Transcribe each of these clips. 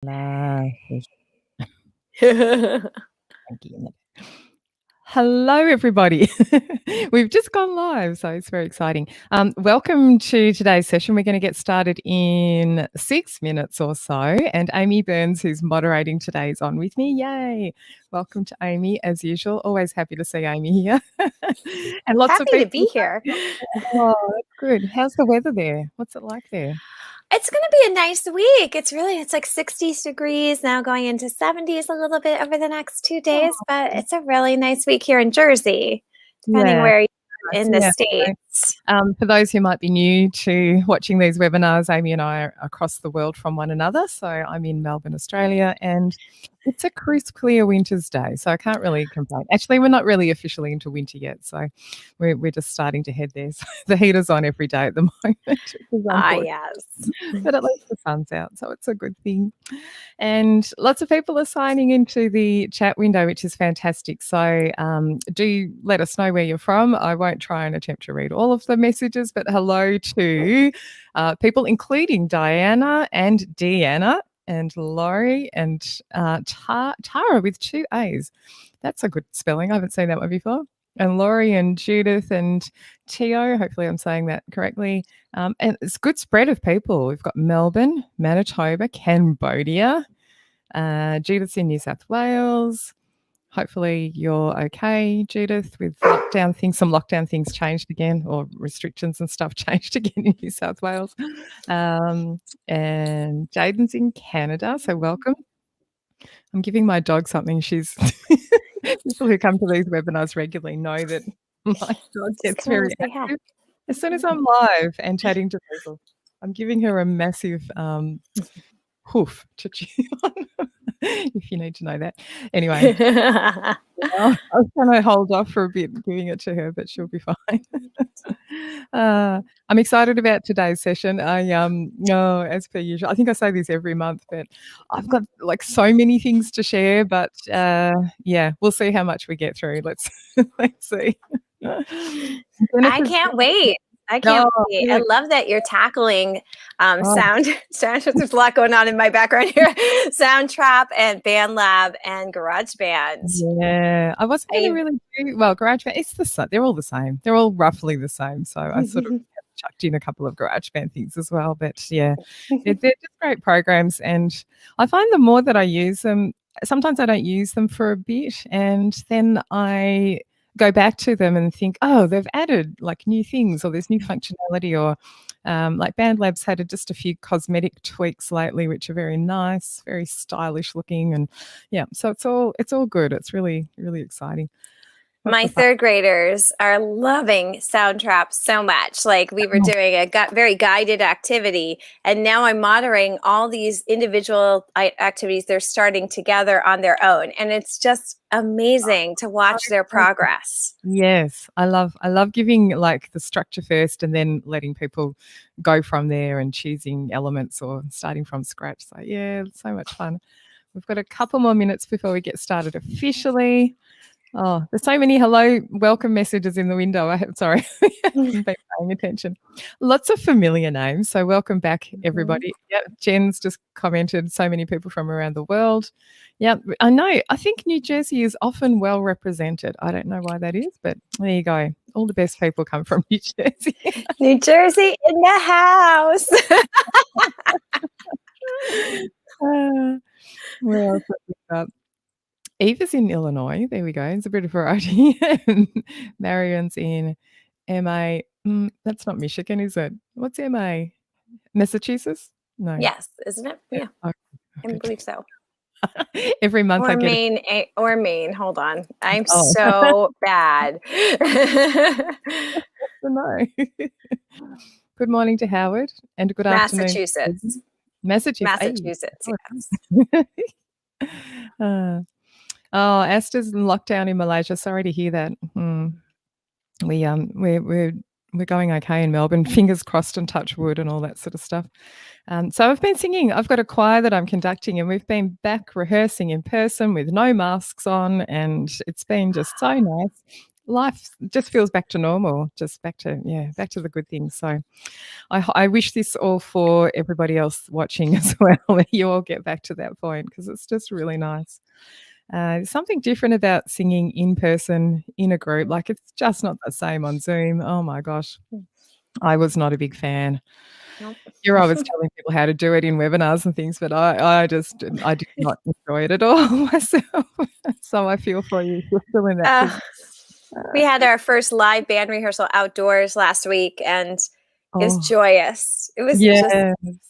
Live. Thank you. Hello, everybody. We've just gone live, so it's very exciting. Welcome to today's session. We're going to get started in 6 minutes or so, and Amy Burns, who's moderating today, is on with me. Yay! Welcome to Amy, as usual. Always happy to see Amy here. And lots of Happy people to be here. Oh, that's good. How's the weather there? What's it like there? It's going to be a nice week. It's like 60 degrees now, going into 70s a little bit over the next 2 days, but it's a really nice week here in Jersey, depending where you are in the States. For those who might be new to watching these webinars, Amy and I are across the world from one another. So I'm in Melbourne, Australia, and it's a crisp, clear winter's day, so I can't really complain. Actually, we're not really officially into winter yet, so we're just starting to head there. So the heater's on every day at the moment. Yes. But at least the sun's out, so it's a good thing. And lots of people are signing into the chat window, which is fantastic. So do let us know where you're from. I won't try and attempt to read all of the messages, but hello to people including Diana and Deanna and Laurie and Tara with 2 A's. That's a good spelling. I haven't seen that one before. And Laurie and Judith and Tio, hopefully I'm saying that correctly. And it's a good spread of people. We've got Melbourne, Manitoba, Cambodia, Judith's in New South Wales. Hopefully you're okay, Judith, with lockdown things. Some lockdown things changed again, or restrictions and stuff changed again in New South Wales. And Jaden's in Canada, so welcome. I'm giving my dog something. She's people who come to these webinars regularly know that my dog gets very active as soon as I'm live and chatting to people. I'm giving her a massive hoof to chew on, if you need to know that. Anyway, I was trying to hold off for a bit giving it to her, but she'll be fine. I'm excited about today's session. As per usual, I think I say this every month, but I've got like so many things to share, but yeah, we'll see how much we get through. Let's see. I can't wait. I can't wait. I love that you're tackling sound. There's a lot going on in my background here. Soundtrap and Bandlab and GarageBand. Yeah, I wasn't going to really do well. GarageBand, it's the same. They're all the same. They're all roughly the same. So I sort of chucked in a couple of GarageBand things as well. But yeah, they're just great programs, and I find the more that I use them, sometimes I don't use them for a bit, and then I go back to them and think, oh, they've added like new things, or there's new functionality, or like Bandlab's had just a few cosmetic tweaks lately, which are very nice, very stylish looking, and yeah, so it's all good. It's really, really exciting. My third graders are loving Soundtrap so much. Like, we were doing a very guided activity, and now I'm monitoring all these individual activities they're starting together on their own, and it's just amazing to watch their progress. Yes, I love giving like the structure first and then letting people go from there and choosing elements or starting from scratch. So yeah, it's so much fun. We've got a couple more minutes before we get started officially. Oh, there's so many welcome messages in the window. Sorry, I haven't been paying attention. Lots of familiar names. So welcome back, everybody. Yeah, Jen's just commented, so many people from around the world. Yeah, I know. I think New Jersey is often well represented. I don't know why that is, but there you go. All the best people come from New Jersey. New Jersey in the house. Where else have we got? Eva's in Illinois. There we go. It's a bit of variety. Marion's in MA. That's not Michigan, is it? What's MA? Massachusetts? No. Yes, isn't it? Yeah. Okay. I believe so. Every month or I get Maine, or Maine. Hold on. I'm so bad. No. Good morning to Howard and good afternoon. Massachusetts. Yes. Asta's in lockdown in Malaysia. Sorry to hear that. We're going okay in Melbourne. Fingers crossed and touch wood and all that sort of stuff. So I've been singing. I've got a choir that I'm conducting, and we've been back rehearsing in person with no masks on, and it's been just so nice. life just feels back to normal, just back to the good things. So I wish this all for everybody else watching as well, that you all get back to that point, because it's just really nice. Something different about singing in person in a group. Like, it's just not the same on Zoom. Oh my gosh. I was not a big fan. Nope. You're always telling people how to do it in webinars and things, but I did not enjoy it at all myself. So I feel for you if you're still in that position. We had our first live band rehearsal outdoors last week, and it was joyous. It was just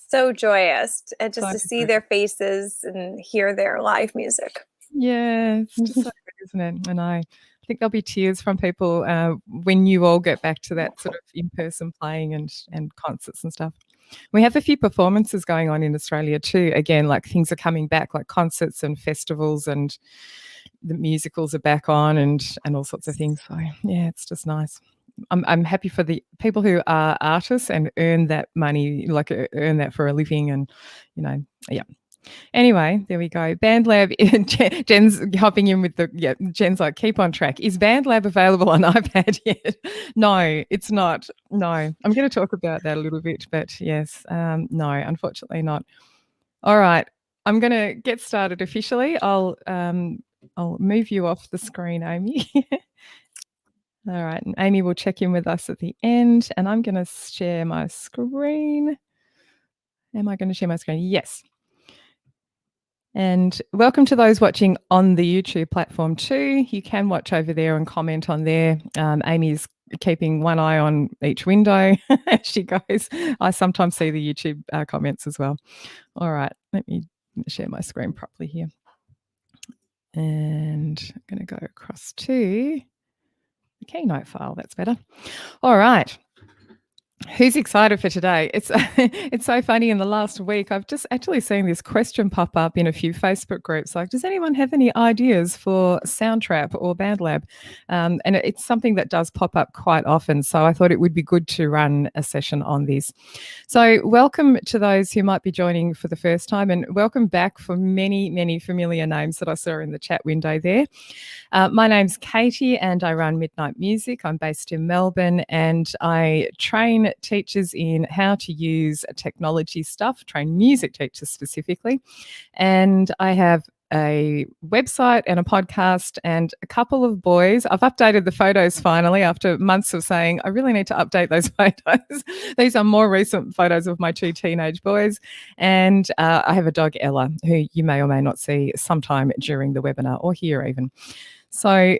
so joyous, and just to see their faces and hear their live music. Yeah, it's just so good, isn't it? And I think there'll be tears from people when you all get back to that sort of in-person playing and concerts and stuff. We have a few performances going on in Australia too. Again, like, things are coming back, like concerts and festivals, and the musicals are back on, and all sorts of things. So yeah, it's just nice. I'm happy for the people who are artists and earn that money, like earn that for a living, and yeah. Anyway, there we go. Bandlab. Jen's hopping in with Jen's like, keep on track. Is Bandlab available on iPad yet? No, it's not. No, I'm going to talk about that a little bit, but yes, no, unfortunately not. All right, I'm going to get started officially. I'll move you off the screen, Amy. All right, and Amy will check in with us at the end, and I'm going to share my screen. Am I going to share my screen? Yes. And welcome to those watching on the YouTube platform too. You can watch over there and comment on there. Amy's keeping one eye on each window as she goes. I sometimes see the YouTube comments as well. All right, let me share my screen properly here. And I'm going to go across to the Keynote file. That's better. All right. Who's excited for today? It's it's so funny. In the last week, I've just actually seen this question pop up in a few Facebook groups. Like, does anyone have any ideas for Soundtrap or Bandlab? And it's something that does pop up quite often. So I thought it would be good to run a session on this. So welcome to those who might be joining for the first time, and welcome back for many, many familiar names that I saw in the chat window there. My name's Katie, and I run Midnight Music. I'm based in Melbourne, and I train teachers in how to use technology stuff, train music teachers specifically. And I have a website and a podcast and a couple of boys. I've updated the photos finally after months of saying I really need to update those photos. These are more recent photos of my two teenage boys. And I have a dog, Ella, who you may or may not see sometime during the webinar, or hear even. So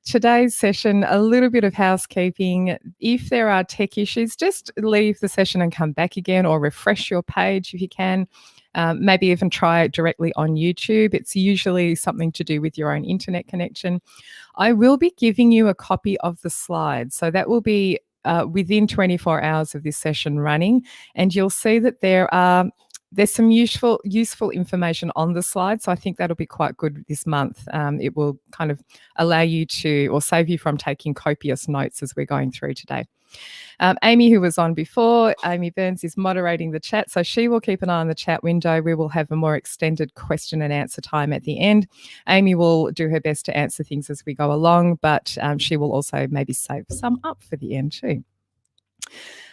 today's session, a little bit of housekeeping. If there are tech issues, just leave the session and come back again, or refresh your page if you can. Maybe even try it directly on YouTube. It's usually something to do with your own internet connection. I will be giving you a copy of the slides. So that will be within 24 hours of this session running. And you'll see that there's some useful information on the slide. So I think that'll be quite good this month. It will kind of allow you to, or save you from taking copious notes as we're going through today. Amy, who was on before, Amy Burns, is moderating the chat. So she will keep an eye on the chat window. We will have a more extended question and answer time at the end. Amy will do her best to answer things as we go along, but she will also maybe save some up for the end too.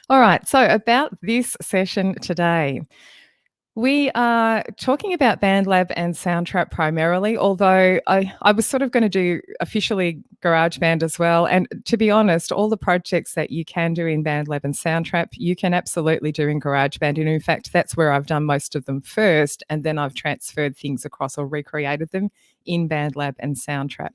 All right, so about this session today. We are talking about Bandlab and Soundtrap primarily, although I was sort of going to do officially GarageBand as well. And to be honest, all the projects that you can do in Bandlab and Soundtrap, you can absolutely do in GarageBand. And in fact, that's where I've done most of them first, and then I've transferred things across or recreated them in Bandlab and Soundtrap.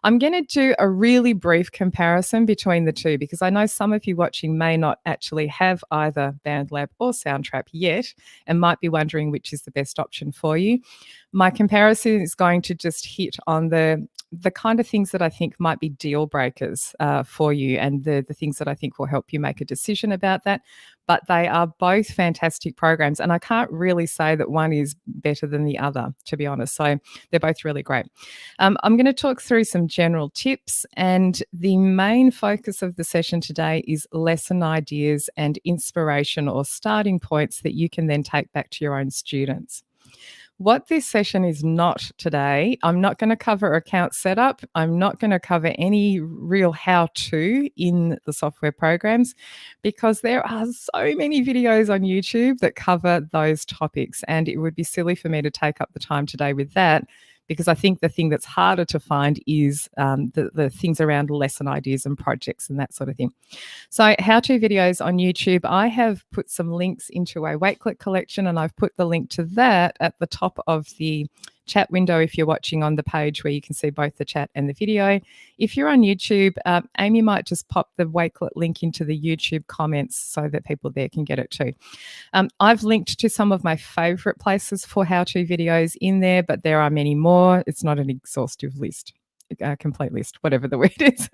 I'm going to do a really brief comparison between the two, because I know some of you watching may not actually have either Bandlab or Soundtrap yet and might be wondering which is the best option for you. My comparison is going to just hit on the kind of things that I think might be deal breakers for you, and the things that I think will help you make a decision about that. But they are both fantastic programs, and I can't really say that one is better than the other, to be honest. So they're both really great. I'm going to talk through some general tips, and the main focus of the session today is lesson ideas and inspiration or starting points that you can then take back to your own students. What this session is not today, I'm not going to cover account setup. I'm not going to cover any real how-to in the software programs because there are so many videos on YouTube that cover those topics, and it would be silly for me to take up the time today with that, because I think the thing that's harder to find is the things around lesson ideas and projects and that sort of thing. So how-to videos on YouTube, I have put some links into a Wakelet collection, and I've put the link to that at the top of the chat window if you're watching on the page where you can see both the chat and the video. If you're on YouTube, Amy might just pop the Wakelet link into the YouTube comments so that people there can get it too. I've linked to some of my favorite places for how-to videos in there, but there are many more. It's not an exhaustive list. Complete list, whatever the word is.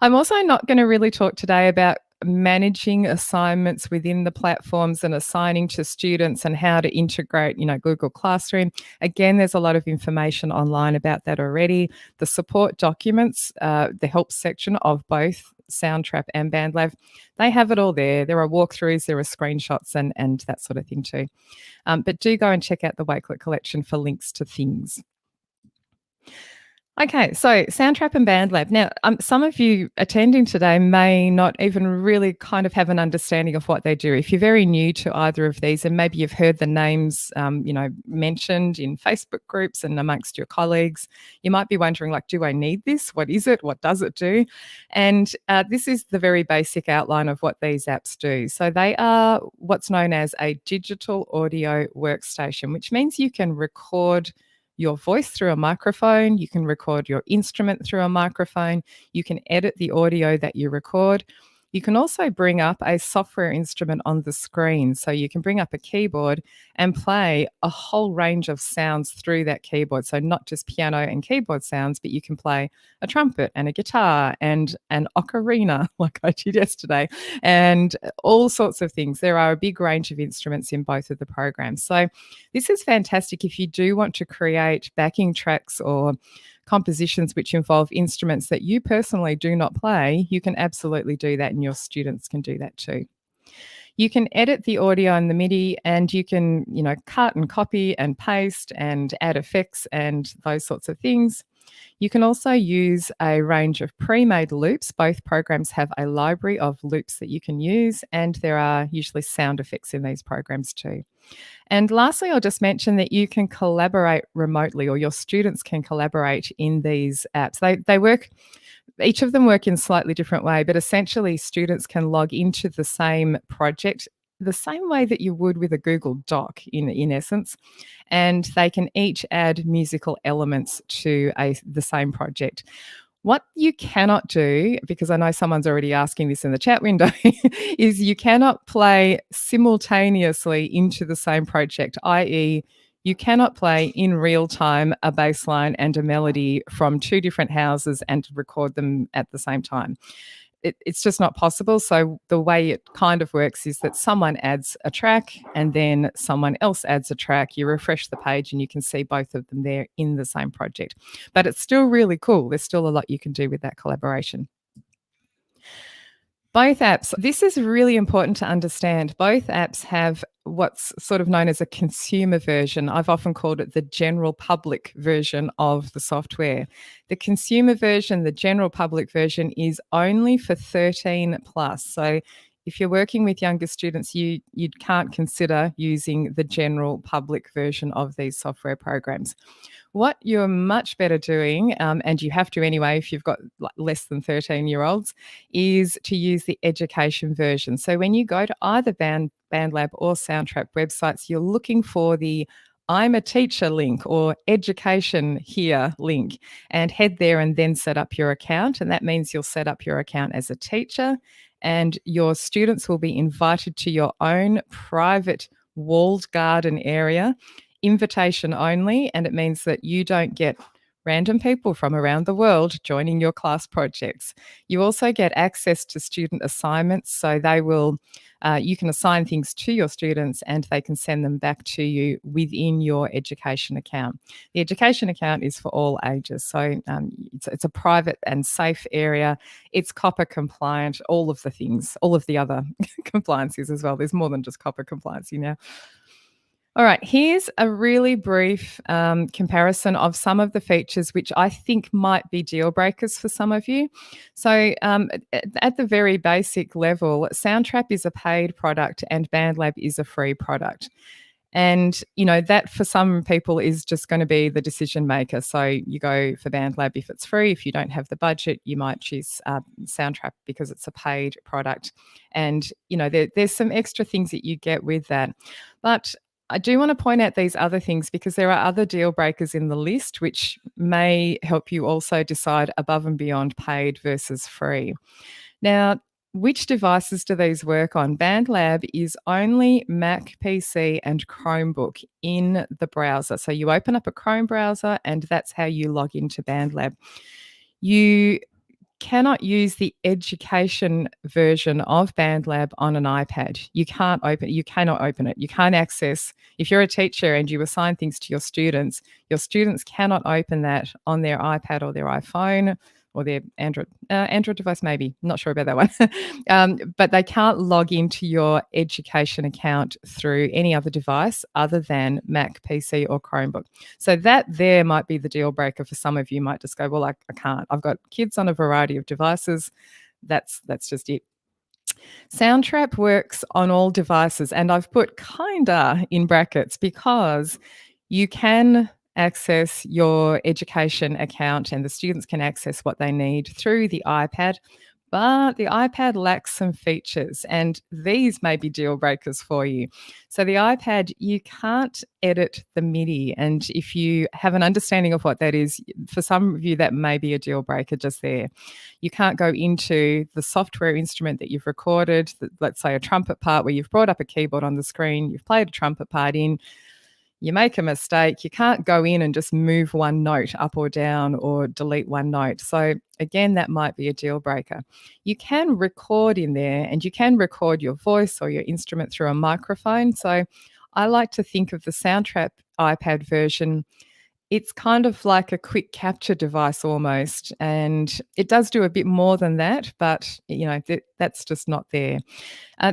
I'm also not going to really talk today about managing assignments within the platforms and assigning to students and how to integrate, Google Classroom. Again, there's a lot of information online about that already. The support documents, the help section of both Soundtrap and Bandlab, they have it all there. There are walkthroughs, there are screenshots and that sort of thing too. But do go and check out the Wakelet collection for links to things. Okay, so Soundtrap and Bandlab. Now, some of you attending today may not even really kind of have an understanding of what they do. If you're very new to either of these, and maybe you've heard the names, mentioned in Facebook groups and amongst your colleagues, you might be wondering, like, do I need this? What is it? What does it do? And this is the very basic outline of what these apps do. So they are what's known as a digital audio workstation, which means you can record your voice through a microphone, you can record your instrument through a microphone, you can edit the audio that you record. You can also bring up a software instrument on the screen. So you can bring up a keyboard and play a whole range of sounds through that keyboard. So not just piano and keyboard sounds, but you can play a trumpet and a guitar and an ocarina, like I did yesterday, and all sorts of things. There are a big range of instruments in both of the programs. So this is fantastic if you do want to create backing tracks or compositions which involve instruments that you personally do not play. You can absolutely do that, and your students can do that too. You can edit the audio and the MIDI, and you can, cut and copy and paste and add effects and those sorts of things. You can also use a range of pre-made loops. Both programs have a library of loops that you can use, and there are usually sound effects in these programs too. And lastly, I'll just mention that you can collaborate remotely, or your students can collaborate in these apps. They work, each of them work in a slightly different way, but essentially students can log into the same project the same way that you would with a Google Doc in essence, and they can each add musical elements to the same project. What you cannot do, because I know someone's already asking this in the chat window, is you cannot play simultaneously into the same project, i.e., you cannot play in real time a bass line and a melody from two different houses and record them at the same time. It's just not possible. So the way it kind of works is that someone adds a track and then someone else adds a track. You refresh the page and you can see both of them there in the same project. But it's still really cool. There's still a lot you can do with that collaboration. Both apps, this is really important to understand. Both apps have what's sort of known as a consumer version. I've often called it the general public version of the software. The consumer version, the general public version, is only for 13 plus. So if you're working with younger students, you can't consider using the general public version of these software programs. What you're much better doing, and you have to anyway if you've got less than 13-year-olds, is to use the education version. So when you go to either Bandlab or Soundtrap websites, you're looking for the I'm a teacher link or education here link, and head there and then set up your account. And that means you'll set up your account as a teacher, and your students will be invited to your own private walled garden area, invitation only, and it means that you don't get random people from around the world joining your class projects. You also get access to student assignments, so they will you can assign things to your students and they can send them back to you within your education account. The education account is for all ages, so it's a private and safe area. It's COPPA compliant, all of the things, all of the other compliances as well. There's more than just COPPA compliancy now. All right, here's a really brief comparison of some of the features which I think might be deal breakers for some of you. So, at the very basic level, Soundtrap is a paid product and Bandlab is a free product. And, that for some people is just going to be the decision maker. So you go for Bandlab if it's free. If you don't have the budget, you might choose Soundtrap because it's a paid product. And, there's some extra things that you get with that. But I do want to point out these other things because there are other deal breakers in the list which may help you also decide above and beyond paid versus free. Now, which devices do these work on? Bandlab is only Mac, PC, and Chromebook in the browser. So you open up a Chrome browser, and that's how you log into Bandlab. You cannot use the education version of Bandlab on an iPad. You cannot open it. You can't access, if you're a teacher and you assign things to your students cannot open that on their iPad or their iPhone or their Android device, maybe. Not sure about that one. But they can't log into your education account through any other device other than Mac, PC, or Chromebook. So that there might be the deal breaker for some of you. Might just go, well, I can't. I've got kids on a variety of devices. That's just it. Soundtrap works on all devices, and I've put kinda in brackets because you can access your education account and the students can access what they need through the iPad, but the iPad lacks some features, and these may be deal breakers for you. So the iPad, you can't edit the MIDI, and if you have an understanding of what that is, for some of you that may be a deal breaker just there. You can't go into the software instrument that you've recorded, let's say a trumpet part where you've brought up a keyboard on the screen, you've played a trumpet part in, you make a mistake, you can't go in and just move one note up or down or delete one note. So again, that might be a deal breaker. You can record in there and you can record your voice or your instrument through a microphone. So I like to think of the Soundtrap iPad version. It's kind of like a quick capture device almost, and it does do a bit more than that, but that's just not there.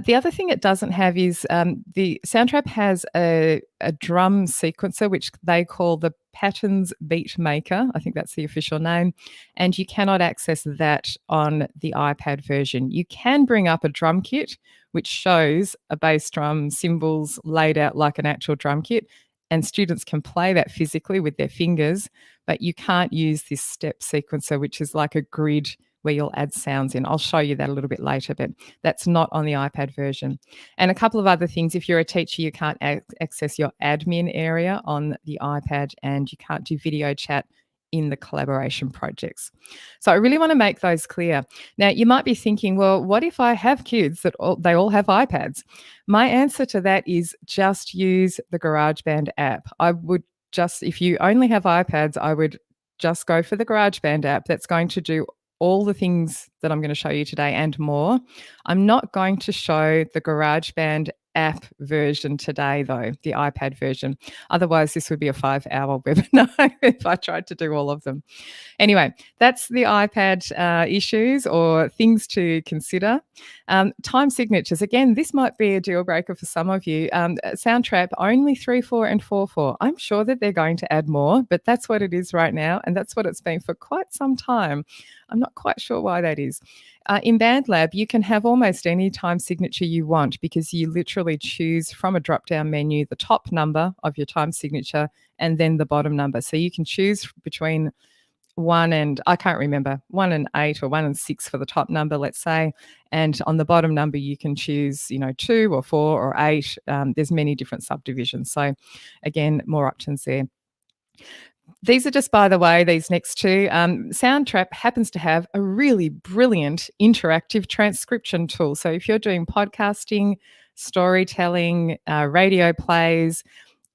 The other thing it doesn't have is the Soundtrap has a drum sequencer, which they call the Patterns Beat Maker. I think that's the official name. And you cannot access that on the iPad version. You can bring up a drum kit, which shows a bass drum, cymbals laid out like an actual drum kit. And students can play that physically with their fingers, but you can't use this step sequencer, which is like a grid where you'll add sounds in. I'll show you that a little bit later, but that's not on the iPad version. And a couple of other things. If you're a teacher, you can't access your admin area on the iPad, and you can't do video chat in the collaboration projects. So I really want to make those clear. Now, you might be thinking, well, what if I have kids that they all have iPads? My answer to that is just use the GarageBand app. If you only have iPads, I would just go for the GarageBand app. That's going to do all the things that I'm going to show you today and more. I'm not going to show the GarageBand app version today, though, the iPad version. Otherwise, this would be a 5-hour webinar if I tried to do all of them. Anyway, that's the iPad issues or things to consider. Time signatures. Again, this might be a deal breaker for some of you. Soundtrap, only 3/4 and 4/4. I'm sure that they're going to add more, but that's what it is right now, and that's what it's been for quite some time. I'm not quite sure why that is. In Bandlab, you can have almost any time signature you want because you literally choose from a drop-down menu the top number of your time signature and then the bottom number. So you can choose between 1 and, I can't remember, 1 and 8 or 1 and 6 for the top number, let's say. And on the bottom number, you can choose, 2 or 4 or 8. There's many different subdivisions. So again, more options there. These are just, by the way, these next two. Soundtrap happens to have a really brilliant interactive transcription tool. So if you're doing podcasting, storytelling, radio plays,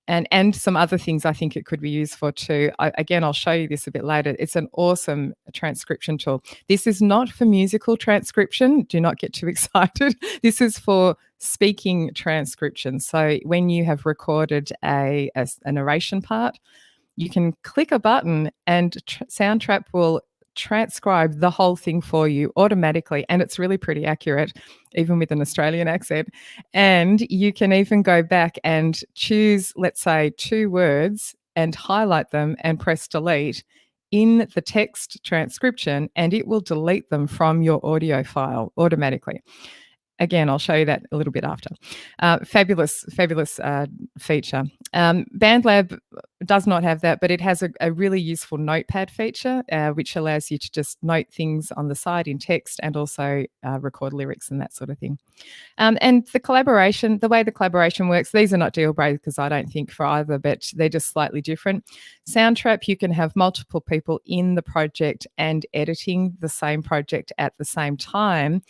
and some other things I think it could be used for too. Again, I'll show you this a bit later. It's an awesome transcription tool. This is not for musical transcription. Do not get too excited. This is for speaking transcription. So when you have recorded a narration part, you can click a button and Soundtrap will transcribe the whole thing for you automatically, and it's really pretty accurate, even with an Australian accent. And you can even go back and choose, let's say, 2 words and highlight them and press delete in the text transcription, and it will delete them from your audio file automatically. Again, I'll show you that a little bit after. Fabulous feature. Bandlab does not have that, but it has a really useful notepad feature, which allows you to just note things on the side in text and also record lyrics and that sort of thing. And the way the collaboration works, these are not deal breakers, I don't think, for either, but they're just slightly different. Soundtrap, you can have multiple people in the project and editing the same project at the same time.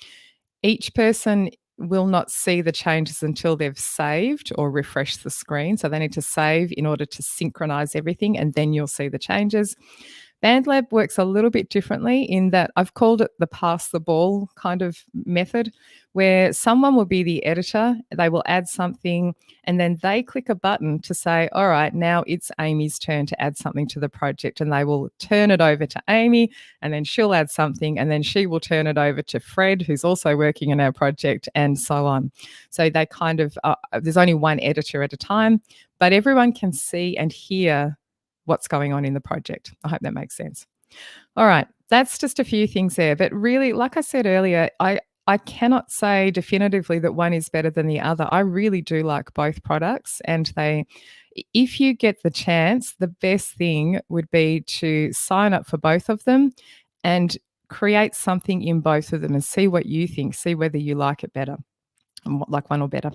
Each person will not see the changes until they've saved or refreshed the screen. So they need to save in order to synchronize everything, and then you'll see the changes. Bandlab works a little bit differently in that I've called it the pass the ball kind of method, where someone will be the editor, they will add something, and then they click a button to say, all right, now it's Amy's turn to add something to the project, and they will turn it over to Amy, and then she'll add something, and then she will turn it over to Fred, who's also working in our project, and so on. So they kind of, there's only one editor at a time, but everyone can see and hear what's going on in the project. I hope that makes sense. All right, that's just a few things there. But really, like I said earlier, I cannot say definitively that one is better than the other. I really do like both products, and if you get the chance, the best thing would be to sign up for both of them and create something in both of them and see what you think, see whether you like it better, like one or better.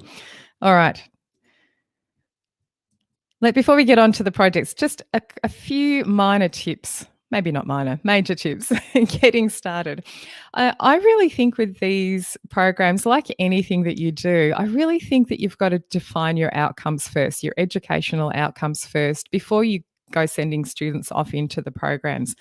All right. Before we get on to the projects, just a few minor tips, maybe not minor, major tips in getting started. I really think with these programs, like anything that you do, I really think that you've got to define your outcomes first, your educational outcomes first, before you go sending students off into the programs.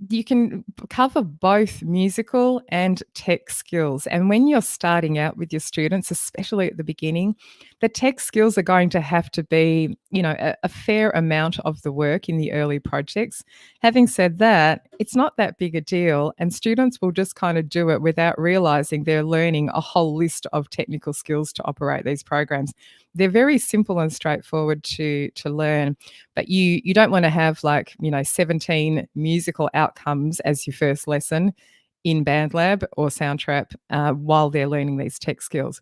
You can cover both musical and tech skills. And when you're starting out with your students, especially at the beginning, the tech skills are going to have to be, a fair amount of the work in the early projects. Having said that, it's not that big a deal, and students will just kind of do it without realizing they're learning a whole list of technical skills to operate these programs. They're very simple and straightforward to learn, but you don't want to have 17 musical outcomes as your first lesson in Bandlab or Soundtrap while they're learning these tech skills.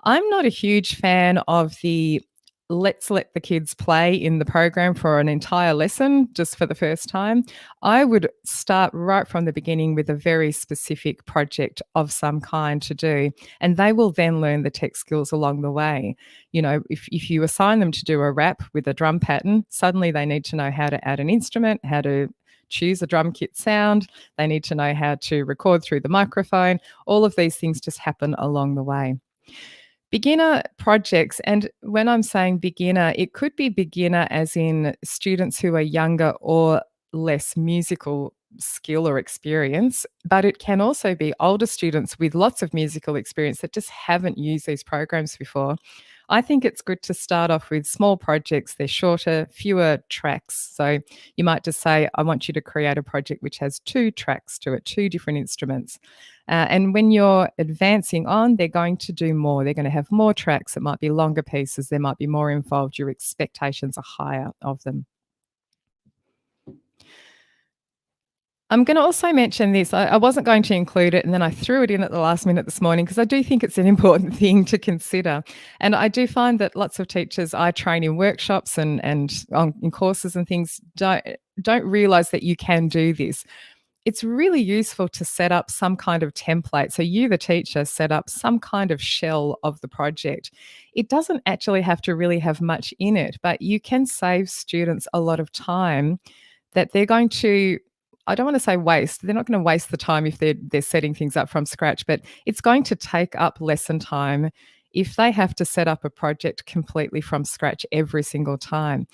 I'm not a huge fan of the let's let the kids play in the program for an entire lesson just for the first time. I would start right from the beginning with a very specific project of some kind to do, and they will then learn the tech skills along the way. If you assign them to do a rap with a drum pattern, suddenly they need to know how to add an instrument, how to choose a drum kit sound. They need to know how to record through the microphone. All of these things just happen along the way. Beginner projects, and when I'm saying beginner, it could be beginner as in students who are younger or less musical skill or experience, but it can also be older students with lots of musical experience that just haven't used these programs before. I think it's good to start off with small projects. They're shorter, fewer tracks. So you might just say, I want you to create a project which has 2 tracks to it, 2 different instruments. And when you're advancing on, they're going to do more. They're going to have more tracks. It might be longer pieces. There might be more involved. Your expectations are higher of them. I'm going to also mention this. I wasn't going to include it, and then I threw it in at the last minute this morning because I do think it's an important thing to consider. And I do find that lots of teachers I train in workshops and in courses and things don't realise that you can do this. It's really useful to set up some kind of template. So you, the teacher, set up some kind of shell of the project. It doesn't actually have to really have much in it, but you can save students a lot of time that they're going to, I don't want to say waste. They're not going to waste the time if they're setting things up from scratch, but it's going to take up lesson time if they have to set up a project completely from scratch every single time.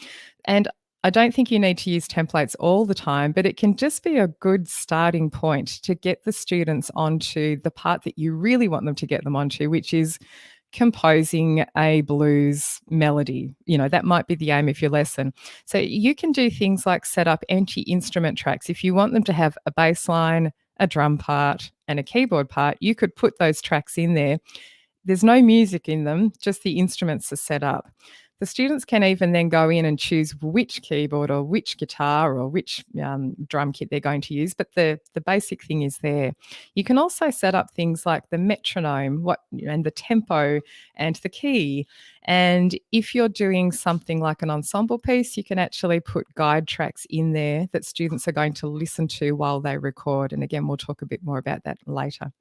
And I don't think you need to use templates all the time, but it can just be a good starting point to get the students onto the part that you really want them to get them onto, which is composing a blues melody. That might be the aim of your lesson. So you can do things like set up empty instrument tracks. If you want them to have a bass line, a drum part, and a keyboard part, you could put those tracks in there. There's no music in them, just the instruments are set up. The students can even then go in and choose which keyboard or which guitar or which drum kit they're going to use, but the basic thing is there. You can also set up things like the metronome and the tempo and the key. And if you're doing something like an ensemble piece, you can actually put guide tracks in there that students are going to listen to while they record. And again, we'll talk a bit more about that later.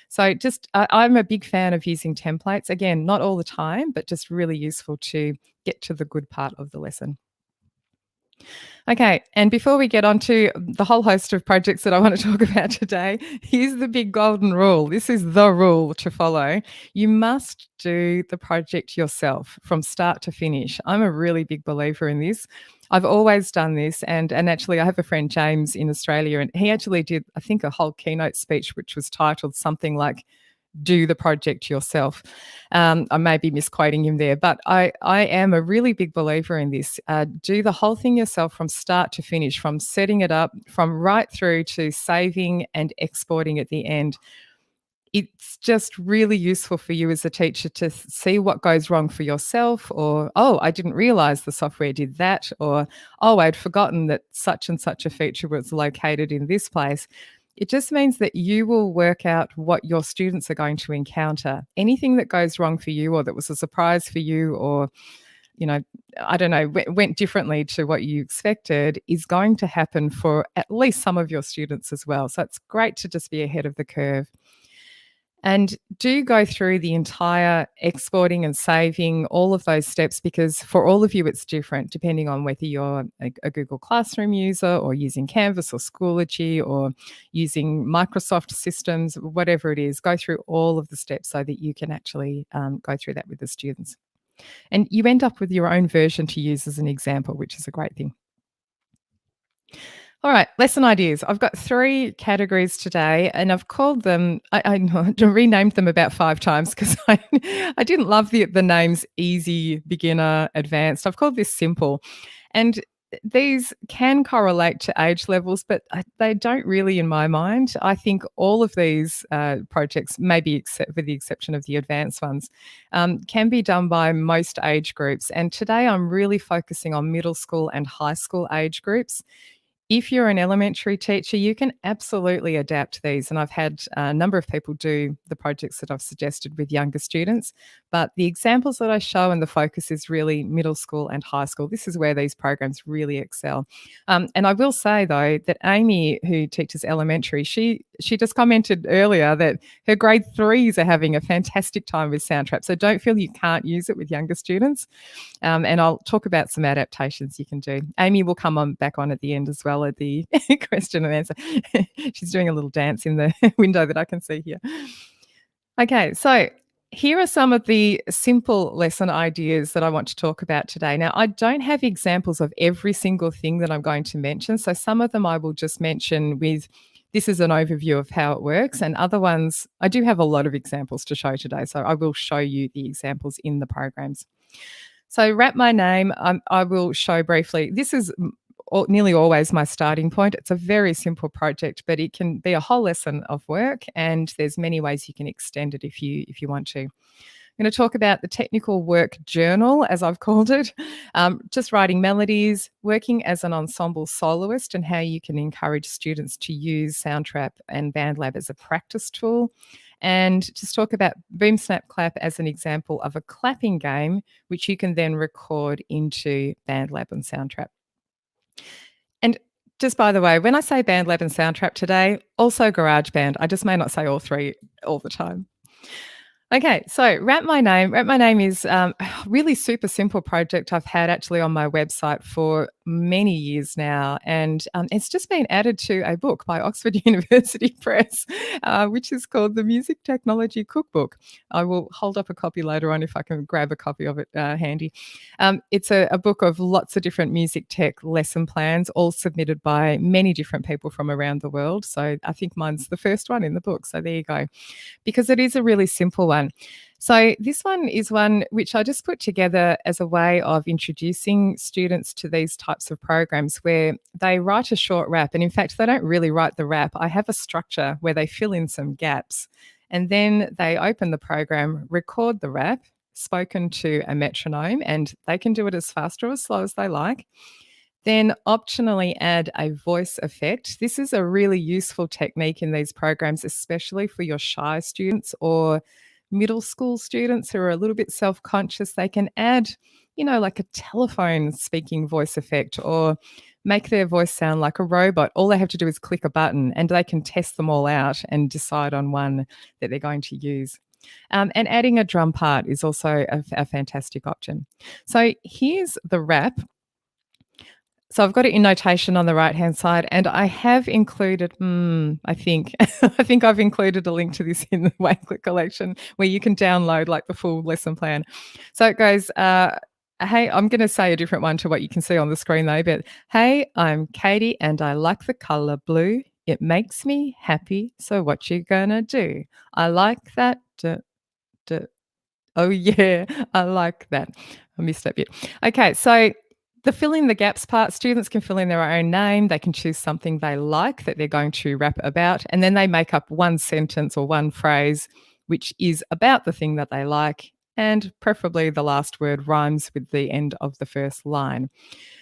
So I'm a big fan of using templates. Again, not all the time, but just really useful to get to the good part of the lesson. Okay, and before we get on to the whole host of projects that I want to talk about today, here's the big golden rule. This is the rule to follow. You must do the project yourself from start to finish. I'm a really big believer in this. I've always done this, and actually I have a friend, James, in Australia, and he actually did, I think, a whole keynote speech which was titled something like do the project yourself. I may be misquoting him there, but I am a really big believer in this. Do the whole thing yourself from start to finish, from setting it up, from right through to saving and exporting at the end. It's just really useful for you as a teacher to see what goes wrong for yourself, or, oh, I didn't realize the software did that, or, oh, I'd forgotten that such and such a feature was located in this place. It just means that you will work out what your students are going to encounter. Anything that goes wrong for you or that was a surprise for you or, I don't know, went differently to what you expected is going to happen for at least some of your students as well. So it's great to just be ahead of the curve. And do go through the entire exporting and saving, all of those steps, because for all of you, it's different depending on whether you're a Google Classroom user or using Canvas or Schoology or using Microsoft systems, whatever it is. Go through all of the steps so that you can actually go through that with the students. And you end up with your own version to use as an example, which is a great thing. All right, lesson ideas. I've got 3 categories today, and I've called them, I renamed them about 5 times because I didn't love the names easy, beginner, advanced. I've called this simple. And these can correlate to age levels, but they don't really in my mind. I think all of these projects, maybe with the exception of the advanced ones, can be done by most age groups. And today I'm really focusing on middle school and high school age groups. If you're an elementary teacher, you can absolutely adapt these. And I've had a number of people do the projects that I've suggested with younger students. But the examples that I show and the focus is really middle school and high school. This is where these programs really excel. And I will say, though, that Amy, who teaches elementary, she just commented earlier that her grade 3s are having a fantastic time with Soundtrap. So don't feel you can't use it with younger students. And I'll talk about some adaptations you can do. Amy will come back on at the end as well at the question and answer. She's doing a little dance in the window that I can see here. Okay, so here are some of the simple lesson ideas that I want to talk about today. Now, I don't have examples of every single thing that I'm going to mention. So some of them I will just mention with, this is an overview of how it works. And other ones, I do have a lot of examples to show today. So I will show you the examples in the programs. So Wrap My Name, I will show briefly. This is nearly always my starting point. It's a very simple project, but it can be a whole lesson of work, and there's many ways you can extend it if you want to. I'm going to talk about the technical work journal, as I've called it, just writing melodies, working as an ensemble soloist, and how you can encourage students to use Soundtrap and Bandlab as a practice tool. And just talk about Boom Snap Clap as an example of a clapping game, which you can then record into Bandlab and Soundtrap. And just by the way, when I say Bandlab and Soundtrap today, also GarageBand. I just may not say all 3 all the time. Okay, so Wrap My Name. Wrap My Name is a really super simple project I've had actually on my website for many years now. And it's just been added to a book by Oxford University Press, which is called the Music Technology Cookbook. I will hold up a copy later on if I can grab a copy of it handy. It's a book of lots of different music tech lesson plans, all submitted by many different people from around the world. So I think mine's the first one in the book. So there you go. Because it is a really simple one. So this one is one which I just put together as a way of introducing students to these types of programs where they write a short rap. And in fact, they don't really write the rap. I have a structure where they fill in some gaps and then they open the program, record the rap spoken to a metronome, and they can do it as fast or as slow as they like. Then optionally add a voice effect. This is a really useful technique in these programs, especially for your shy students or middle school students who are a little bit self-conscious. They can add, like a telephone speaking voice effect or make their voice sound like a robot. All they have to do is click a button and they can test them all out and decide on one that they're going to use. And adding a drum part is also a fantastic option. So here's the rap. So I've got it in notation on the right-hand side, and I have included, I think I've included a link to this in the Wakelet collection where you can download like the full lesson plan. So it goes, hey, I'm going to say a different one to what you can see on the screen though, but hey, I'm Katie and I like the color blue. It makes me happy. So what you gonna do? I like that. Oh yeah, I like that. I missed that bit. Okay, so the fill in the gaps part, students can fill in their own name. They can choose something they like that they're going to rap about, and then they make up one sentence or one phrase which is about the thing that they like, and preferably the last word rhymes with the end of the first line.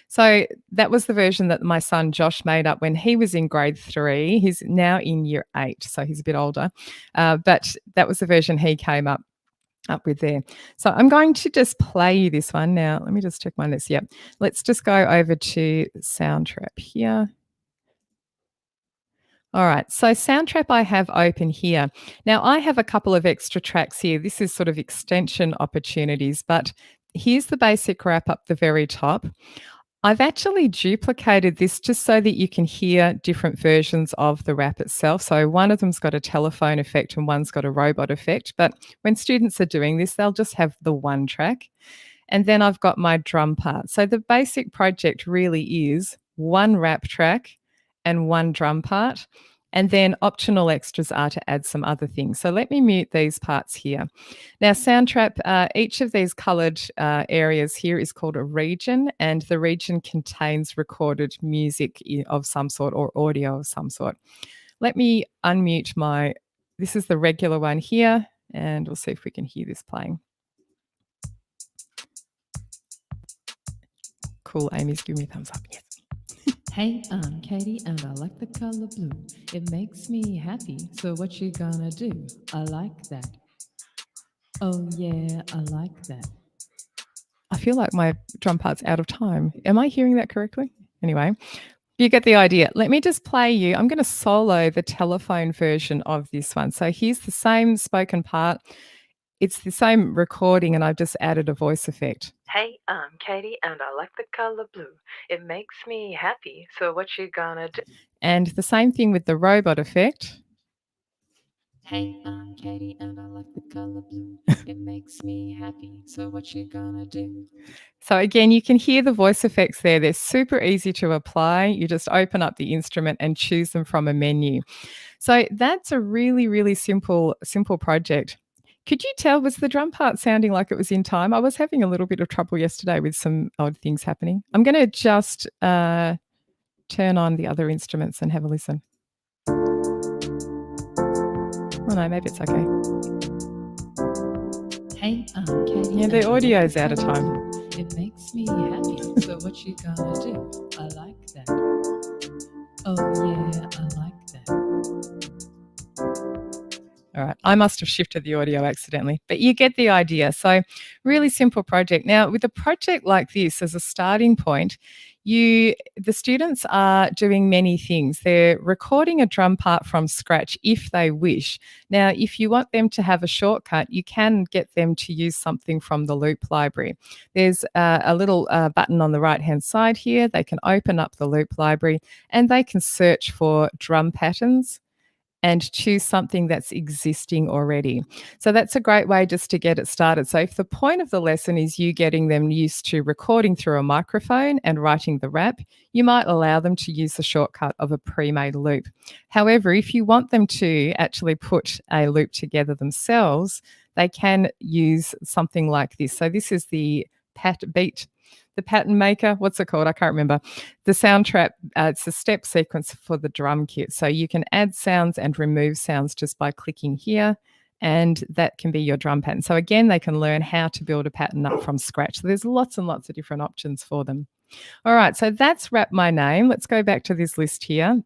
So that was the version that my son Josh made up when he was in grade 3. He's now in year 8, so he's a bit older. But that was the version he came up with there. So I'm going to just play you this one now. Let me just check my list. Yep. Let's just go over to Soundtrap here. All right, so Soundtrap I have open here. Now I have a couple of extra tracks here. This is sort of extension opportunities, but here's the basic wrap up the very top. I've actually duplicated this just so that you can hear different versions of the rap itself. So one of them's got a telephone effect and one's got a robot effect. But when students are doing this, they'll just have the one track. And then I've got my drum part. So the basic project really is one rap track and one drum part. And then optional extras are to add some other things. So let me mute these parts here. Now, Soundtrap, each of these coloured areas here is called a region, and the region contains recorded music of some sort or audio of some sort. Let me unmute this is the regular one here, and we'll see if we can hear this playing. Cool, Amy's giving me a thumbs up, yes. Hey, I'm Katie and I like the color blue. It makes me happy, so what you gonna do? I like that. Oh yeah, I like that. I feel like my drum part's out of time. Am I hearing that correctly? Anyway, you get the idea. Let me just play you. I'm going to solo the telephone version of this one. So here's the same spoken part. It's the same recording and I've just added a voice effect. Hey, I'm Katie and I like the color blue. It makes me happy. So what you gonna do? And the same thing with the robot effect. Hey, I'm Katie and I like the color blue. It makes me happy. So what you gonna do? So again, you can hear the voice effects there. They're super easy to apply. You just open up the instrument and choose them from a menu. So that's a really, really simple project. Could you tell, was the drum part sounding like it was in time? I was having a little bit of trouble yesterday with some odd things happening. I'm going to just turn on the other instruments and have a listen. Oh no, maybe it's okay. Hey, Katie. Yeah, the audio's out of time. It makes me happy. So what you gonna do? I like that. Oh yeah, I like that. All right, I must have shifted the audio accidentally, but you get the idea. So really simple project. Now, with a project like this as a starting point, the students are doing many things. They're recording a drum part from scratch if they wish. Now, if you want them to have a shortcut, you can get them to use something from the loop library. There's a little button on the right-hand side here. They can open up the loop library and they can search for drum patterns and choose something that's existing already. So that's a great way just to get it started. So if the point of the lesson is you getting them used to recording through a microphone and writing the rap, you might allow them to use the shortcut of a pre-made loop. However, if you want them to actually put a loop together themselves, they can use something like this. So this is the the pattern maker. What's it called? I can't remember. The Soundtrap, it's a step sequence for the drum kit. So you can add sounds and remove sounds just by clicking here, and that can be your drum pattern. So again, they can learn how to build a pattern up from scratch. So there's lots and lots of different options for them. All right, so that's Wrap My Name. Let's go back to this list here.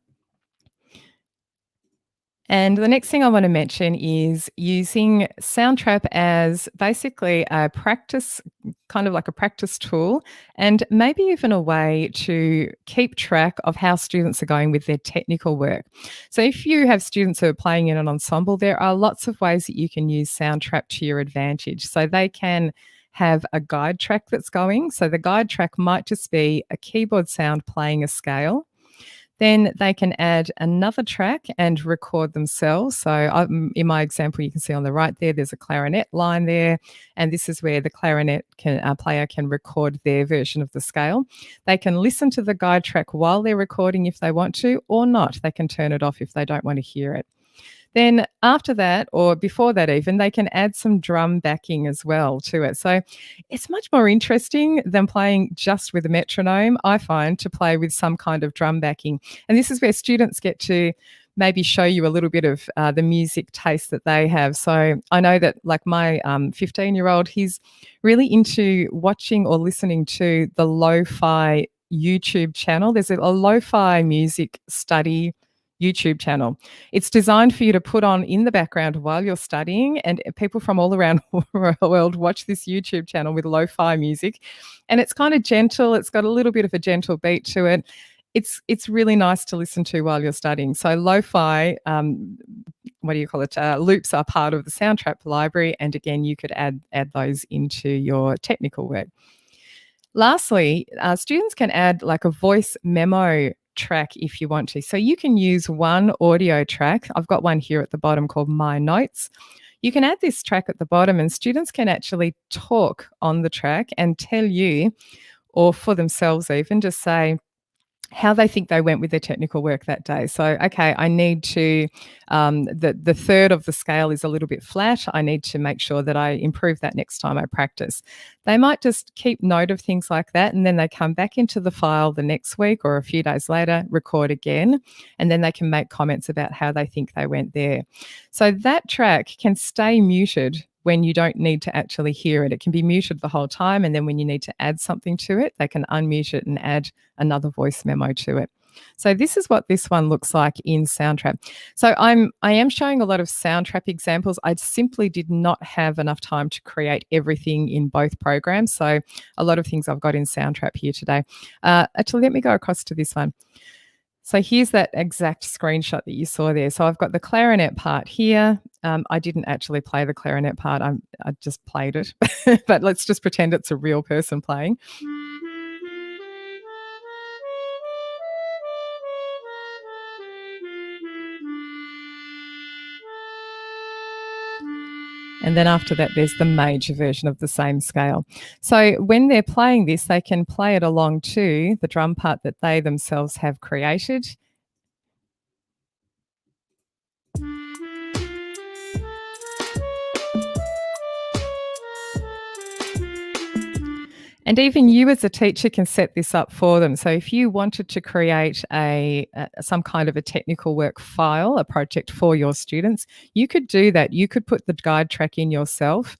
And the next thing I want to mention is using Soundtrap as basically a practice, kind of like a practice tool, and maybe even a way to keep track of how students are going with their technical work. So if you have students who are playing in an ensemble, there are lots of ways that you can use Soundtrap to your advantage. So they can have a guide track that's going. So the guide track might just be a keyboard sound playing a scale. Then they can add another track and record themselves. So in my example, you can see on the right there, there's a clarinet line there. And this is where the clarinet player can record their version of the scale. They can listen to the guide track while they're recording if they want to, or not. They can turn it off if they don't want to hear it. Then after that, or before that even, they can add some drum backing as well to it. So it's much more interesting than playing just with a metronome, I find, to play with some kind of drum backing. And this is where students get to maybe show you a little bit of the music taste that they have. So I know that like my 15-year-old, he's really into watching or listening to the lo-fi YouTube channel. There's a lo-fi music study YouTube channel. It's designed for you to put on in the background while you're studying, and people from all around the world watch this YouTube channel with lo-fi music, and it's kind of gentle. It's got a little bit of a gentle beat to it. It's really nice to listen to while you're studying. So lo-fi, loops are part of the Soundtrap library, and again, you could add those into your technical work. Lastly, students can add like a voice memo track if you want to. So you can use one audio track. I've got one here at the bottom called My Notes. You can add this track at the bottom, and students can actually talk on the track and tell you, or for themselves even, just say how they think they went with their technical work that day. So, okay, I need to, the third of the scale is a little bit flat. I need to make sure that I improve that next time I practice. They might just keep note of things like that, and then they come back into the file the next week or a few days later, record again, and then they can make comments about how they think they went there. So that track can stay muted when you don't need to actually hear it. It can be muted the whole time, and then when you need to add something to it, they can unmute it and add another voice memo to it. So this is what this one looks like in Soundtrap. So I am showing a lot of Soundtrap examples. I simply did not have enough time to create everything in both programs. So a lot of things I've got in Soundtrap here today. Actually, let me go across to this one. So here's that exact screenshot that you saw there. So I've got the clarinet part here. I didn't actually play the clarinet part. I just played it. But let's just pretend it's a real person playing. And then after that, there's the major version of the same scale. So when they're playing this, they can play it along to the drum part that they themselves have created. And even you as a teacher can set this up for them. So if you wanted to create some kind of a technical work file, a project for your students, you could do that. You could put the guide track in yourself.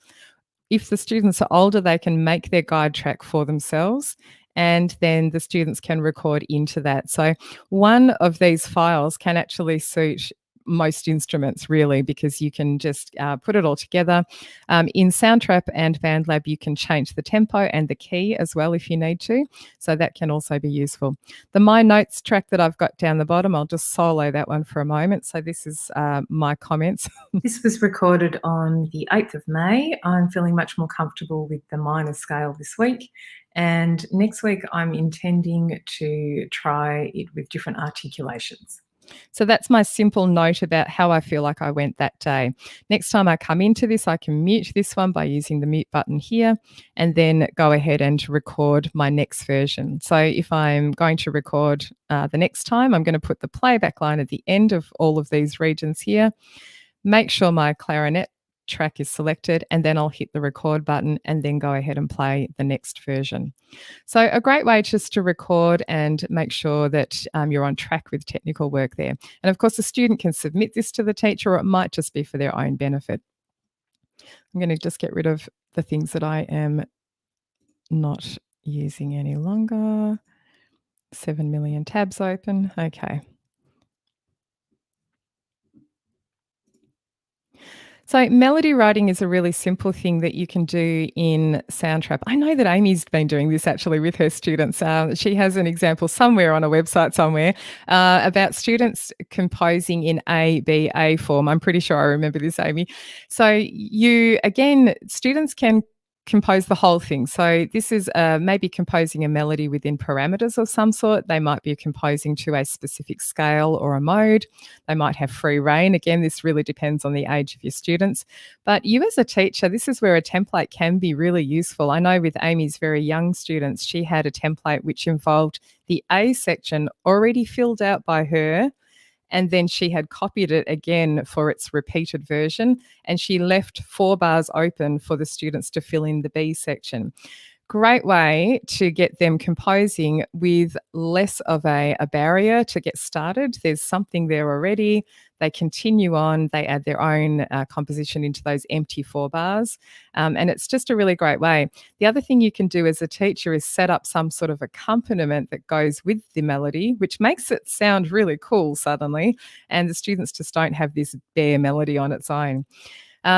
If the students are older, they can make their guide track for themselves, and then the students can record into that. So one of these files can actually suit most instruments really, because you can just put it all together. In Soundtrap and Bandlab, you can change the tempo and the key as well if you need to. So that can also be useful. The My Notes track that I've got down the bottom, I'll just solo that one for a moment. So this is my comments. This was recorded on the 8th of May. I'm feeling much more comfortable with the minor scale this week. And next week, I'm intending to try it with different articulations. So that's my simple note about how I feel like I went that day. Next time I come into this, I can mute this one by using the mute button here, and then go ahead and record my next version. So if I'm going to record the next time, I'm going to put the playback line at the end of all of these regions here. Make sure my clarinet track is selected, and then I'll hit the record button and then go ahead and play the next version. So a great way just to record and make sure that you're on track with technical work there. And of course, the student can submit this to the teacher, or it might just be for their own benefit. I'm going to just get rid of the things that I am not using any longer. 7 million tabs open. Okay. So melody writing is a really simple thing that you can do in Soundtrap. I know that Amy's been doing this actually with her students. She has an example somewhere on a website somewhere about students composing in ABA form. I'm pretty sure I remember this, Amy. So students can compose the whole thing. So this is maybe composing a melody within parameters of some sort. They might be composing to a specific scale or a mode. They might have free rein. Again, this really depends on the age of your students. But you as a teacher, this is where a template can be really useful. I know with Amy's very young students, she had a template which involved the A section already filled out by her, and then she had copied it again for its repeated version, and she left 4 bars open for the students to fill in the B section. Great way to get them composing with less of a barrier to get started. There's something there already. They continue on. They add their own composition into those empty 4 bars. And it's just a really great way. The other thing you can do as a teacher is set up some sort of accompaniment that goes with the melody, which makes it sound really cool suddenly. And the students just don't have this bare melody on its own.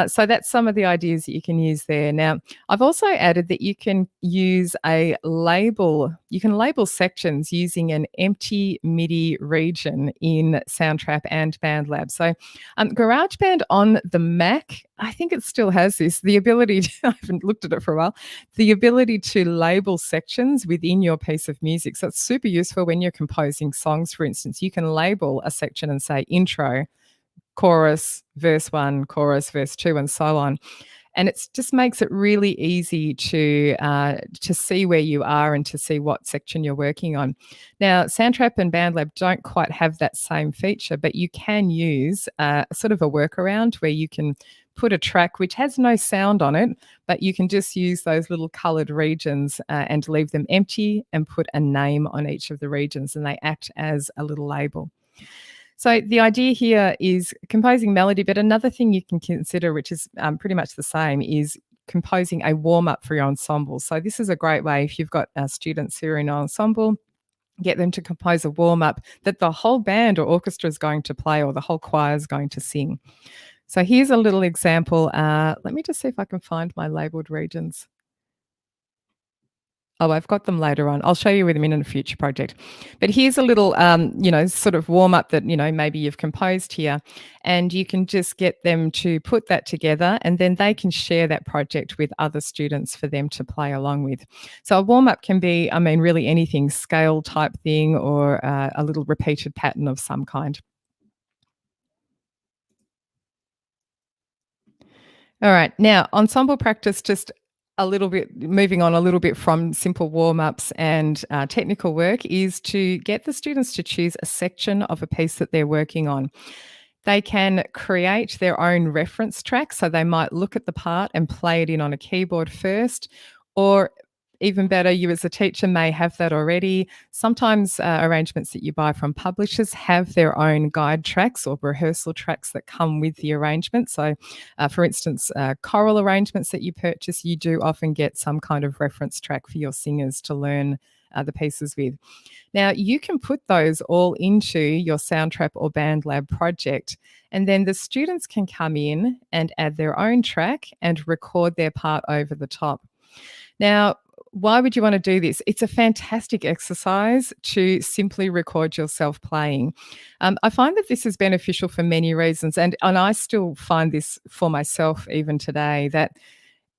So that's some of the ideas that you can use there. Now, I've also added that you can use a label. You can label sections using an empty MIDI region in Soundtrap and Bandlab. So GarageBand on the Mac, I think it still has this, the ability to, I haven't looked at it for a while, the ability to label sections within your piece of music. So it's super useful when you're composing songs, for instance. You can label a section and say intro, chorus, verse 1, chorus, verse 2, and so on. And it just makes it really easy to see where you are and to see what section you're working on. Now, Soundtrap and Bandlab don't quite have that same feature, but you can use sort of a workaround where you can put a track which has no sound on it, but you can just use those little coloured regions and leave them empty and put a name on each of the regions, and they act as a little label. So the idea here is composing melody, but another thing you can consider, which is pretty much the same, is composing a warm-up for your ensemble. So this is a great way if you've got students who are in an ensemble, get them to compose a warm-up that the whole band or orchestra is going to play, or the whole choir is going to sing. So here's a little example. Let me just see if I can find my labeled regions. Oh, I've got them later on. I'll show you with them in a future project. But here's a little, sort of warm up that, maybe you've composed here, and you can just get them to put that together, and then they can share that project with other students for them to play along with. So a warm up can be, really anything, scale type thing, or a little repeated pattern of some kind. All right. Now, ensemble practice, just moving on a little bit from simple warm-ups and technical work, is to get the students to choose a section of a piece that they're working on. They can create their own reference track, so they might look at the part and play it in on a keyboard first, or even better, you as a teacher may have that already. Sometimes arrangements that you buy from publishers have their own guide tracks or rehearsal tracks that come with the arrangement. So, for instance, choral arrangements that you purchase, you do often get some kind of reference track for your singers to learn the pieces with. Now, you can put those all into your Soundtrap or Bandlab project, and then the students can come in and add their own track and record their part over the top. Now, why would you want to do this? It's a fantastic exercise to simply record yourself playing. I find that this is beneficial for many reasons, and I still find this for myself even today, that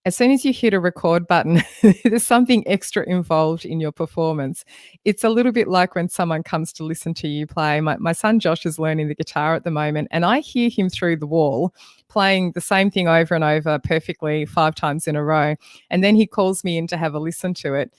as soon as you hit a record button, there's something extra involved in your performance. It's a little bit like when someone comes to listen to you play. My son Josh is learning the guitar at the moment, and I hear him through the wall playing the same thing over and over perfectly 5 times in a row. And then he calls me in to have a listen to it.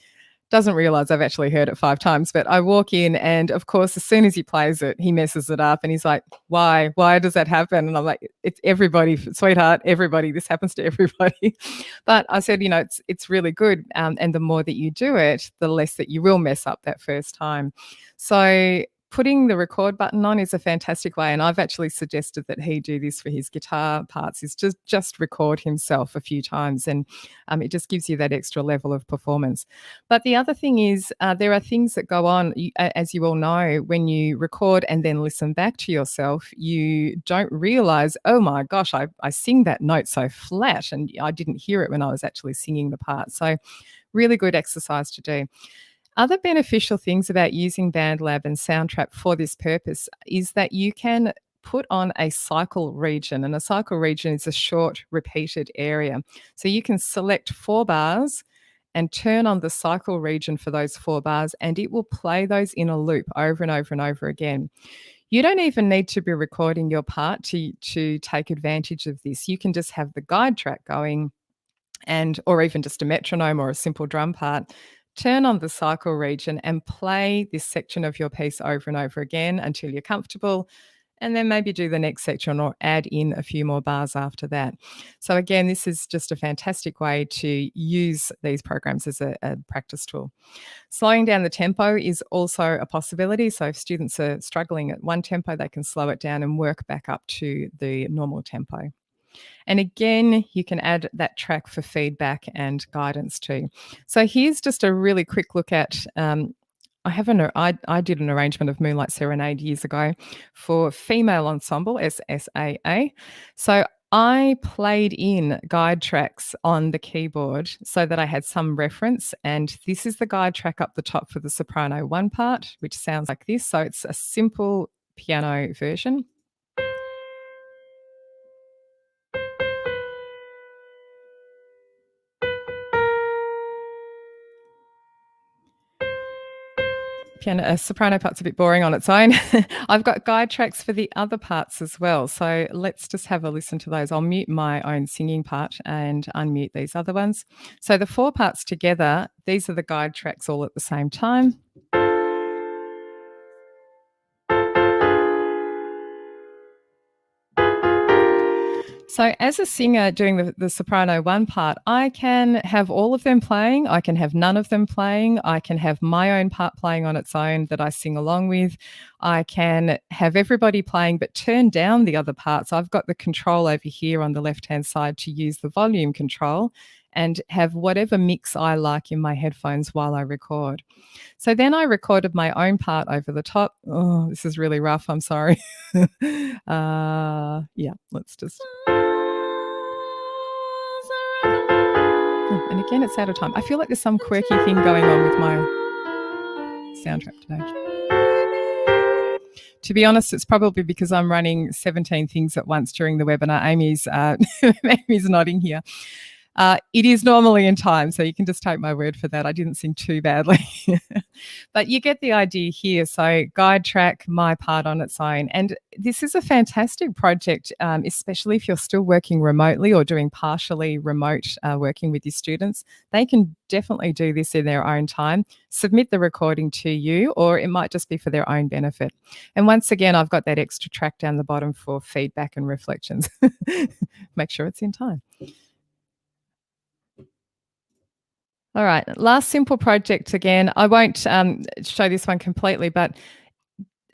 doesn't realise I've actually heard it 5 times, but I walk in and, of course, as soon as he plays it, he messes it up and he's like, "Why? Why does that happen?" And I'm like, "It's everybody, sweetheart, everybody. This happens to everybody." But I said, it's really good, and the more that you do it, the less that you will mess up that first time. So putting the record button on is a fantastic way, and I've actually suggested that he do this for his guitar parts, is just record himself a few times, and it just gives you that extra level of performance. But the other thing is, there are things that go on, as you all know, when you record and then listen back to yourself, you don't realise, oh my gosh, I sing that note so flat and I didn't hear it when I was actually singing the part. So really good exercise to do. Other beneficial things about using Bandlab and Soundtrap for this purpose is that you can put on a cycle region, and a cycle region is a short repeated area. So you can select 4 bars and turn on the cycle region for those 4 bars, and it will play those in a loop over and over and over again. You don't even need to be recording your part to take advantage of this. You can just have the guide track going, or even just a metronome or a simple drum part. Turn on the cycle region and play this section of your piece over and over again until you're comfortable, and then maybe do the next section or add in a few more bars after that. So again, this is just a fantastic way to use these programs as a practice tool. Slowing down the tempo is also a possibility. So if students are struggling at one tempo, they can slow it down and work back up to the normal tempo. And again, you can add that track for feedback and guidance too. So here's just a really quick look at, I did an arrangement of Moonlight Serenade years ago for female ensemble, SSAA. So I played in guide tracks on the keyboard so that I had some reference. And this is the guide track up the top for the soprano 1 part, which sounds like this. So it's a simple piano version. Soprano part's a bit boring on its own. I've got guide tracks for the other parts as well. So let's just have a listen to those. I'll mute my own singing part and unmute these other ones. So the 4 parts together, these are the guide tracks all at the same time. So as a singer doing the soprano 1 part, I can have all of them playing. I can have none of them playing. I can have my own part playing on its own that I sing along with. I can have everybody playing but turn down the other parts. I've got the control over here on the left-hand side to use the volume control and have whatever mix I like in my headphones while I record. So then I recorded my own part over the top. Oh, this is really rough. I'm sorry. Yeah, let's just... And again, it's out of time. I feel like there's some quirky thing going on with my Soundtrap today. To be honest, it's probably because I'm running 17 things at once during the webinar. Amy's nodding here. It is normally in time, so you can just take my word for that. I didn't sing too badly. But you get the idea here. So guide track, my part on its own. And this is a fantastic project, especially if you're still working remotely or doing partially remote working with your students. They can definitely do this in their own time. Submit the recording to you, or it might just be for their own benefit. And once again, I've got that extra track down the bottom for feedback and reflections. Make sure it's in time. All right, last simple project again. I won't show this one completely, but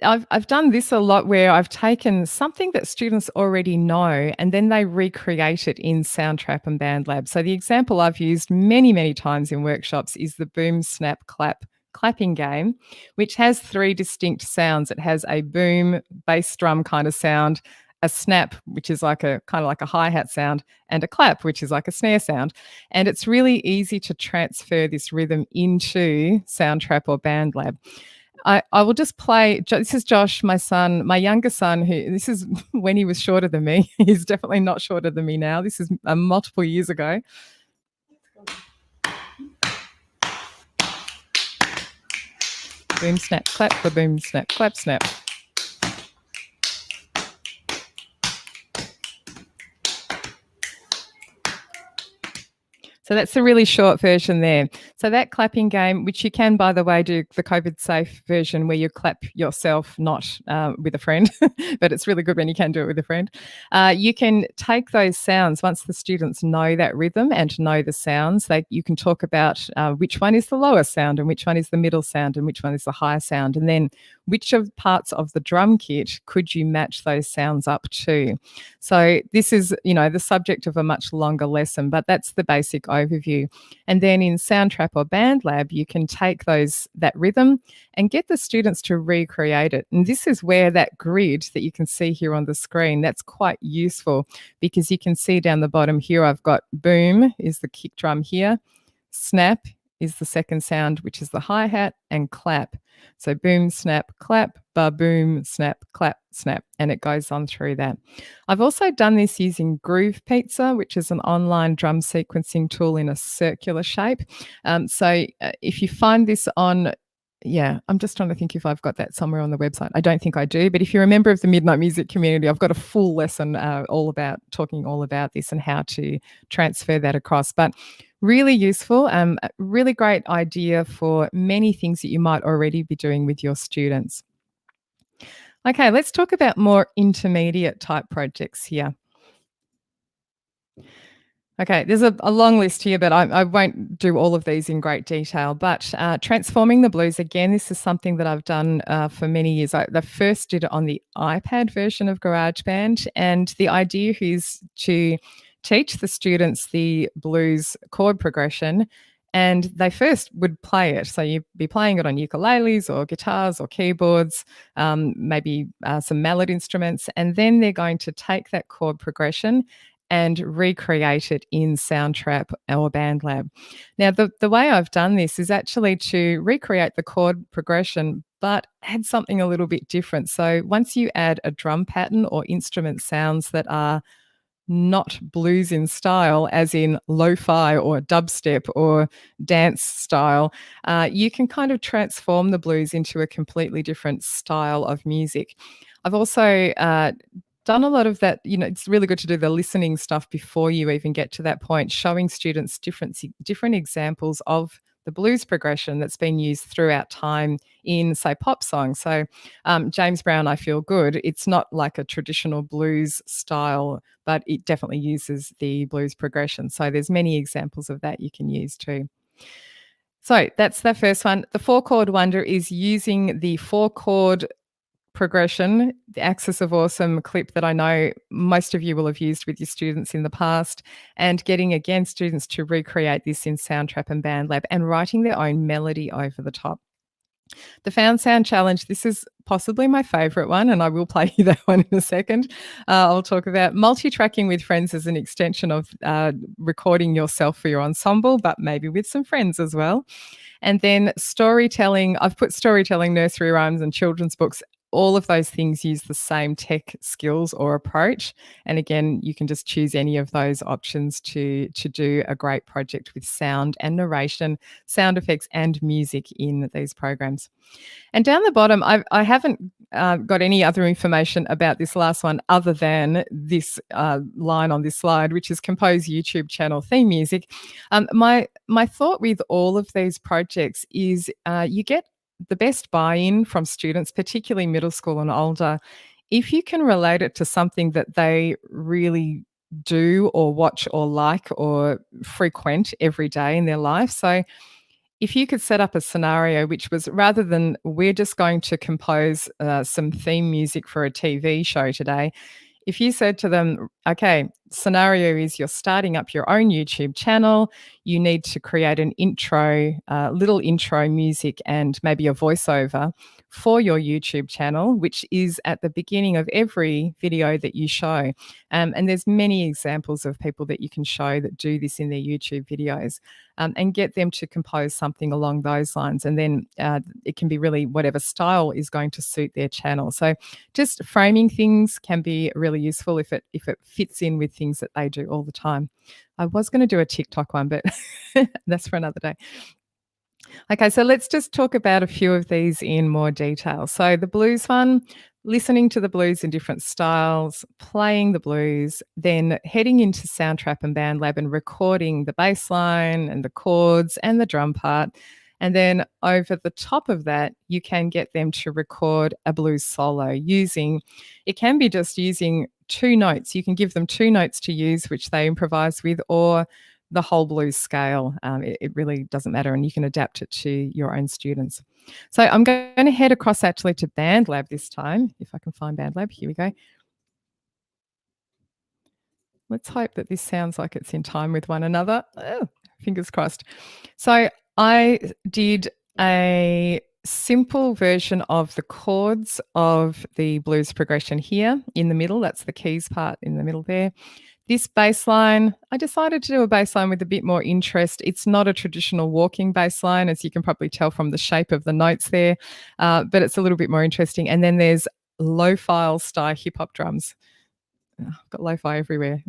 I've done this a lot where I've taken something that students already know and then they recreate it in Soundtrap and Bandlab. So the example I've used many, many times in workshops is the boom, snap, clap clapping game, which has 3 distinct sounds. It has a boom, bass drum kind of sound, a snap, which is like a kind of like a hi-hat sound, and a clap, which is like a snare sound. And it's really easy to transfer this rhythm into Soundtrap or Bandlab. I will just play. This is Josh, my son, my younger son, who this is when he was shorter than me. He's definitely not shorter than me now. This is multiple years ago. Boom, snap, clap, boom, snap, clap, snap. So that's a really short version there. So that clapping game, which you can, by the way, do the COVID safe version where you clap yourself, not with a friend, but it's really good when you can do it with a friend. You can take those sounds once the students know that rhythm and know the sounds. You can talk about which one is the lowest sound and which one is the middle sound and which one is the higher sound, and then which of parts of the drum kit could you match those sounds up to. So this is, the subject of a much longer lesson, but that's the basic overview. And then in Soundtrap or Bandlab, you can take that rhythm and get the students to recreate it. And this is where that grid that you can see here on the screen, that's quite useful, because you can see down the bottom here, I've got boom is the kick drum here, snap is the second sound, which is the hi-hat, and clap. So boom, snap, clap, ba-boom, snap, clap, snap, and it goes on through that. I've also done this using Groove Pizza, which is an online drum sequencing tool in a circular shape. So if you find this on, I'm just trying to think if I've got that somewhere on the website. I don't think I do, but if you're a member of the Midnight Music community, I've got a full lesson talking all about this and how to transfer that across. But really useful, a really great idea for many things that you might already be doing with your students. Okay, let's talk about more intermediate type projects here. Okay, there's a long list here, but I won't do all of these in great detail. But transforming the blues, again, this is something that I've done for many years. I first did it on the iPad version of GarageBand, and the idea is to teach the students the blues chord progression, and they first would play it. So you'd be playing it on ukuleles or guitars or keyboards, maybe some mallet instruments, and then they're going to take that chord progression and recreate it in Soundtrap or Bandlab. Now, the way I've done this is actually to recreate the chord progression, but add something a little bit different. So once you add a drum pattern or instrument sounds that are not blues in style, as in lo-fi or dubstep or dance style, you can kind of transform the blues into a completely different style of music. I've also done a lot of that. It's really good to do the listening stuff before you even get to that point, showing students different examples of the blues progression that's been used throughout time in, say, pop songs. So James Brown, I Feel Good, it's not like a traditional blues style, but it definitely uses the blues progression. So there's many examples of that you can use too. So that's the first one. The 4-chord wonder is using the 4-chord progression, the Axis of Awesome clip that I know most of you will have used with your students in the past, and getting, again, students to recreate this in Soundtrap and Bandlab and writing their own melody over the top. The Found Sound Challenge, this is possibly my favourite one, and I will play you that one in a second. I'll talk about multi-tracking with friends as an extension of recording yourself for your ensemble, but maybe with some friends as well. And then storytelling, I've put storytelling, nursery rhymes and children's books. All of those things use the same tech skills or approach. And again, you can just choose any of those options to do a great project with sound and narration, sound effects and music in these programs. And down the bottom, I haven't got any other information about this last one other than this line on this slide, which is compose YouTube channel theme music. My thought with all of these projects is you get the best buy-in from students, particularly middle school and older, if you can relate it to something that they really do or watch or like or frequent every day in their life. So if you could set up a scenario which was, rather than we're just going to compose some theme music for a TV show today, if you said to them, okay, scenario is you're starting up your own YouTube channel, you need to create an intro, little intro music and maybe a voiceover for your YouTube channel, which is at the beginning of every video that you show. And there's many examples of people that you can show that do this in their YouTube videos, and get them to compose something along those lines. And then it can be really whatever style is going to suit their channel. So just framing things can be really useful if it fits in with things that they do all the time. I was going to do a TikTok one, but that's for another day. Okay, so let's just talk about a few of these in more detail. So the blues one, listening to the blues in different styles, playing the blues, then heading into Soundtrap and Bandlab and recording the bass line and the chords and the drum part. And then over the top of that, you can get them to record a blues solo using, it can be just using two notes. You can give them two notes to use, which they improvise with, or the whole blues scale. It really doesn't matter, and you can adapt it to your own students. So I'm going to head across actually to Bandlab this time, if I can find Bandlab. Here we go. Let's hope that this sounds like it's in time with one another. Oh, fingers crossed. So I did a simple version of the chords of the blues progression here in the middle. That's the keys part in the middle there. This bass line, I decided to do a bass line with a bit more interest. It's not a traditional walking bass line, as you can probably tell from the shape of the notes there, but it's a little bit more interesting. And then there's lo-fi style hip hop drums. Oh, got lo-fi everywhere.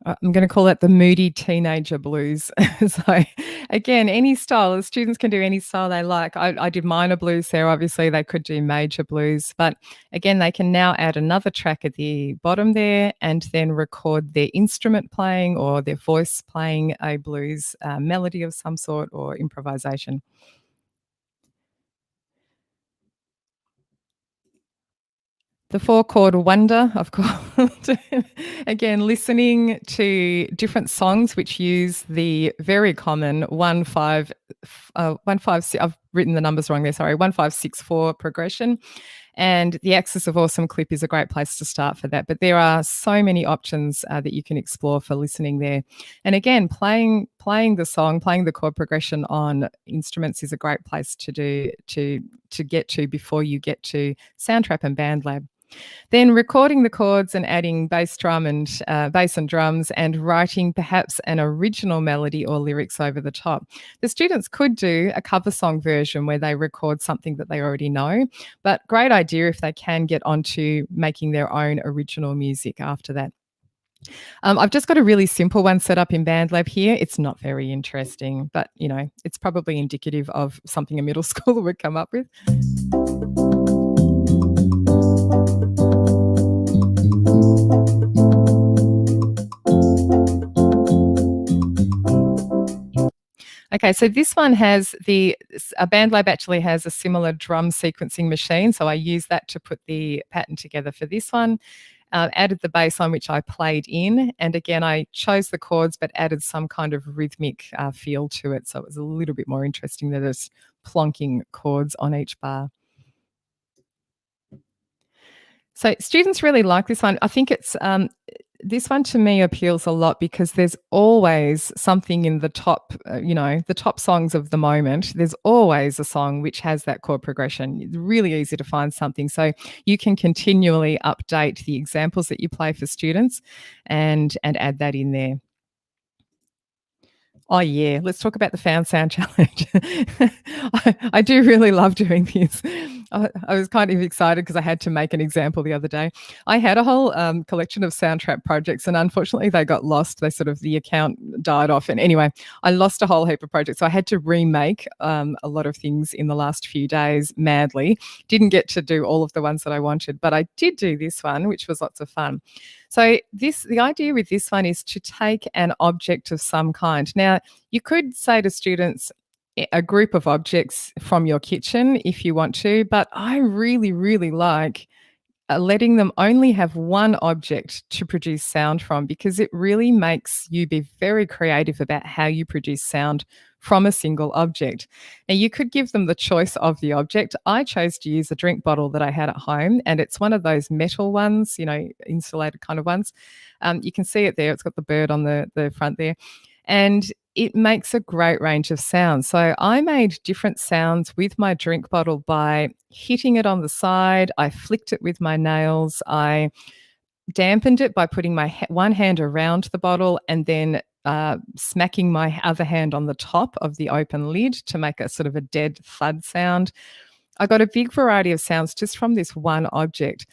I'm going to call it the moody teenager blues. So, again, any style, the students can do any style they like. I did minor blues there. Obviously, they could do major blues. But again, they can now add another track at the bottom there and then record their instrument playing or their voice playing a blues melody of some sort or improvisation. The four-chord wonder, of course. Again, listening to different songs which use the very common 1 5 I've written the numbers wrong there, sorry, 1 5 6 4 progression. And the Axis of Awesome clip is a great place to start for that. But there are so many options that you can explore for listening there. And again, playing the song, playing the chord progression on instruments is a great place to do to get to before you get to Soundtrap and Bandlab. Then recording the chords and adding bass and drums and writing perhaps an original melody or lyrics over the top. The students could do a cover song version where they record something that they already know, but great idea if they can get onto making their own original music after that. I've just got a really simple one set up in Bandlab here. It's not very interesting, but it's probably indicative of something a middle schooler would come up with. Okay, so this one has Bandlab actually has a similar drum sequencing machine, so I use that to put the pattern together for this one. Added the bass on which I played in, and again I chose the chords but added some kind of rhythmic feel to it, so it was a little bit more interesting than just plonking chords on each bar. So students really like this one. I think it's this one to me appeals a lot because there's always something in the top, the top songs of the moment. There's always a song which has that chord progression. It's really easy to find something. So you can continually update the examples that you play for students and add that in there. Oh, yeah. Let's talk about the Found Sound Challenge. I do really love doing this. I was kind of excited because I had to make an example the other day. I had a whole collection of Soundtrap projects, and unfortunately they got lost. The account died off. And anyway, I lost a whole heap of projects. So I had to remake a lot of things in the last few days madly. Didn't get to do all of the ones that I wanted, but I did do this one, which was lots of fun. So the idea with this one is to take an object of some kind. Now, you could say to students, a group of objects from your kitchen if you want to, but I really, really like letting them only have one object to produce sound from, because it really makes you be very creative about how you produce sound from a single object. Now, you could give them the choice of the object. I chose to use a drink bottle that I had at home, and it's one of those metal ones, insulated kind of ones. You can see it there. It's got the bird on the front there. And it makes a great range of sounds. So I made different sounds with my drink bottle by hitting it on the side. I flicked it with my nails. I dampened it by putting my one hand around the bottle and then smacking my other hand on the top of the open lid to make a sort of a dead thud sound. I got a big variety of sounds just from this one object.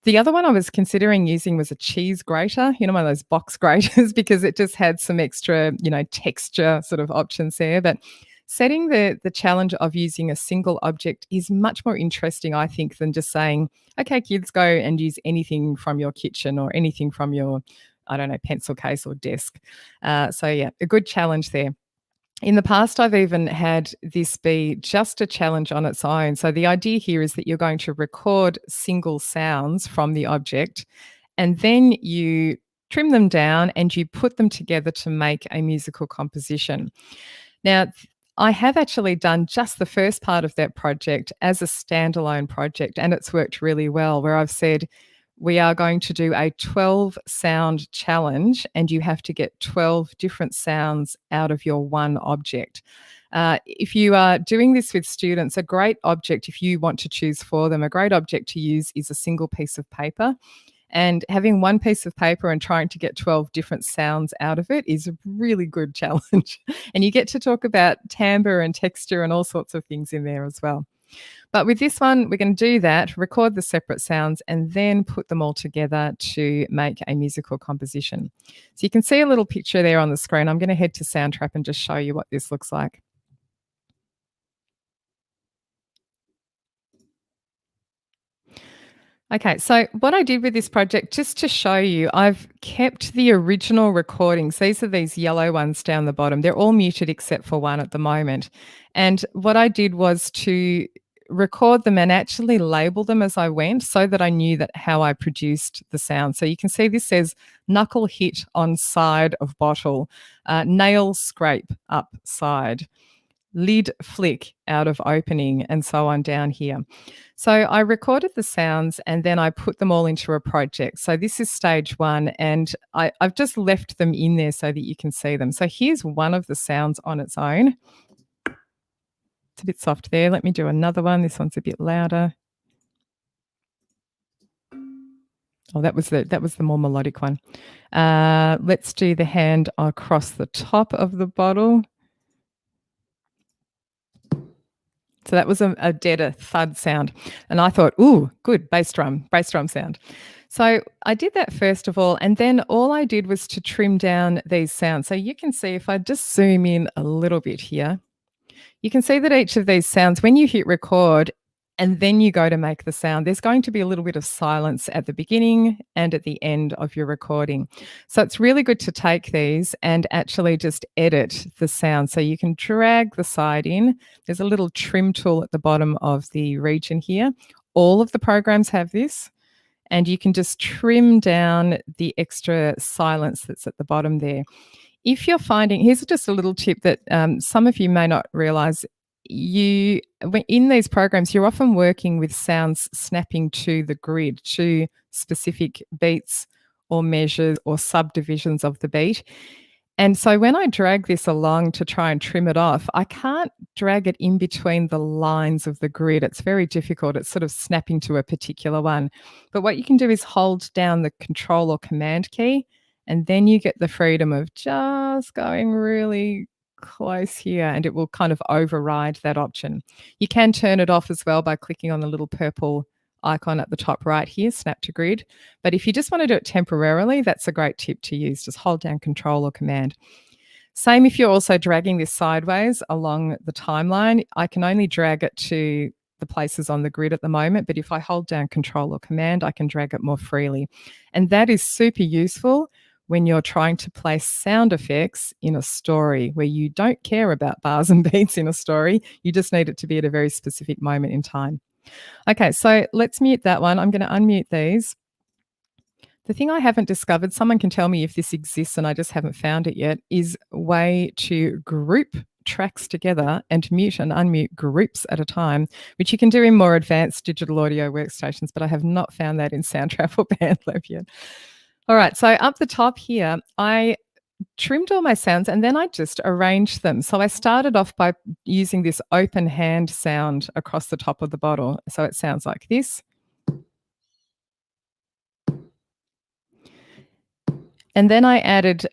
The other one I was considering using was a cheese grater, one of those box graters, because it just had some extra, texture sort of options there. But setting the challenge of using a single object is much more interesting, I think, than just saying, okay, kids, go and use anything from your kitchen or anything from your, I don't know, pencil case or desk. So yeah, a good challenge there. In the past, I've even had this be just a challenge on its own. So the idea here is that you're going to record single sounds from the object, and then you trim them down and you put them together to make a musical composition. Now, I have actually done just the first part of that project as a standalone project, and it's worked really well, where I've said, we are going to do a 12 sound challenge and you have to get 12 different sounds out of your one object. If you are doing this with students, a great object, if you want to choose for them, a great object to use is a single piece of paper. And having one piece of paper and trying to get 12 different sounds out of it is a really good challenge. And you get to talk about timbre and texture and all sorts of things in there as well. But with this one, we're going to do that, record the separate sounds, and then put them all together to make a musical composition. So you can see a little picture there on the screen. I'm going to head to Soundtrap and just show you what this looks like. Okay, so what I did with this project, just to show you, I've kept the original recordings. These are these yellow ones down the bottom. They're all muted except for one at the moment. And what I did was to record them and actually label them as I went so that I knew that how I produced the sound. So you can see this says knuckle hit on side of bottle, nail scrape up side, lid flick out of opening, and so on down here. So I recorded the sounds and then I put them all into a project. So this is stage one, and I've just left them in there so that you can see them. So here's one of the sounds on its own. It's a bit soft there. Let me do another one. This one's a bit louder. Oh, that was the more melodic one. Let's do the hand across the top of the bottle. So that was a deader thud sound. And I thought, ooh, good, bass drum sound. So I did that first of all, and then all I did was to trim down these sounds. So you can see if I just zoom in a little bit here, you can see that each of these sounds, when you hit record and then you go to make the sound, there's going to be a little bit of silence at the beginning and at the end of your recording. So it's really good to take these and actually just edit the sound. So you can drag the side in. There's a little trim tool at the bottom of the region here. All of the programs have this, and you can just trim down the extra silence that's at the bottom there. If you're finding, here's just a little tip that some of you may not realize, in these programs, you're often working with sounds snapping to the grid, to specific beats or measures or subdivisions of the beat. And so when I drag this along to try and trim it off, I can't drag it in between the lines of the grid. It's very difficult. It's sort of snapping to a particular one. But what you can do is hold down the Control or Command key, and then you get the freedom of just going really close here, and it will kind of override that option. You can turn it off as well by clicking on the little purple icon at the top right here, Snap to Grid. But if you just want to do it temporarily, that's a great tip to use. Just hold down Control or Command. Same if you're also dragging this sideways along the timeline. I can only drag it to the places on the grid at the moment, but if I hold down Control or Command, I can drag it more freely. And that is super useful when you're trying to place sound effects in a story where you don't care about bars and beats in a story. You just need it to be at a very specific moment in time. Okay, so let's mute that one. I'm going to unmute these. The thing I haven't discovered, someone can tell me if this exists and I just haven't found it yet, is a way to group tracks together and mute and unmute groups at a time, which you can do in more advanced digital audio workstations, but I have not found that in Soundtrap or Bandlab yet. All right, so up the top here, I trimmed all my sounds and then I just arranged them. So I started off by using this open hand sound across the top of the bottle. So it sounds like this. And then I added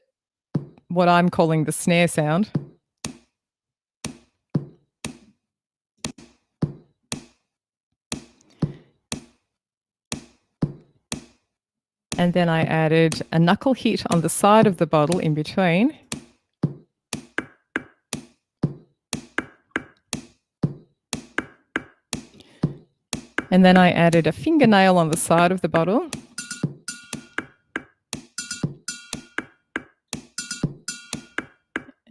what I'm calling the snare sound. And then I added a knuckle hit on the side of the bottle in between. And then I added a fingernail on the side of the bottle.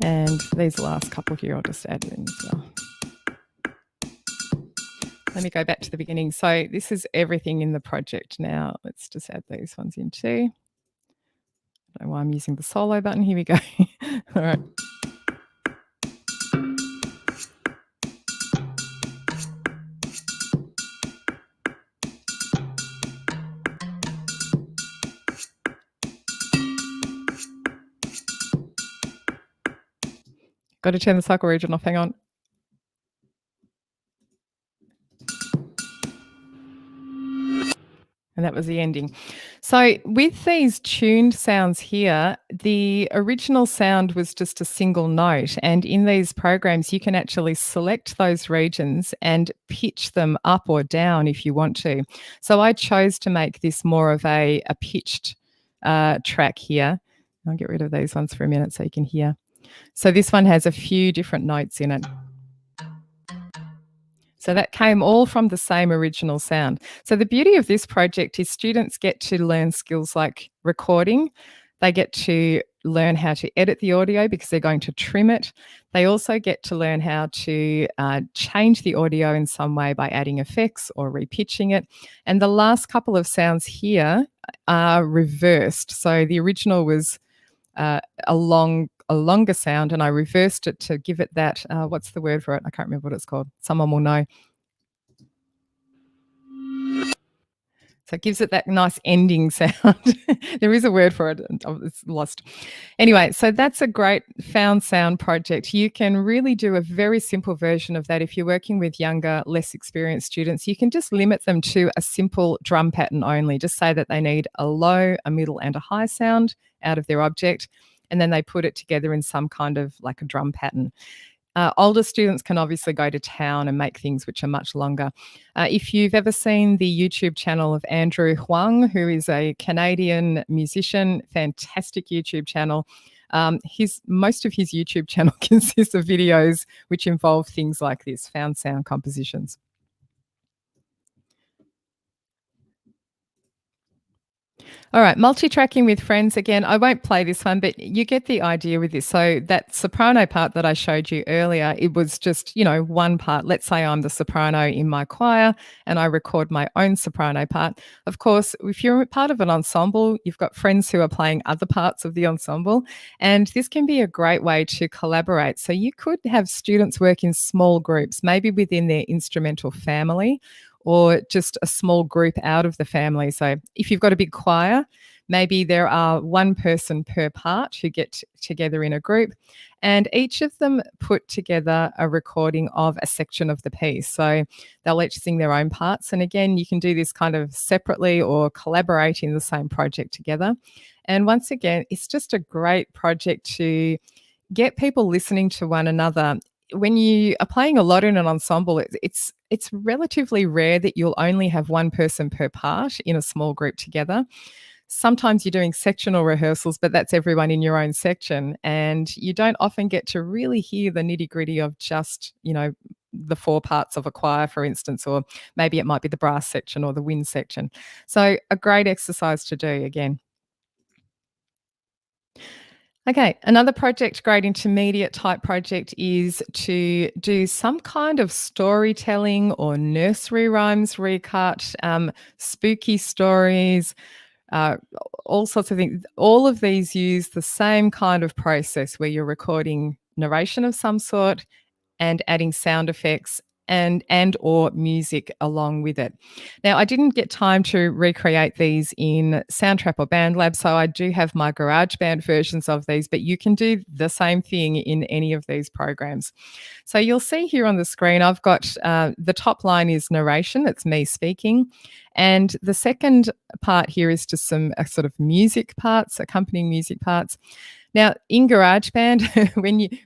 And these last couple here, I'll just add in as well. Let me go back to the beginning. So this is everything in the project now. Let's just add these ones in too. I don't know why I'm using the solo button. Here we go. All right. Got to turn the cycle region off. Hang on. And that was the ending. So with these tuned sounds here, the original sound was just a single note. And in these programs, you can actually select those regions and pitch them up or down if you want to. So I chose to make this more of a pitched track here. I'll get rid of these ones for a minute so you can hear. So this one has a few different notes in it. So that came all from the same original sound. So the beauty of this project is students get to learn skills like recording. They get to learn how to edit the audio because they're going to trim it. They also get to learn how to change the audio in some way by adding effects or repitching it. And the last couple of sounds here are reversed. So the original was a longer sound, and I reversed it to give it that, what's the word for it? I can't remember what it's called. Someone will know. So it gives it that nice ending sound. There is a word for it. It's lost. Anyway, so that's a great found sound project. You can really do a very simple version of that if you're working with younger, less experienced students. You can just limit them to a simple drum pattern only. Just say that they need a low, a middle, and a high sound out of their object, and then they put it together in some kind of like a drum pattern. Older students can obviously go to town and make things which are much longer. If you've ever seen the YouTube channel of Andrew Huang, who is a Canadian musician, fantastic YouTube channel. Most of his YouTube channel consists of videos which involve things like this, found sound compositions. All right, multi-tracking with friends. Again, I won't play this one, but you get the idea with this. So that soprano part that I showed you earlier, it was just, one part. Let's say I'm the soprano in my choir and I record my own soprano part. Of course, if you're part of an ensemble, you've got friends who are playing other parts of the ensemble, and this can be a great way to collaborate. So you could have students work in small groups, maybe within their instrumental family, or just a small group out of the family. So if you've got a big choir, maybe there are one person per part who get together in a group, and each of them put together a recording of a section of the piece. So they'll each sing their own parts. And again, you can do this kind of separately or collaborate in the same project together. And once again, it's just a great project to get people listening to one another. When you are playing a lot in an ensemble, it's relatively rare that you'll only have one person per part in a small group together. Sometimes you're doing sectional rehearsals, but that's everyone in your own section. And you don't often get to really hear the nitty-gritty of just, the four parts of a choir, for instance, or maybe it might be the brass section or the wind section. So a great exercise to do again. Okay, another project, grade intermediate type project, is to do some kind of storytelling or nursery rhymes recut, spooky stories, uh, all sorts of things. All of these use the same kind of process where you're recording narration of some sort and adding sound effects and or music along with it. Now, I didn't get time to recreate these in Soundtrap or Bandlab, so I do have my GarageBand versions of these, but you can do the same thing in any of these programs. So you'll see here on the screen, I've got the top line is narration, it's me speaking. And the second part here is just some sort of music parts, accompanying music parts. Now, in GarageBand,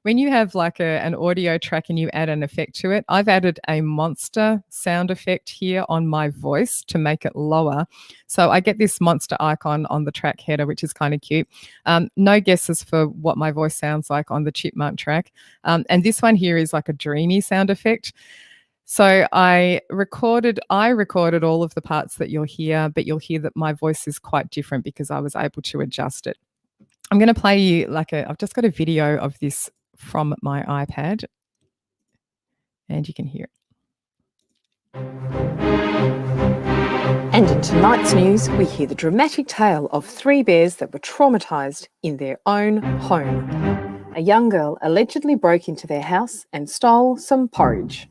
when you have like an audio track and you add an effect to it, I've added a monster sound effect here on my voice to make it lower. So I get this monster icon on the track header, which is kind of cute. No guesses for what my voice sounds like on the chipmunk track. And this one here is like a dreamy sound effect. So I recorded all of the parts that you'll hear, but you'll hear that my voice is quite different because I was able to adjust it. I'm going to play you I've just got a video of this from my iPad and you can hear it. And in tonight's news, we hear the dramatic tale of 3 bears that were traumatised in their own home. A young girl allegedly broke into their house and stole some porridge.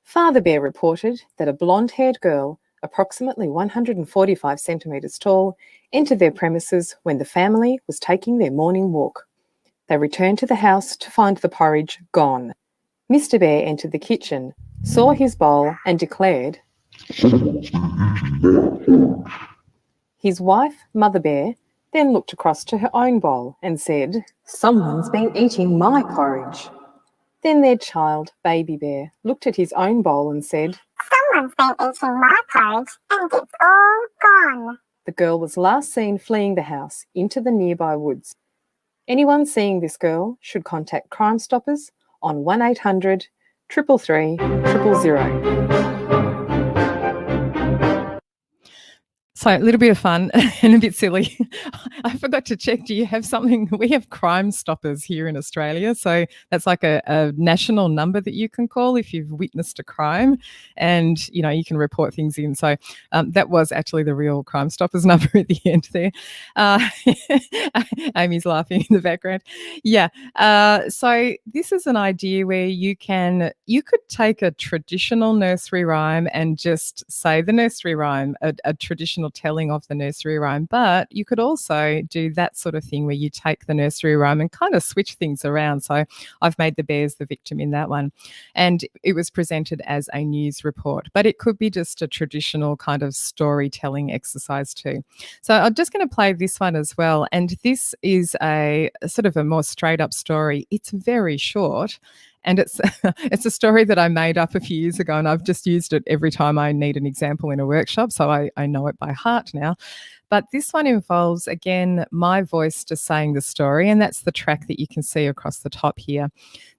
Father Bear reported that a blonde-haired girl, approximately 145 centimetres tall, entered their premises when the family was taking their morning walk. They returned to the house to find the porridge gone. Mr. Bear entered the kitchen, saw his bowl and declared, his wife, Mother Bear, then looked across to her own bowl and said, "Someone's been eating my porridge." Then their child, Baby Bear, looked at his own bowl and said, "Someone's been eating my porridge and it's all gone." The girl was last seen fleeing the house into the nearby woods. Anyone seeing this girl should contact Crime Stoppers on 1800 333 000. So a little bit of fun and a bit silly. I forgot to check, do you have something? We have Crime Stoppers here in Australia. So that's like a national number that you can call if you've witnessed a crime and, you can report things in. So that was actually the real Crime Stoppers number at the end there. Amy's laughing in the background. Yeah. So this is an idea where you could take a traditional nursery rhyme and just say the nursery rhyme, a traditional telling of the nursery rhyme, but you could also do that sort of thing where you take the nursery rhyme and kind of switch things around. So I've made the bears the victim in that one, and it was presented as a news report, but it could be just a traditional kind of storytelling exercise too. So I'm just going to play this one as well, and this is a sort of a more straight up story. It's very short. And it's a story that I made up a few years ago, and I've just used it every time I need an example in a workshop, so I know it by heart now. But this one involves, again, my voice just saying the story, and that's the track that you can see across the top here.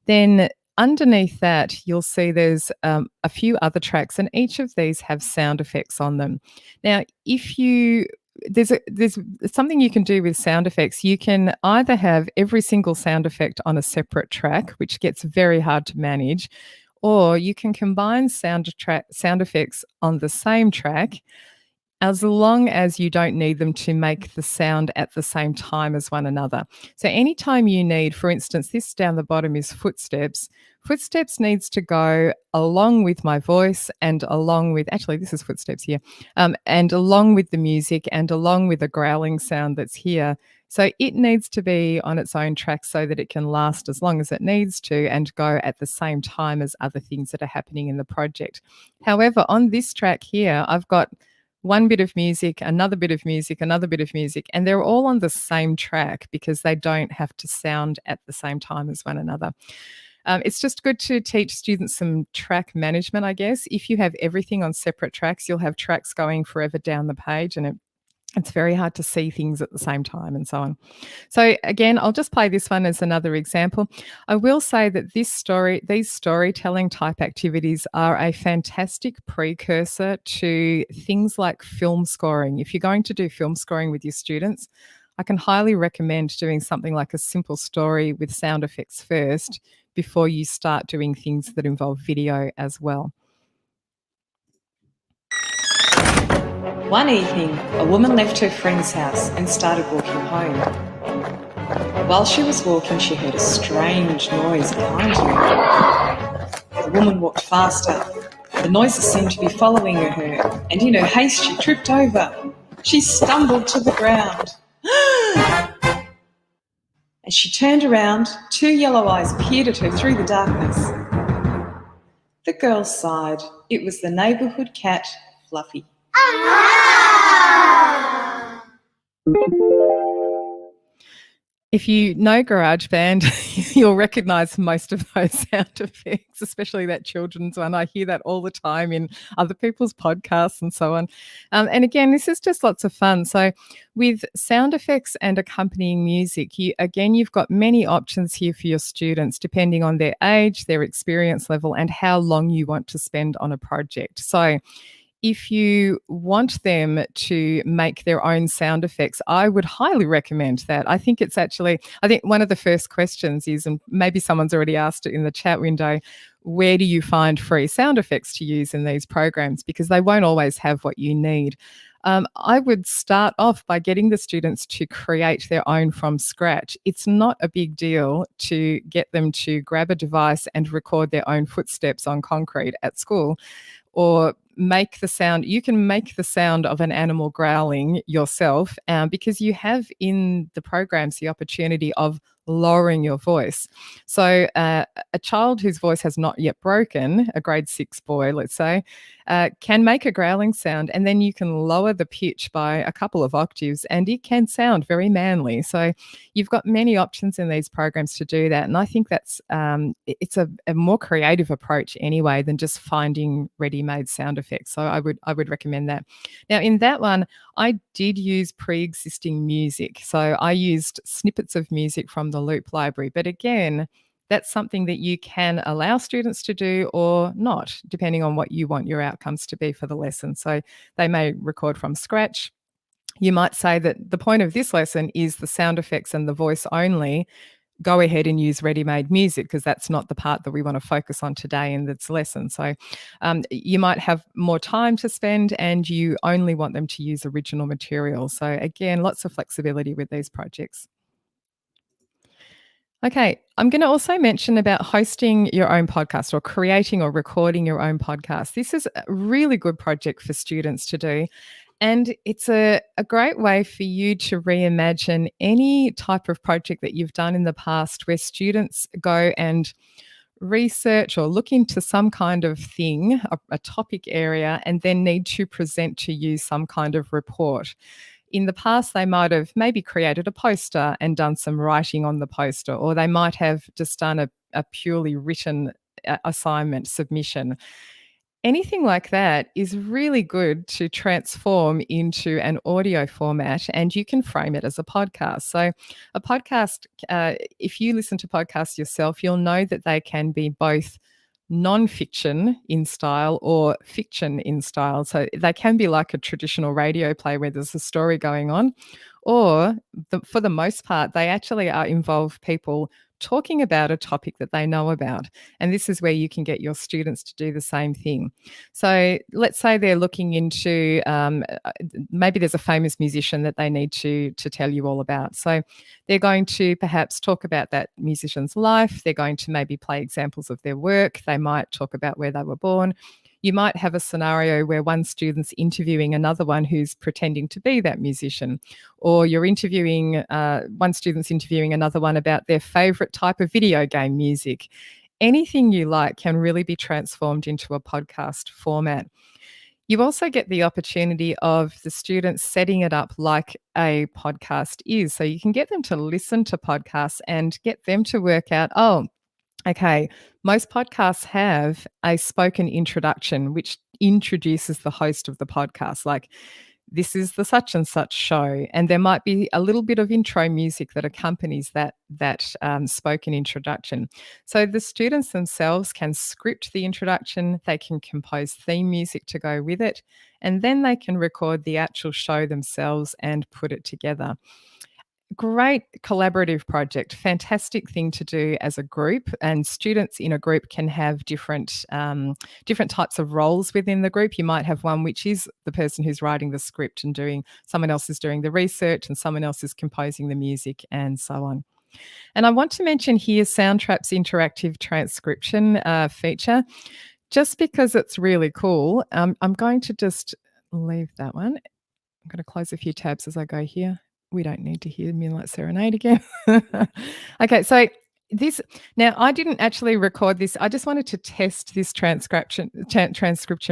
Then underneath that, you'll see there's a few other tracks, and each of these have sound effects on them. Now, there's something you can do with sound effects. You can either have every single sound effect on a separate track, which gets very hard to manage, or you can combine sound effects on the same track as long as you don't need them to make the sound at the same time as one another. So anytime you need, for instance, this down the bottom is footsteps. Footsteps needs to go along with my voice and along with, actually this is footsteps here, and along with the music and along with the growling sound that's here. So it needs to be on its own track so that it can last as long as it needs to and go at the same time as other things that are happening in the project. However, on this track here, I've got one bit of music, another bit of music, another bit of music, and they're all on the same track because they don't have to sound at the same time as one another. It's just good to teach students some track management, I guess. If you have everything on separate tracks, you'll have tracks going forever down the page, and it's very hard to see things at the same time and so on. So again, I'll just play this one as another example. I will say that these storytelling type activities are a fantastic precursor to things like film scoring. If you're going to do film scoring with your students, I can highly recommend doing something like a simple story with sound effects first before you start doing things that involve video as well. One evening, a woman left her friend's house and started walking home. While she was walking, she heard a strange noise behind her. The woman walked faster. The noises seemed to be following her, and in her haste, she tripped over. She stumbled to the ground. As she turned around, two yellow eyes peered at her through the darkness. The girl sighed. It was the neighbourhood cat, Fluffy. If you know GarageBand, you'll recognise most of those sound effects, especially that children's one. I hear that all the time in other people's podcasts and so on. And again, this is just lots of fun. So with sound effects and accompanying music, you've got many options here for your students, depending on their age, their experience level, and how long you want to spend on a project. So if you want them to make their own sound effects, I would highly recommend that. I think one of the first questions is, and maybe someone's already asked it in the chat window, where do you find free sound effects to use in these programs? Because they won't always have what you need. I would start off by getting the students to create their own from scratch. It's not a big deal to get them to grab a device and record their own footsteps on concrete at school, or make the sound. You can make the sound of an animal growling yourself, because you have in the programs the opportunity of lowering your voice. So a child whose voice has not yet broken, a grade 6 boy, let's say, can make a growling sound, and then you can lower the pitch by a couple of octaves and it can sound very manly. So you've got many options in these programs to do that. And I think that's it's a more creative approach anyway than just finding ready-made sound effects. So I would recommend that. Now in that one, I did use pre-existing music. So I used snippets of music from the Loop library. But again, that's something that you can allow students to do or not, depending on what you want your outcomes to be for the lesson. So they may record from scratch. You might say that the point of this lesson is the sound effects and the voice only. Go ahead and use ready-made music because that's not the part that we want to focus on today in this lesson. So you might have more time to spend and you only want them to use original material. So again, lots of flexibility with these projects. Okay, I'm going to also mention about hosting your own podcast or creating or recording your own podcast. This is a really good project for students to do. And it's a great way for you to reimagine any type of project that you've done in the past where students go and research or look into some kind of thing, a topic area, and then need to present to you some kind of report. In the past, they might have maybe created a poster and done some writing on the poster, or they might have just done a purely written assignment submission. Anything like that is really good to transform into an audio format, and you can frame it as a podcast. So a podcast, if you listen to podcasts yourself, you'll know that they can be both non-fiction in style or fiction in style. So they can be like a traditional radio play where there's a story going on, or for the most part, they actually involve people talking about a topic that they know about. And this is where you can get your students to do the same thing. So let's say they're looking into, maybe there's a famous musician that they need to tell you all about. So they're going to perhaps talk about that musician's life. They're going to maybe play examples of their work. They might talk about where they were born. You might have a scenario where one student's interviewing another one who's pretending to be that musician, or you're interviewing, one student's interviewing another one about their favourite type of video game music. Anything you like can really be transformed into a podcast format. You also get the opportunity of the students setting it up like a podcast is. So you can get them to listen to podcasts and get them to work out, okay, most podcasts have a spoken introduction which introduces the host of the podcast, like this is the such and such show, and there might be a little bit of intro music that accompanies that spoken introduction. So the students themselves can script the introduction, they can compose theme music to go with it, and then they can record the actual show themselves and put it together. great collaborative project, fantastic thing to do as a group, and students in a group can have different types of roles within the group. You might have one which is the person who's writing the script and someone else is doing the research and someone else is composing the music and so on. And I want to mention here Soundtrap's interactive transcription feature, just because it's really cool. I'm going to just leave that one. I'm going to close a few tabs as I go here. We don't need to hear Moonlight Serenade again. Okay, so now I didn't actually record this. I just wanted to test this transcription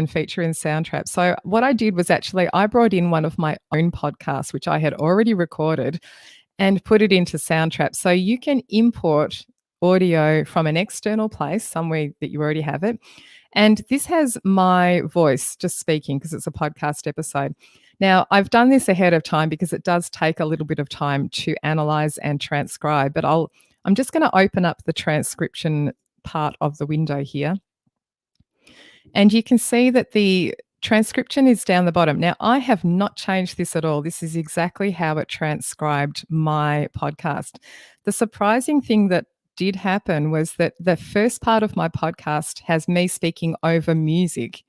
feature in Soundtrap. So what I did was I brought in one of my own podcasts, which I had already recorded, and put it into Soundtrap. So you can import audio from an external place, somewhere that you already have it. And this has my voice just speaking because it's a podcast episode. Now, I've done this ahead of time because it does take a little bit of time to analyze and transcribe, but I'm just going to open up the transcription part of the window here. And you can see that the transcription is down the bottom. Now, I have not changed this at all. This is exactly how it transcribed my podcast. The surprising thing that did happen was that the first part of my podcast has me speaking over music,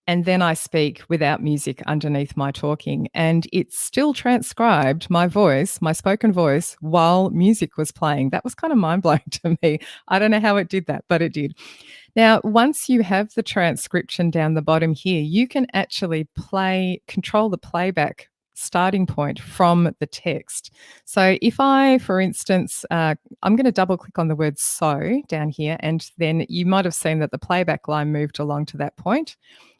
and then I speak without music underneath my talking, and it still transcribed my voice, my spoken voice, while music was playing. That was kind of mind-blowing to me. I don't know how it did that, but it did. Now, once you have the transcription down the bottom here, you can actually control the playback starting point from the text. So if I, for instance, I'm going to double click on the word "so" down here, and then you might have seen that the playback line moved along to that point,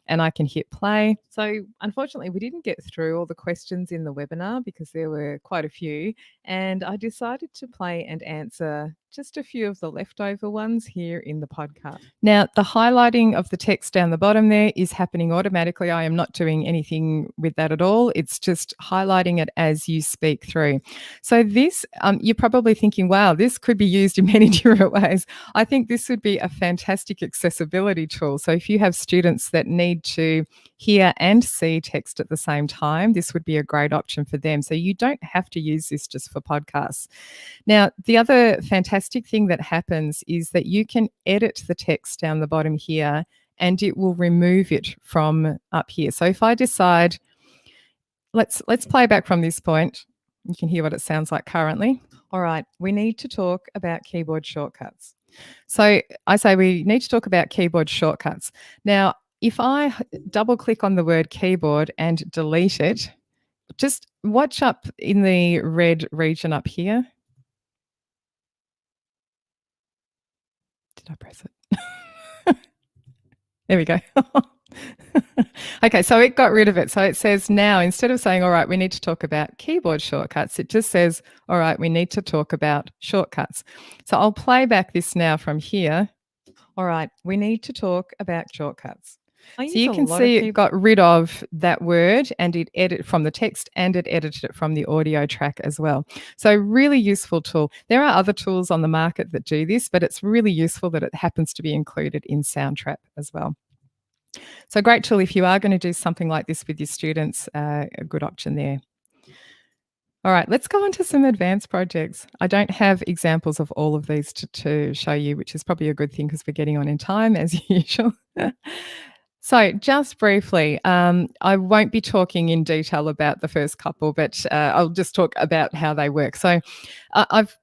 and I can hit play. So unfortunately, we didn't get through all the questions in the webinar because there were quite a few, and I decided to play and answer just a few of the leftover ones here in the podcast. Now, the highlighting of the text down the bottom there is happening automatically. I am not doing anything with that at all. It's just highlighting it as you speak through. So this, you're probably thinking, wow, this could be used in many different ways. I think this would be a fantastic accessibility tool. So if you have students that need to hear and see text at the same time, this would be a great option for them. So you don't have to use this just for podcasts. Now, the other fantastic thing that happens is that you can edit the text down the bottom here, and it will remove it from up here. So if I decide, let's play back from this point. You can hear what it sounds like currently. All right, we need to talk about keyboard shortcuts. So I say we need to talk about keyboard shortcuts. Now, if I double click on the word keyboard and delete it, just watch up in the red region up here. Did I press it? There we go. Okay, so it got rid of it. So it says now, instead of saying, all right, we need to talk about keyboard shortcuts, it just says, all right, we need to talk about shortcuts. So I'll play back this now from here. All right, we need to talk about shortcuts. So you can see it got rid of that word, and it edited from the text, and it edited it from the audio track as well. So really useful tool. There are other tools on the market that do this, but it's really useful that it happens to be included in Soundtrap as well. So great tool if you are going to do something like this with your students, a good option there. All right, let's go on to some advanced projects. I don't have examples of all of these to show you, which is probably a good thing because we're getting on in time as usual. So just briefly, I won't be talking in detail about the first couple, but I'll just talk about how they work. So I've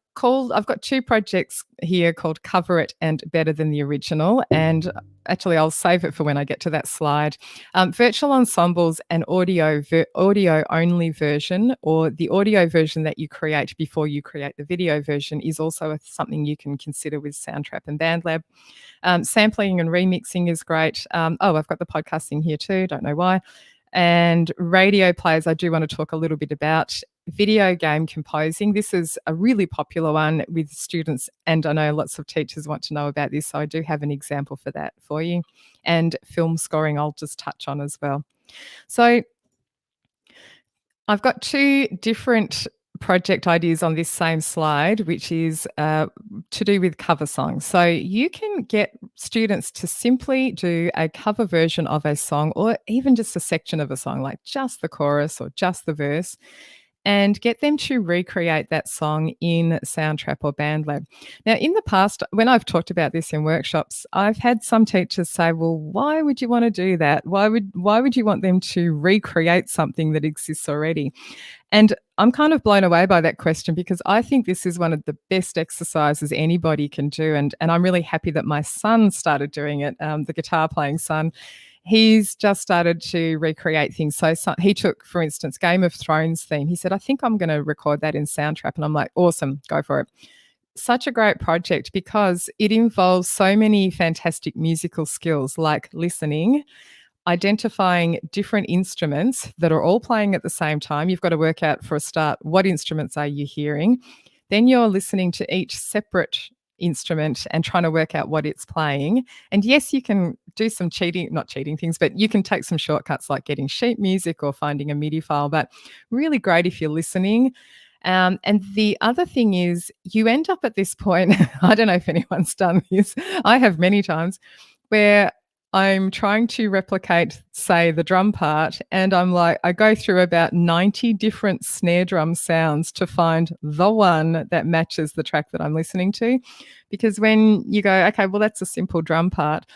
got two projects here called Cover It and Better Than the Original, and actually I'll save it for when I get to that slide. Virtual Ensembles, an audio only version, or the audio version that you create before you create the video version, is also something you can consider with Soundtrap and Bandlab. Sampling and remixing is great. I've got the podcasting here too, don't know why. And radio players, I do want to talk a little bit about. Video game composing, this is a really popular one with students, and I know lots of teachers want to know about this, so I do have an example for that for you. And film scoring I'll just touch on as well. So I've got two different project ideas on this same slide, which is to do with cover songs. So you can get students to simply do a cover version of a song, or even just a section of a song, like just the chorus or just the verse. and get them to recreate that song in Soundtrap or Bandlab. Now, in the past, when I've talked about this in workshops, I've had some teachers say, well, why would you want to do that? Why would you want them to recreate something that exists already? And I'm kind of blown away by that question, because I think this is one of the best exercises anybody can do. And I'm really happy that my son started doing it, the guitar playing son. He's just started to recreate things. So he took, for instance, Game of Thrones theme. He said, I think I'm going to record that in Soundtrap. And I'm like, awesome, go for it. Such a great project, because it involves so many fantastic musical skills, like listening, identifying different instruments that are all playing at the same time. You've got to work out, for a start, what instruments are you hearing? Then you're listening to each separate instrument and trying to work out what it's playing. And yes, you can do some not cheating things, but you can take some shortcuts like getting sheet music or finding a MIDI file, but really great if you're listening. And the other thing is, you end up at this point, I don't know if anyone's done this, I have many times, where I'm trying to replicate, say, the drum part, and I'm like, I go through about 90 different snare drum sounds to find the one that matches the track that I'm listening to. Because when you go, okay, well, that's a simple drum part,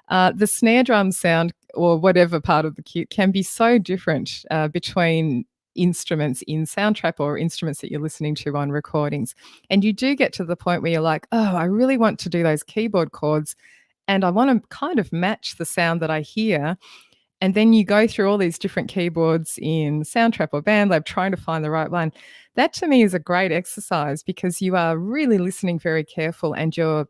the snare drum sound, or whatever part of the kit, can be so different between instruments in Soundtrap or instruments that you're listening to on recordings. And you do get to the point where you're like, oh, I really want to do those keyboard chords, and I want to kind of match the sound that I hear. And then you go through all these different keyboards in Soundtrap or Bandlab trying to find the right one. That to me is a great exercise, because you are really listening very careful, and you're,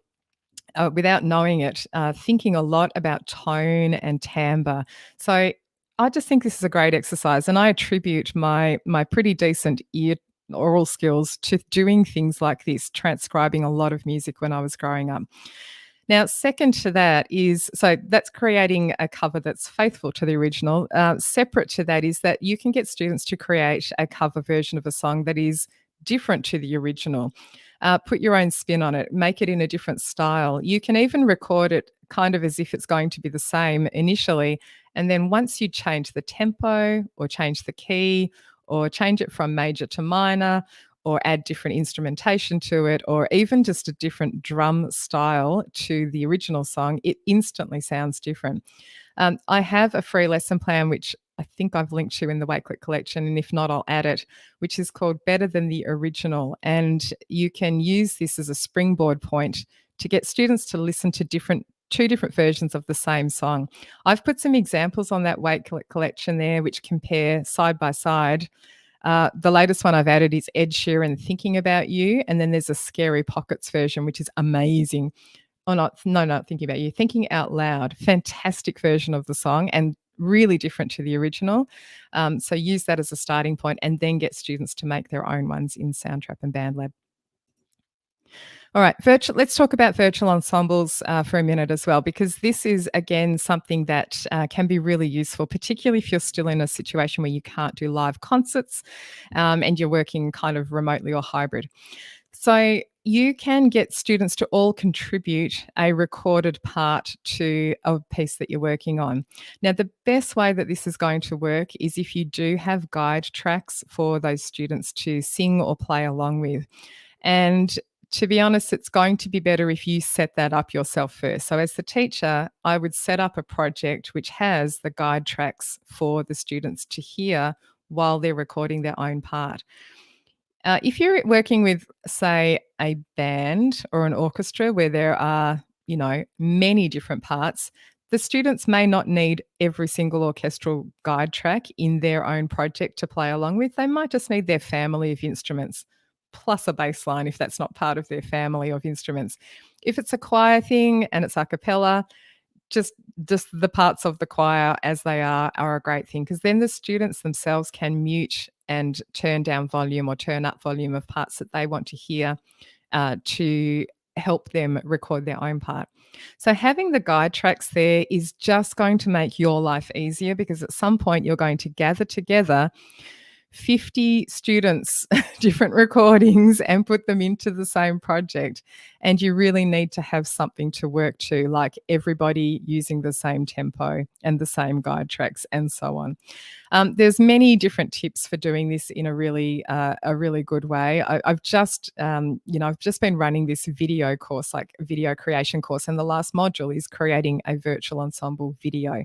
without knowing it, thinking a lot about tone and timbre. So I just think this is a great exercise, and I attribute my pretty decent oral skills to doing things like this, transcribing a lot of music when I was growing up. Now, second to that is, so that's creating a cover that's faithful to the original. Separate to that is that you can get students to create a cover version of a song that is different to the original. Put your own spin on it, make it in a different style. You can even record it kind of as if it's going to be the same initially. And then once you change the tempo, or change the key, or change it from major to minor, or add different instrumentation to it, or even just a different drum style to the original song, it instantly sounds different. I have a free lesson plan, which I think I've linked to in the Wakelet collection, and if not, I'll add it, which is called Better Than the Original. And you can use this as a springboard point to get students to listen to two different versions of the same song. I've put some examples on that Wakelet collection there, which compare side by side. The latest one I've added is Ed Sheeran, Thinking About You, and then there's a Scary Pockets version, which is amazing. Not Thinking About You, Thinking Out Loud. Fantastic version of the song, and really different to the original. So use that as a starting point, and then get students to make their own ones in Soundtrap and Bandlab. All right, let's talk about virtual ensembles for a minute as well, because this is, again, something that can be really useful, particularly if you're still in a situation where you can't do live concerts and you're working kind of remotely or hybrid. So you can get students to all contribute a recorded part to a piece that you're working on. Now, the best way that this is going to work is if you do have guide tracks for those students to sing or play along with. And to be honest, it's going to be better if you set that up yourself first. So as the teacher, I would set up a project which has the guide tracks for the students to hear while they're recording their own part. If you're working with, say, a band or an orchestra where there are, many different parts, the students may not need every single orchestral guide track in their own project to play along with. They might just need their family of instruments, plus a bass line if that's not part of their family of instruments. If it's a choir thing and it's a cappella, just the parts of the choir as they are a great thing, because then the students themselves can mute and turn down volume or turn up volume of parts that they want to hear to help them record their own part. So having the guide tracks there is just going to make your life easier, because at some point you're going to gather together 50 students' different recordings and put them into the same project. And you really need to have something to work to, like everybody using the same tempo and the same guide tracks and so on. There's many different tips for doing this in a really good way. I've just been running this video course, like a video creation course, and the last module is creating a virtual ensemble video.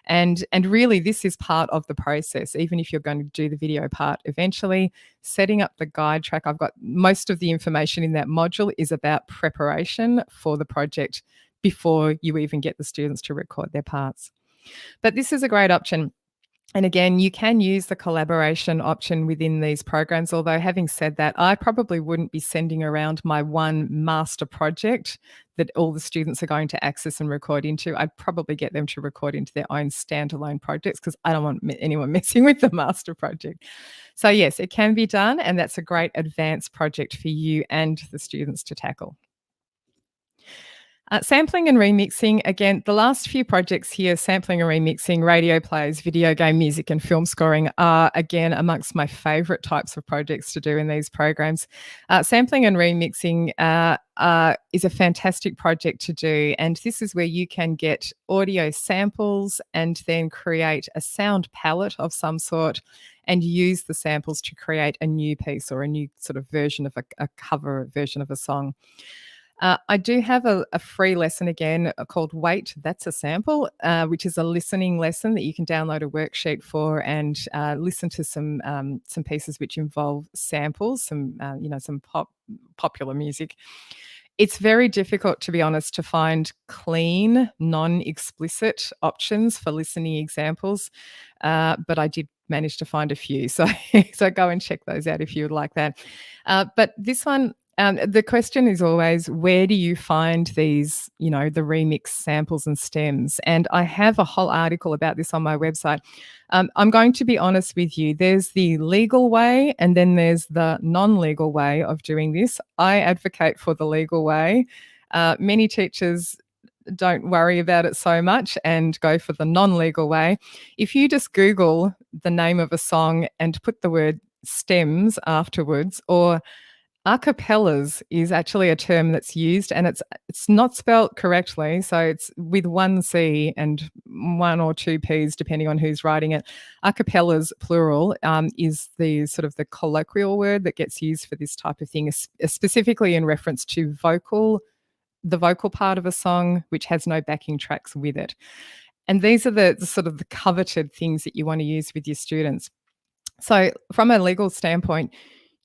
And really, this is part of the process. Even if you're going to do the video part eventually, setting up the guide track, I've got most of the information in that module is about preparation for the project before you even get the students to record their parts. But this is a great option. And again, you can use the collaboration option within these programs, although having said that, I probably wouldn't be sending around my one master project that all the students are going to access and record into. I'd probably get them to record into their own standalone projects because I don't want anyone messing with the master project. So yes, it can be done, and that's a great advanced project for you and the students to tackle. Sampling and remixing, again, the last few projects here, sampling and remixing, radio plays, video game music and film scoring are, again, amongst my favourite types of projects to do in these programs. Sampling and remixing is a fantastic project to do, and this is where you can get audio samples and then create a sound palette of some sort and use the samples to create a new piece or a new sort of version of a cover version of a song. I do have a free lesson again called Wait, That's a Sample, which is a listening lesson that you can download a worksheet for and listen to some pieces which involve samples, some popular music. It's very difficult, to be honest, to find clean, non-explicit options for listening examples, but I did manage to find a few. So go and check those out if you would like that. But this one, the question is always, where do you find these, the remix samples and stems? And I have a whole article about this on my website. I'm going to be honest with you. There's the legal way and then there's the non-legal way of doing this. I advocate for the legal way. Many teachers don't worry about it so much and go for the non-legal way. If you just Google the name of a song and put the word stems afterwards, or acapellas is actually a term that's used, and it's not spelt correctly, so it's with one C and one or two Ps depending on who's writing it. Acapellas, plural, is the sort of the colloquial word that gets used for this type of thing, specifically in reference to the vocal part of a song which has no backing tracks with it. And these are the sort of the coveted things that you want to use with your students. So from a legal standpoint,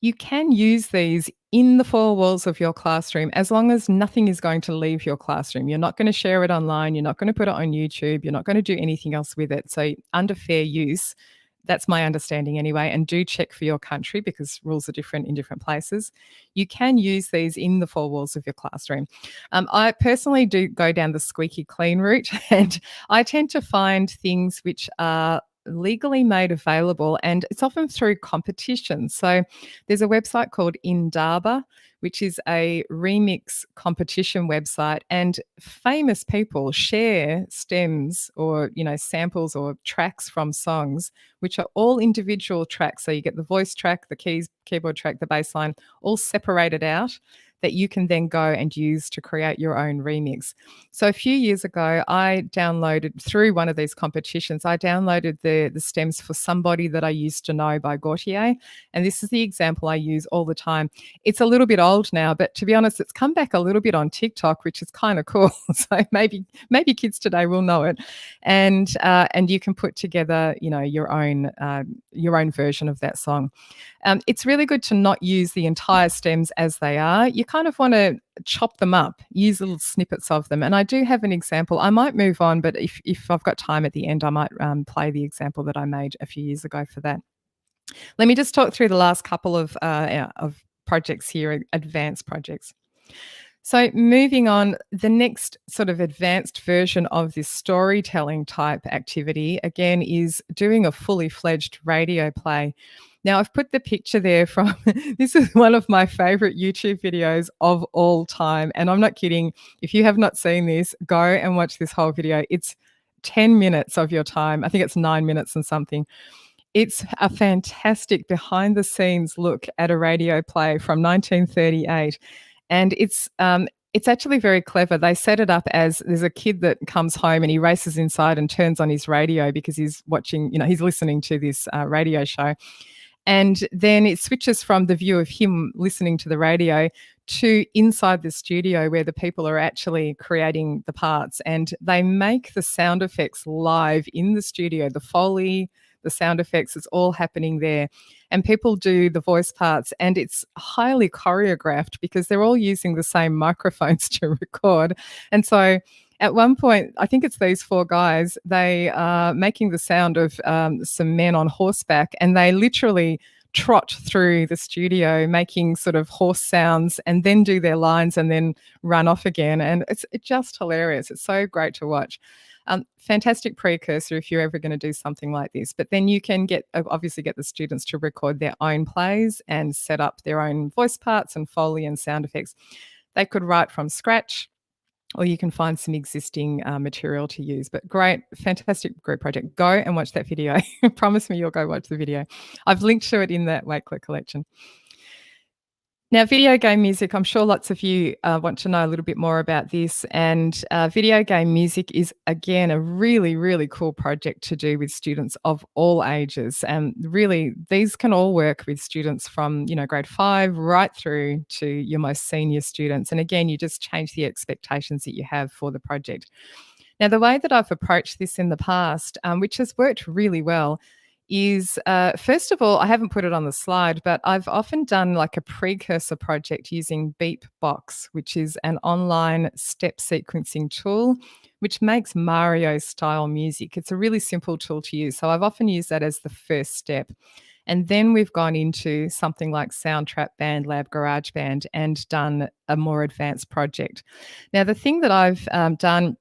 you can use these in the four walls of your classroom as long as nothing is going to leave your classroom. You're not going to share it online. You're not going to put it on YouTube. You're not going to do anything else with it. So under fair use, that's my understanding anyway, and do check for your country because rules are different in different places. You can use these in the four walls of your classroom. I personally do go down the squeaky clean route, and I tend to find things which are legally made available, and it's often through competitions. So there's a website called Indaba, which is a remix competition website, and famous people share stems or samples or tracks from songs, which are all individual tracks. So you get the voice track, the keys, keyboard track, the bass line, all separated out, that you can then go and use to create your own remix. So a few years ago, I downloaded, through one of these competitions, I downloaded the stems for Somebody That I Used to Know by Gautier. And this is the example I use all the time. It's a little bit old now, but to be honest, it's come back a little bit on TikTok, which is kind of cool. So maybe kids today will know it. And you can put together, your own version of that song. It's really good to not use the entire stems as they are. You kind of want to chop them up, use little snippets of them. And I do have an example. I might move on, but if I've got time at the end, I might play the example that I made a few years ago for that. Let me just talk through the last couple of projects here, advanced projects. So moving on, the next sort of advanced version of this storytelling type activity, again, is doing a fully fledged radio play. Now, I've put the picture there from, this is one of my favorite YouTube videos of all time. And I'm not kidding. If you have not seen this, go and watch this whole video. It's 10 minutes of your time. I think it's 9 minutes and something. It's a fantastic behind the scenes look at a radio play from 1938. And it's actually very clever. They set it up as there's a kid that comes home and he races inside and turns on his radio because he's watching, he's listening to this radio show. And then it switches from the view of him listening to the radio to inside the studio where the people are actually creating the parts. And they make the sound effects live in the studio, the Foley, the sound effects, it's all happening there. And people do the voice parts, and it's highly choreographed because they're all using the same microphones to record. And so at one point, I think it's these 4 guys, they are making the sound of some men on horseback, and they literally trot through the studio making sort of horse sounds and then do their lines and then run off again. And it's just hilarious. It's so great to watch. Fantastic precursor if you're ever going to do something like this. But then you can obviously get the students to record their own plays and set up their own voice parts and Foley and sound effects. They could write from scratch, or you can find some existing material to use. But great, fantastic group project. Go and watch that video. Promise me you'll go watch the video. I've linked to it in that Wakeler collection. Now, video game music, I'm sure lots of you want to know a little bit more about this. And video game music is, again, a really, really cool project to do with students of all ages. And really, these can all work with students from, grade 5 right through to your most senior students. And again, you just change the expectations that you have for the project. Now, the way that I've approached this in the past, which has worked really well, is first of all, I haven't put it on the slide, but I've often done like a precursor project using Beatbox, which is an online step sequencing tool, which makes Mario style music. It's a really simple tool to use. So I've often used that as the first step. And then we've gone into something like Soundtrap, Bandlab, GarageBand, and done a more advanced project. Now, the thing that I've done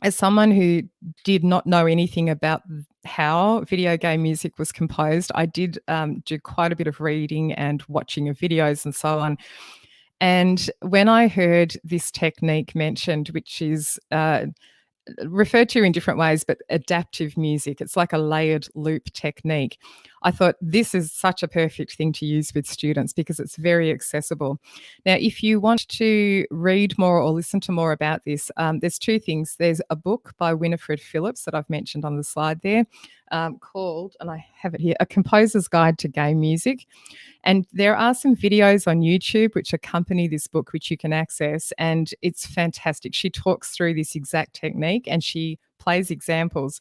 as someone who did not know anything about how video game music was composed, I did do quite a bit of reading and watching of videos and so on. And when I heard this technique mentioned, which is referred to in different ways, but adaptive music, it's like a layered loop technique, I thought this is such a perfect thing to use with students because it's very accessible. Now, if you want to read more or listen to more about this, there's 2 things. There's a book by Winifred Phillips that I've mentioned on the slide there called, and I have it here, A Composer's Guide to Game Music. And there are some videos on YouTube which accompany this book, which you can access, and it's fantastic. She talks through this exact technique and she plays examples.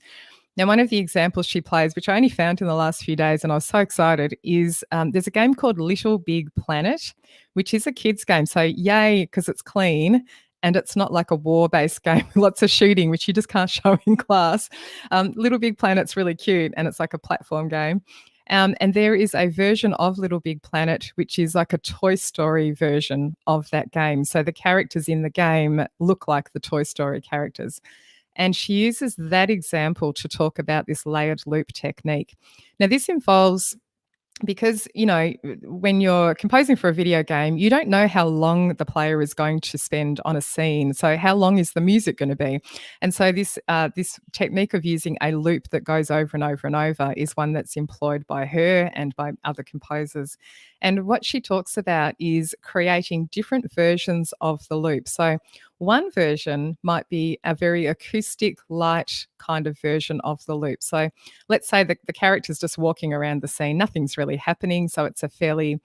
Now, one of the examples she plays, which I only found in the last few days and I was so excited, is there's a game called Little Big Planet, which is a kid's game. So yay, because it's clean and it's not like a war-based game with lots of shooting, which you just can't show in class. Little Big Planet's really cute and it's like a platform game. And there is a version of Little Big Planet, which is like a Toy Story version of that game. So the characters in the game look like the Toy Story characters. And she uses that example to talk about this layered loop technique. Now, this involves, because, when you're composing for a video game, you don't know how long the player is going to spend on a scene. So how long is the music going to be? And so this technique of using a loop that goes over and over and over is one that's employed by her and by other composers. And what she talks about is creating different versions of the loop. So one version might be a very acoustic, light kind of version of the loop. So let's say that the character's just walking around the scene, nothing's really happening. So it's a fairly,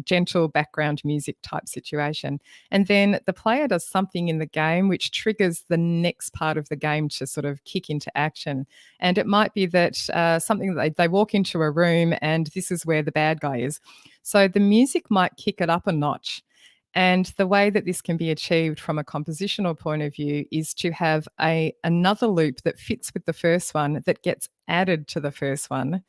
gentle background music type situation. And then the player does something in the game which triggers the next part of the game to sort of kick into action. And it might be that something that they walk into a room and this is where the bad guy is. So the music might kick it up a notch. And the way that this can be achieved from a compositional point of view is to have another loop that fits with the first one that gets added to the first one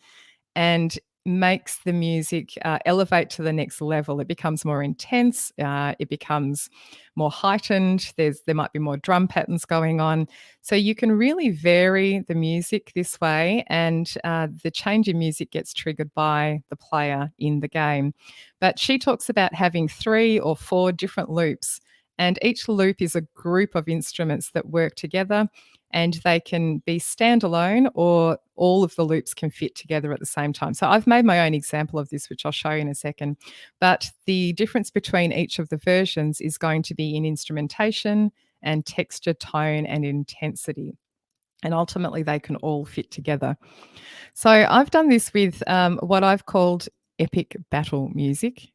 and makes the music elevate to the next level. It becomes more intense. It becomes more heightened. There might be more drum patterns going on. So you can really vary the music this way, and the change in music gets triggered by the player in the game. But she talks about having 3 or 4 different loops, and each loop is a group of instruments that work together. and they can be standalone, or all of the loops can fit together at the same time. So I've made my own example of this, which I'll show you in a second. But the difference between each of the versions is going to be in instrumentation and texture, tone, and intensity. And ultimately, they can all fit together. So I've done this with what I've called epic battle music.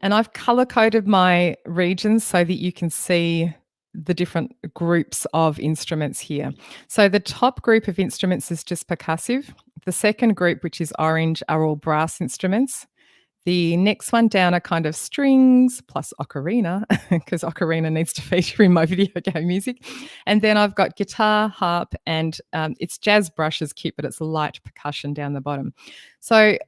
And I've color-coded my regions so that you can see the different groups of instruments here. So the top group of instruments is just percussive. The second group, which is orange, are all brass instruments. The next one down are kind of strings plus ocarina, because ocarina needs to feature in my video game music. And then I've got guitar, harp, and it's jazz brushes kit, but it's light percussion down the bottom. So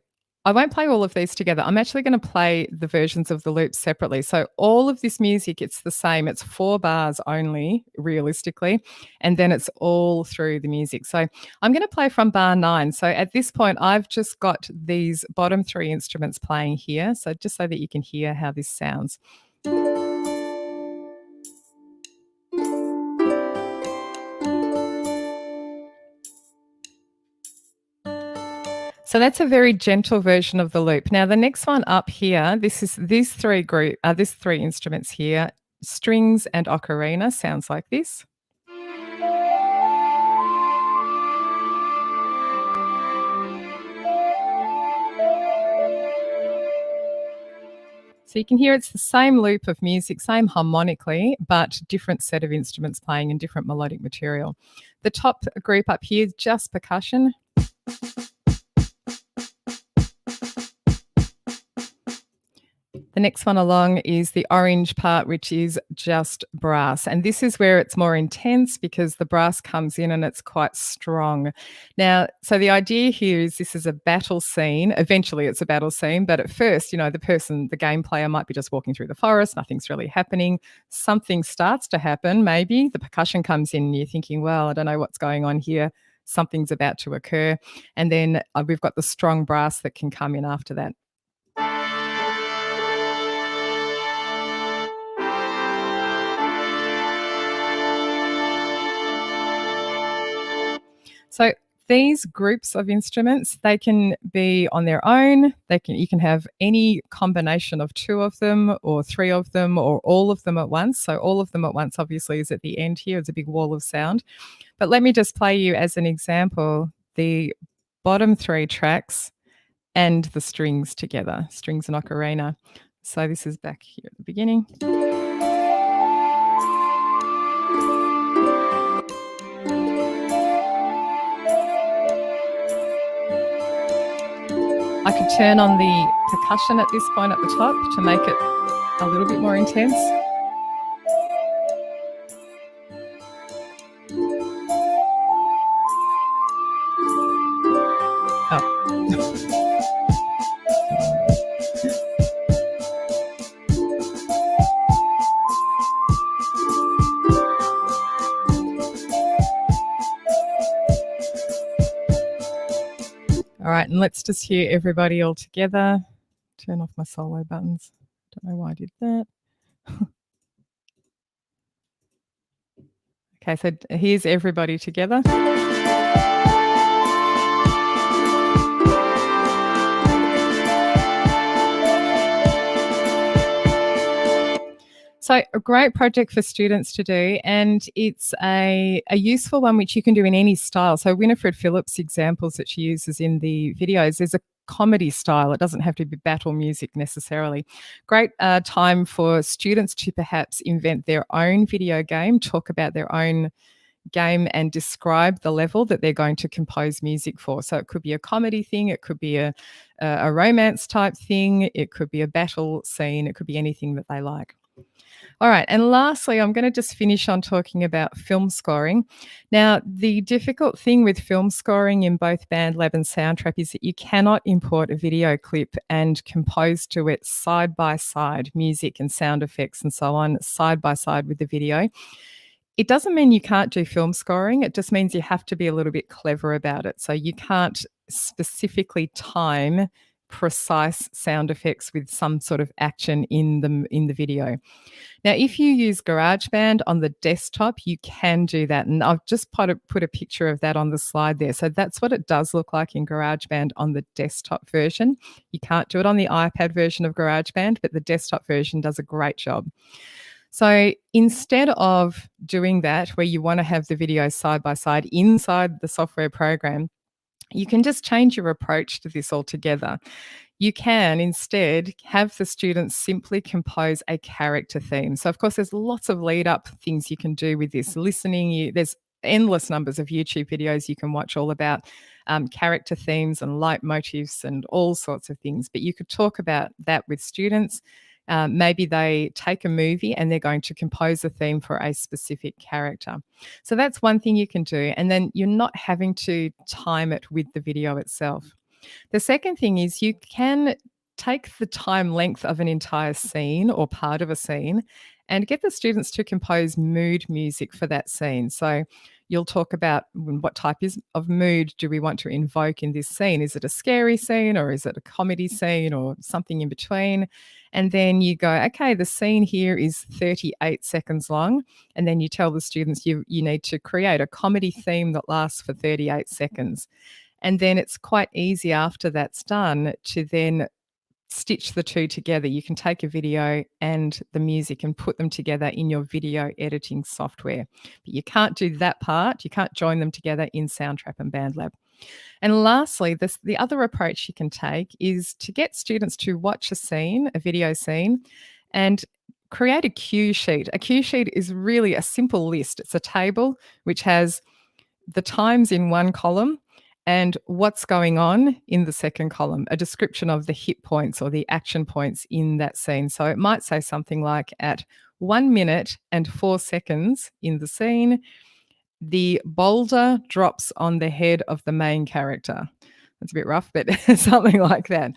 I won't play all of these together. I'm actually going to play the versions of the loops separately. So all of this music, it's the same. It's 4 bars only, realistically, and then it's all through the music. So I'm going to play from bar 9. So at this point, I've just got these bottom 3 instruments playing here. So just so that you can hear how this sounds. So that's a very gentle version of the loop. Now the next one up here, this is these three instruments here, strings and ocarina, sounds like this. So you can hear it's the same loop of music, same harmonically, but different set of instruments playing and different melodic material. The top group up here is just percussion. The next one along is the orange part, which is just brass. And this is where it's more intense because the brass comes in and it's quite strong. Now, so the idea here is this is a battle scene. Eventually it's a battle scene, but at first, the game player might be just walking through the forest, nothing's really happening. Something starts to happen, maybe. The percussion comes in and you're thinking, well, I don't know what's going on here. Something's about to occur. And then we've got the strong brass that can come in after that. So these groups of instruments, they can be on their own. You can have any combination of 2 of them or 3 of them or all of them at once. So all of them at once obviously is at the end here. It's a big wall of sound. But let me just play you as an example the bottom 3 tracks and the strings together, strings and ocarina. So this is back here at the beginning. I could turn on the percussion at this point at the top to make it a little bit more intense. All right, and let's just hear everybody all together. Turn off my solo buttons. Don't know why I did that. Okay, so here's everybody together. So a great project for students to do, and it's a useful one which you can do in any style. So Winifred Phillips' examples that she uses in the videos is a comedy style. It doesn't have to be battle music necessarily. Great time for students to perhaps invent their own video game, talk about their own game and describe the level that they're going to compose music for. So it could be a comedy thing, it could be a romance type thing, it could be a battle scene, it could be anything that they like. All right, and lastly, I'm going to just finish on talking about film scoring. Now, the difficult thing with film scoring in both Bandlab and Soundtrap is that you cannot import a video clip and compose to it side by side, music and sound effects and so on, side by side with the video. It doesn't mean you can't do film scoring. It just means you have to be a little bit clever about it. So you can't specifically time precise sound effects with some sort of action in the video. Now, if you use GarageBand on the desktop, you can do that. And I've just put a picture of that on the slide there. So that's what it does look like in GarageBand on the desktop version. You can't do it on the iPad version of GarageBand, but the desktop version does a great job. So instead of doing that, where you want to have the videos side by side inside the software program, you can just change your approach to this altogether. You can instead have the students simply compose a character theme. So, of course, there's lots of lead up things you can do with this. Listening, there's endless numbers of YouTube videos you can watch all about character themes and leitmotifs and all sorts of things. But you could talk about that with students. Maybe they take a movie and they're going to compose a theme for a specific character. So that's one thing you can do. And then you're not having to time it with the video itself. The second thing is you can take the time length of an entire scene or part of a scene and get the students to compose mood music for that scene. So you'll talk about what type of mood do we want to invoke in this scene. Is it a scary scene or is it a comedy scene or something in between? And then you go, okay, the scene here is 38 seconds long. And then you tell the students you need to create a comedy theme that lasts for 38 seconds. And then it's quite easy after that's done to then stitch the two together. You can take a video and the music and put them together in your video editing software. But you can't do that part. You can't join them together in Soundtrap and Bandlab. And lastly, the other approach you can take is to get students to watch a video scene, and create a cue sheet. A cue sheet is really a simple list. It's a table which has the times in one column and what's going on in the second column, a description of the hit points or the action points in that scene. So it might say something like, at 1 minute and 4 seconds in the scene, the boulder drops on the head of the main character. That's a bit rough, but something like that.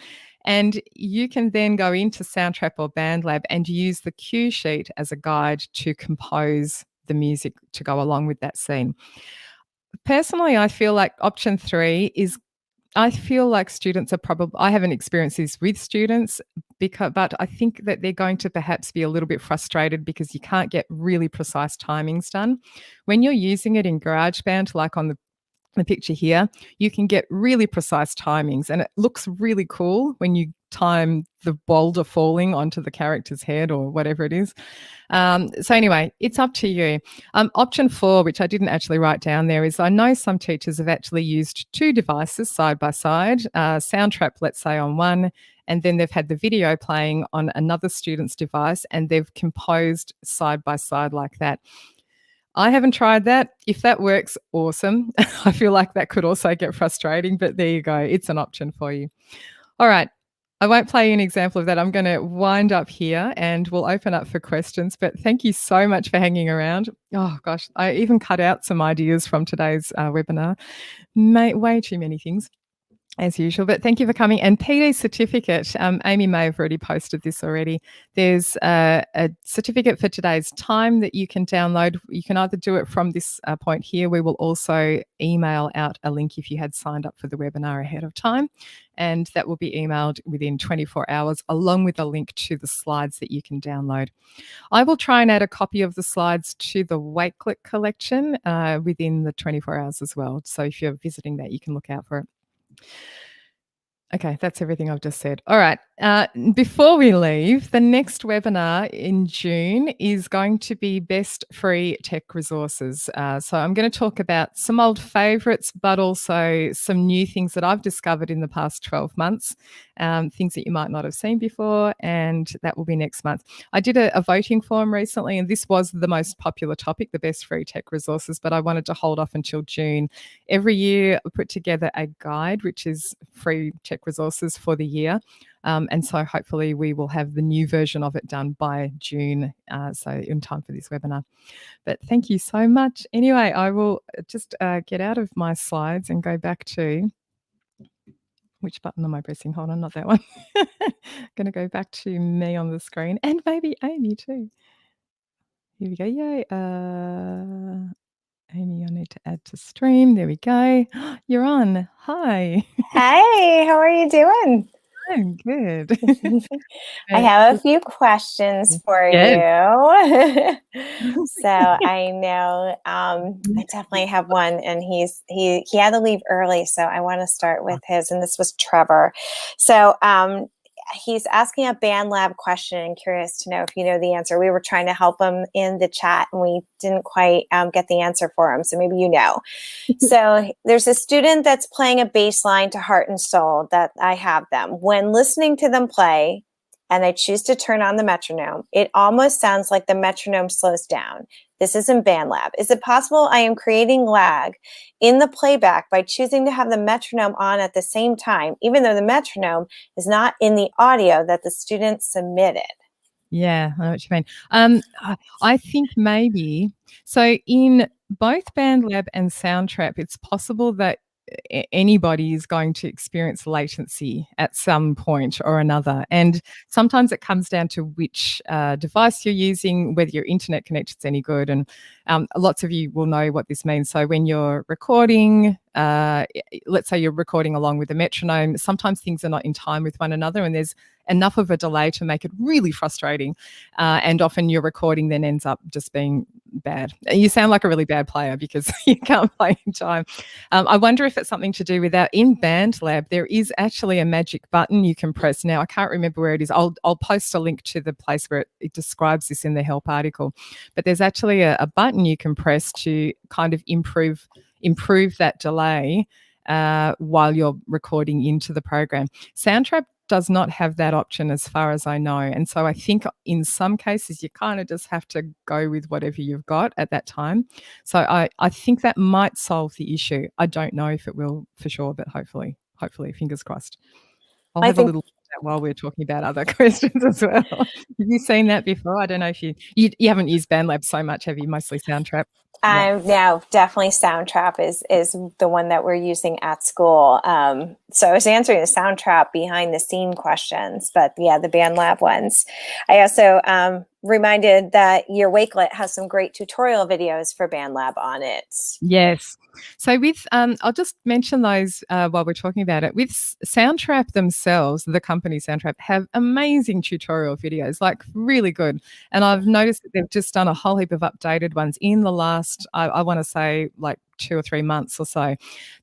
And you can then go into Soundtrap or Bandlab and use the cue sheet as a guide to compose the music to go along with that scene. Personally, I feel like option 3 is, I feel like students are probably, I haven't experienced this with students, but I think that they're going to perhaps be a little bit frustrated because you can't get really precise timings done. When you're using it in GarageBand, like on the picture here, you can get really precise timings and it looks really cool when you time the boulder falling onto the character's head or whatever it is. So anyway, it's up to you. Option 4, which I didn't actually write down there, is I know some teachers have actually used 2 devices side by side, Soundtrap, let's say, on one, and then they've had the video playing on another student's device and they've composed side by side like that. I haven't tried that. If that works, awesome. I feel like that could also get frustrating, but there you go. It's an option for you. All right. I won't play you an example of that. I'm going to wind up here and we'll open up for questions. But thank you so much for hanging around. Oh, gosh, I even cut out some ideas from today's webinar. Way too many things, as usual, but thank you for coming. And PD certificate, Amy may have already posted this already. There's a certificate for today's time that you can download. You can either do it from this point here. We will also email out a link if you had signed up for the webinar ahead of time, and that will be emailed within 24 hours along with a link to the slides that you can download. I will try and add a copy of the slides to the Wakelet collection within the 24 hours as well. So if you're visiting that, you can look out for it. Okay, that's everything I've just said. All right. Before we leave, the next webinar in June is going to be Best Free Tech Resources. So I'm going to talk about some old favourites, but also some new things that I've discovered in the past 12 months, things that you might not have seen before, and that will be next month. I did a voting form recently, and this was the most popular topic, the Best Free Tech Resources, but I wanted to hold off until June. Every year I put together a guide, which is free tech resources for the year. And so hopefully we will have the new version of it done by June, so in time for this webinar. But thank you so much. Anyway, I will just get out of my slides and go back to, which button am I pressing? Hold on, not that one. Going to go back to me on the screen and maybe Amy too. Here we go. Yay. Amy, I need to add to stream. There we go. You're on. Hi. Hey, how are you doing? Oh, good. I have a few questions for Yes. you. So I know I definitely have one, and he had to leave early, so I want to start with his. And this was Trevor. So he's asking a Bandlab question and curious to know if you know the answer. We were trying to help him in the chat, and we didn't quite get the answer for him. So maybe you know. So there's a student that's playing a bass line to Heart and Soul that I have them. When listening to them play, and I choose to turn on the metronome, it almost sounds like the metronome slows down. This is in Bandlab. Is it possible I am creating lag in the playback by choosing to have the metronome on at the same time, even though the metronome is not in the audio that the student submitted? Yeah, I know what you mean. I think maybe so in both Bandlab and Soundtrap, it's possible that anybody is going to experience latency at some point or another. And sometimes it comes down to which device you're using, whether your internet connection's any good. And lots of you will know what this means. So when you're recording, let's say you're recording along with a metronome, sometimes things are not in time with one another, and there's enough of a delay to make it really frustrating. And often your recording then ends up just being bad. You sound like a really bad player because you can't play in time. I wonder if it's something to do with that. In Bandlab, there is actually a magic button you can press. Now, I can't remember where it is. I'll post a link to the place where it describes this in the help article. But there's actually a button you can press to kind of improve that delay while you're recording into the program. Soundtrap does not have that option as far as I know. And so I think in some cases you kind of just have to go with whatever you've got at that time. So I think that might solve the issue. I don't know if it will for sure, but hopefully, fingers crossed. I'll have a little chat while we're talking about other questions as well. Have you seen that before? I don't know if you haven't used Bandlab so much, have you? Mostly Soundtrap? No, definitely Soundtrap is the one that we're using at school. So I was answering the Soundtrap behind the scene questions, but yeah, the Bandlab ones. I also reminded that your Wakelet has some great tutorial videos for Bandlab on it. Yes. So with, I'll just mention those while we're talking about it. With Soundtrap themselves, the company Soundtrap, have amazing tutorial videos, like really good. And I've noticed that they've just done a whole heap of updated ones in the last, I want to say, like 2 or 3 months or so.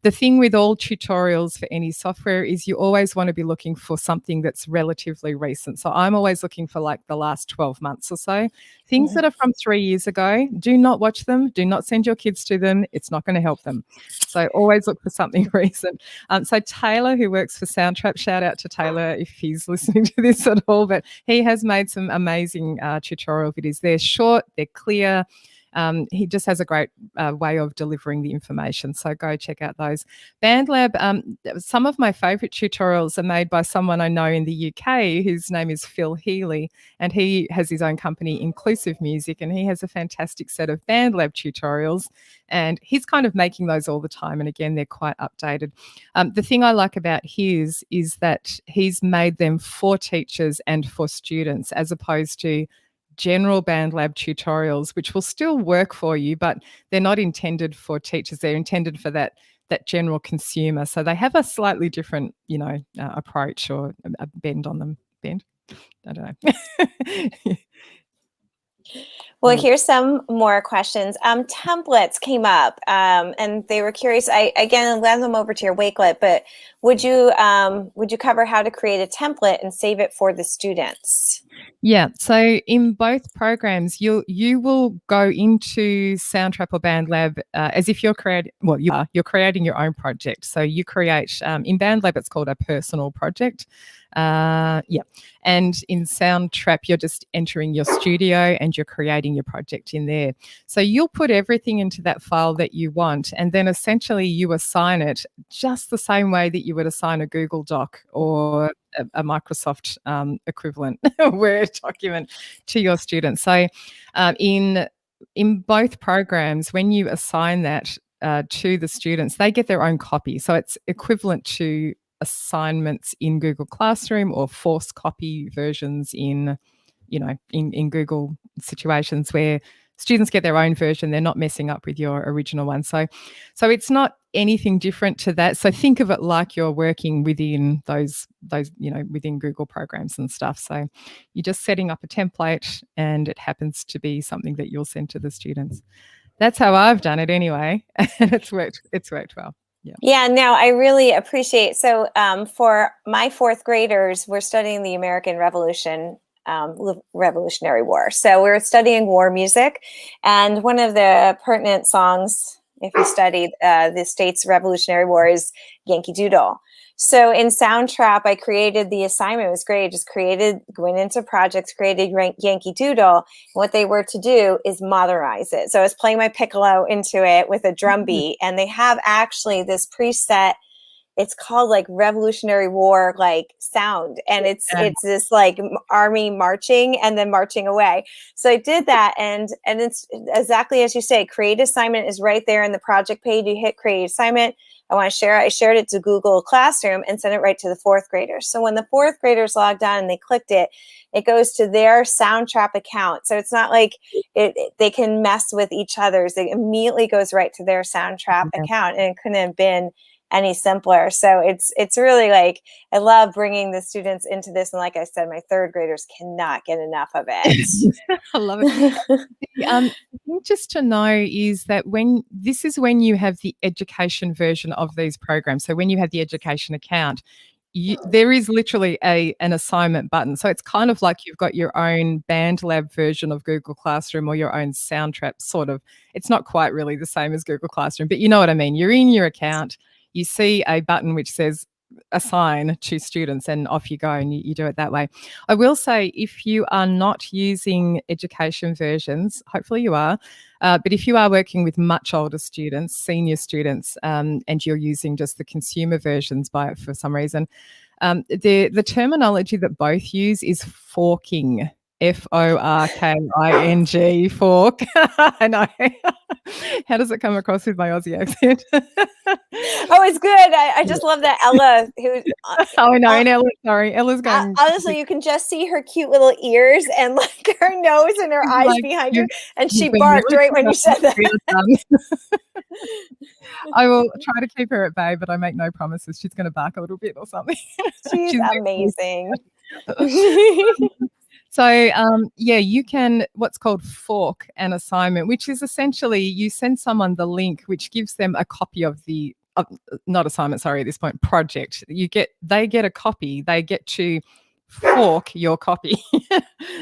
The thing with all tutorials for any software is you always want to be looking for something that's relatively recent. So I'm always looking for like the last 12 months or so. Things that are from 3 years ago, do not watch them. Do not send your kids to them. It's not going to help them. So always look for something recent. So Taylor, who works for Soundtrap, shout out to Taylor if he's listening to this at all, but he has made some amazing tutorial videos. They're short, they're clear. He just has a great way of delivering the information. So go check out those. Bandlab, some of my favourite tutorials are made by someone I know in the UK whose name is Phil Healy, and he has his own company, Inclusive Music, and he has a fantastic set of Bandlab tutorials, and he's kind of making those all the time. And again, they're quite updated. The thing I like about his is that he's made them for teachers and for students, as opposed to general Bandlab tutorials, which will still work for you, but they're not intended for teachers. They're intended for that general consumer. So they have a slightly different, approach or a bend on them. Bend? I don't know. Well, here's some more questions. Templates came up, and they were curious. I led them over to your Wakelet, but would you cover how to create a template and save it for the students? Yeah. So in both programs, you will go into Soundtrap or Bandlab as if you're creating. Well, you're creating your own project. So you create in Bandlab, it's called a personal project. And in Soundtrap, you're just entering your studio and you're creating your project in there. So you'll put everything into that file that you want, and then essentially you assign it just the same way that you would assign a Google Doc or a Microsoft equivalent Word document to your students. So in both programs, when you assign that to the students, they get their own copy. So it's equivalent to assignments in Google Classroom or forced copy versions in Google situations where students get their own version. They're not messing up with your original one. So it's not anything different to that. So think of it like you're working within those within Google programs and stuff. So you're just setting up a template, and it happens to be something that you'll send to the students. That's how I've done it anyway, and it's worked well. Yeah, no, I really appreciate. So for my fourth graders, we're studying the American Revolutionary War. So we're studying war music, and one of the pertinent songs, if you studied the state's Revolutionary War, is Yankee Doodle. So in Soundtrap, I created the assignment. It was great. I just went into projects, created Yankee Doodle. And what they were to do is modernize it. So I was playing my piccolo into it with a drum beat, and they have actually this preset. It's called like Revolutionary War like sound, and it's this like army marching and then marching away. So I did that, and it's exactly as you say. Create assignment is right there in the project page. You hit create assignment. I want to share it. I shared it to Google Classroom and sent it right to the fourth graders. So when the fourth graders logged on and they clicked it, it goes to their Soundtrap account. So it's not like they can mess with each other's. It immediately goes right to their Soundtrap account, and it couldn't have been any simpler. So it's really like, I love bringing the students into this. And like I said, my third graders cannot get enough of it. I love it. Just to know is that when you have the education version of these programs, so when you have the education account, there is literally an assignment button. So it's kind of like you've got your own Bandlab version of Google Classroom or your own Soundtrap sort of. It's not quite really the same as Google Classroom, but you know what I mean. You're in your account. You see a button which says assign to students, and off you go, and you do it that way. I will say, if you are not using education versions, hopefully you are, but if you are working with much older students, senior students, and you're using just the consumer versions for some reason, the terminology that both use is forking. Forking, fork. I know. How does it come across with my Aussie accent? Oh, it's good. I just love that Ella. Oh, no, and Ella's going. Honestly, you can just see her cute little ears and like her nose and her eyes behind her, and she barked right when you said that. I will try to keep her at bay, but I make no promises. She's going to bark a little bit or something. She's amazing. So, you can what's called fork an assignment, which is essentially you send someone the link, which gives them a copy of the not assignment, sorry, at this point, project. They get a copy. They get to fork your copy.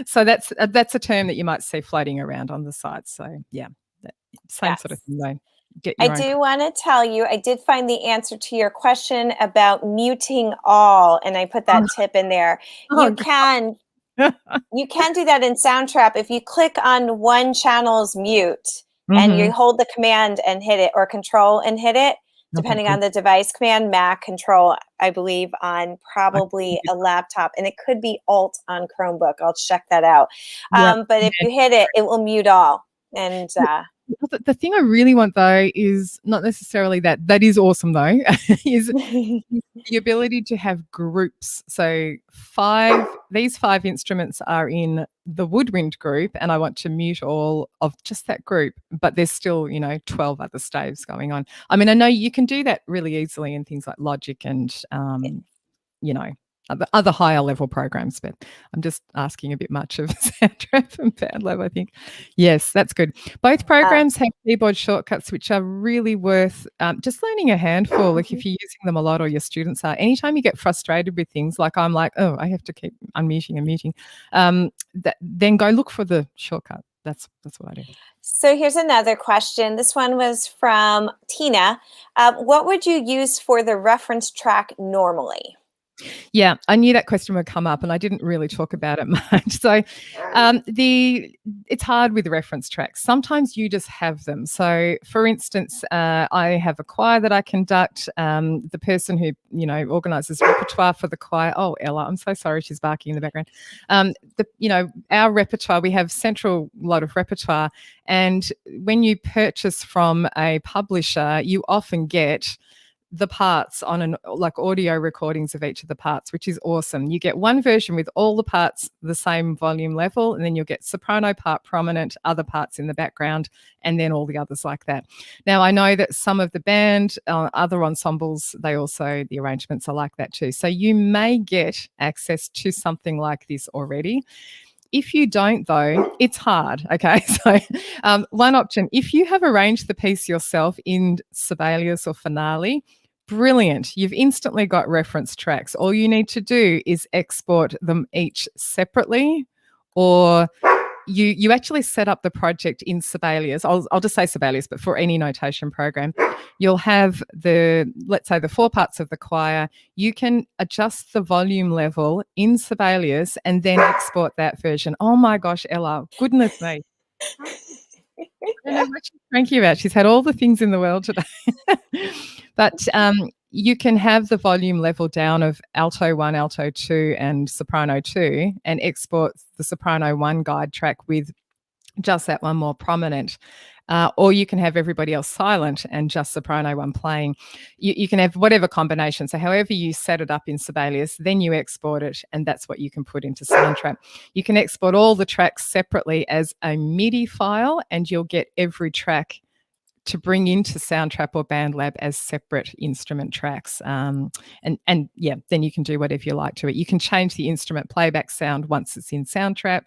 So that's a term that you might see floating around on the site. So, same sort of thing though. I do want to tell you, I did find the answer to your question about muting all, and I put that tip in there. You can do that in Soundtrap. If you click on one channel's mute and you hold the command and hit it, or control and hit it, depending on the device command, Mac control, I believe, on probably a laptop, and it could be Alt on Chromebook. I'll check that out. But if you hit it, it will mute all. And the thing I really want though is not necessarily that is awesome though, is the ability to have groups. So these 5 instruments are in the woodwind group, and I want to mute all of just that group, but there's still 12 other staves going on. I mean, I know you can do that really easily in things like Logic and other higher level programs, but I'm just asking a bit much of Soundtrap and Bandlab, I think. Yes, that's good. Both programs have keyboard shortcuts, which are really worth just learning a handful. Like if you're using them a lot, or your students are, anytime you get frustrated with things, like I'm like, oh, I have to keep unmuting and muting, then go look for the shortcut. That's what I do. So here's another question. This one was from Tina. What would you use for the reference track normally? Yeah, I knew that question would come up, and I didn't really talk about it much. So it's hard with reference tracks. Sometimes you just have them. So, for instance, I have a choir that I conduct. The person who, organises repertoire for the choir. Oh, Ella, I'm so sorry, she's barking in the background. Our repertoire, we have central lot of repertoire, and when you purchase from a publisher, you often get the parts on like audio recordings of each of the parts, which is awesome. You get one version with all the parts the same volume level, and then you'll get soprano part prominent, other parts in the background, and then all the others like that. Now, I know that some of the band, other ensembles, the arrangements are like that too. So you may get access to something like this already. If you don't, though, it's hard, okay? So one option, if you have arranged the piece yourself in Sibelius or Finale, brilliant. You've instantly got reference tracks. All you need to do is export them each separately, or you actually set up the project in Sibelius. I'll just say Sibelius, but for any notation program, you'll have let's say the 4 parts of the choir. You can adjust the volume level in Sibelius and then export that version. Oh my gosh, Ella, goodness me. I don't know what she's cranky about. She's had all the things in the world today. But you can have the volume level down of alto 1, alto 2, and soprano 2, and export the soprano 1 guide track with just that one more prominent. Or you can have everybody else silent and just soprano 1 playing. You can have whatever combination. So however you set it up in Sibelius, then you export it, and that's what you can put into Soundtrap. You can export all the tracks separately as a MIDI file, and you'll get every track to bring into Soundtrap or Bandlab as separate instrument tracks. And yeah, then you can do whatever you like to it. You can change the instrument playback sound once it's in Soundtrap.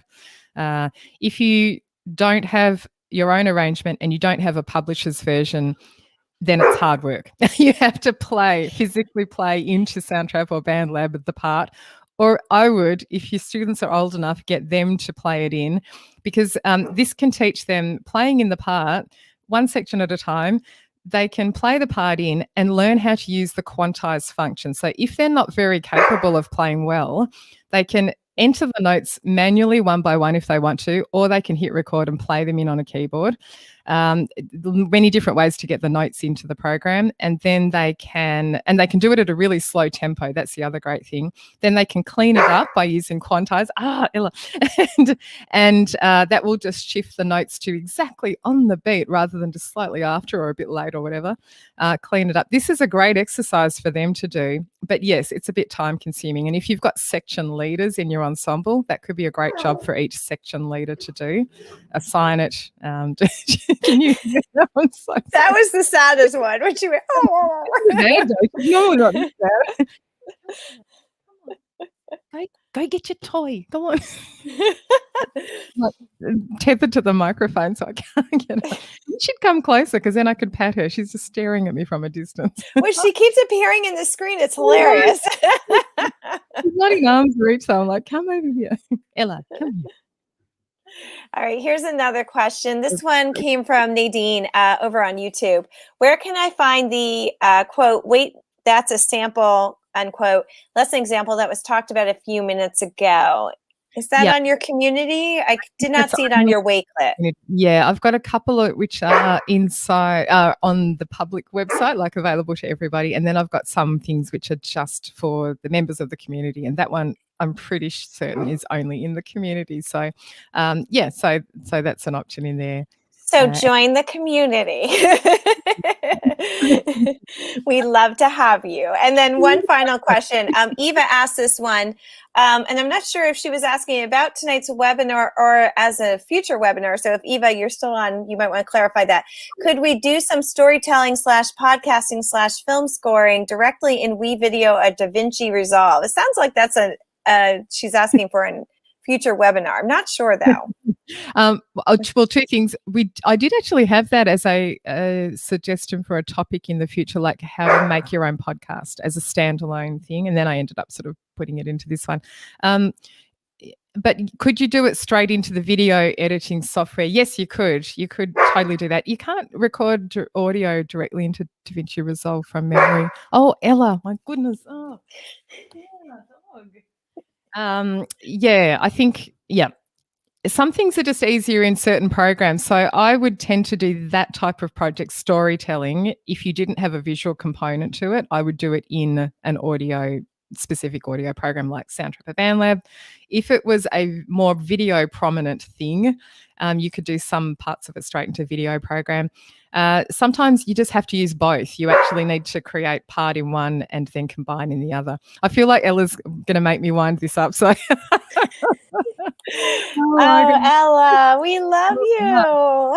If you don't have your own arrangement and you don't have a publisher's version, then it's hard work. You have to physically play into Soundtrap or Bandlab the part. Or I would, if your students are old enough, get them to play it in, because this can teach them playing in the part, one section at a time. They can play the part in and learn how to use the quantize function. So if they're not very capable of playing well, they can enter the notes manually one by one if they want to, or they can hit record and play them in on a keyboard. Many different ways to get the notes into the program, and then they can do it at a really slow tempo. That's the other great thing. Then they can clean it up by using quantize. Ella. and that will just shift the notes to exactly on the beat rather than just slightly after or a bit late or whatever. Clean it up. This is a great exercise for them to do, but yes, it's a bit time consuming. And if you've got section leaders in your ensemble, that could be a great job for each section leader to do. Assign it. Can you? That was the saddest one. When she went, oh, no, not that. Go get your toy. Go on. Like, tethered to the microphone, so I can't get her. You should come closer, because then I could pat her. She's just staring at me from a distance. Well, she keeps appearing in the screen. It's hilarious. She's not in arm's reach, so I'm like, come over here. Ella, come here. All right, here's another question. This one came from Nadine over on YouTube. Where can I find the quote, wait, that's a sample, unquote, lesson example that was talked about a few minutes ago? Is that on your community? I did not see it on your Wakelet. Yeah, I've got a couple of which are inside on the public website, like available to everybody. And then I've got some things which are just for the members of the community. And that one I'm pretty certain is only in the community. So, so that's an option in there. So join the community. We love to have you. And then one final question. Eva asked this one, and I'm not sure if she was asking about tonight's webinar or as a future webinar. So if Eva, you're still on, you might want to clarify that. Could we do some storytelling /podcasting /film scoring directly in WeVideo or DaVinci Resolve? It sounds like that's she's asking for a future webinar. I'm not sure though. Well, two things. I did actually have that as a suggestion for a topic in the future, like how to make your own podcast as a standalone thing, and then I ended up sort of putting it into this one. But could you do it straight into the video editing software? Yes, you could. You could totally do that. You can't record audio directly into DaVinci Resolve from memory. Oh, Ella, my goodness. Oh, dog. I think, some things are just easier in certain programs. So I would tend to do that type of project, storytelling. If you didn't have a visual component to it, I would do it in an audio specific audio program like Soundtrap or Bandlab. If it was a more video prominent thing, you could do some parts of it straight into video program. Sometimes you just have to use both. You actually need to create part in one and then combine in the other. I feel like Ella's going to make me wind this up. So, Ella, we love you.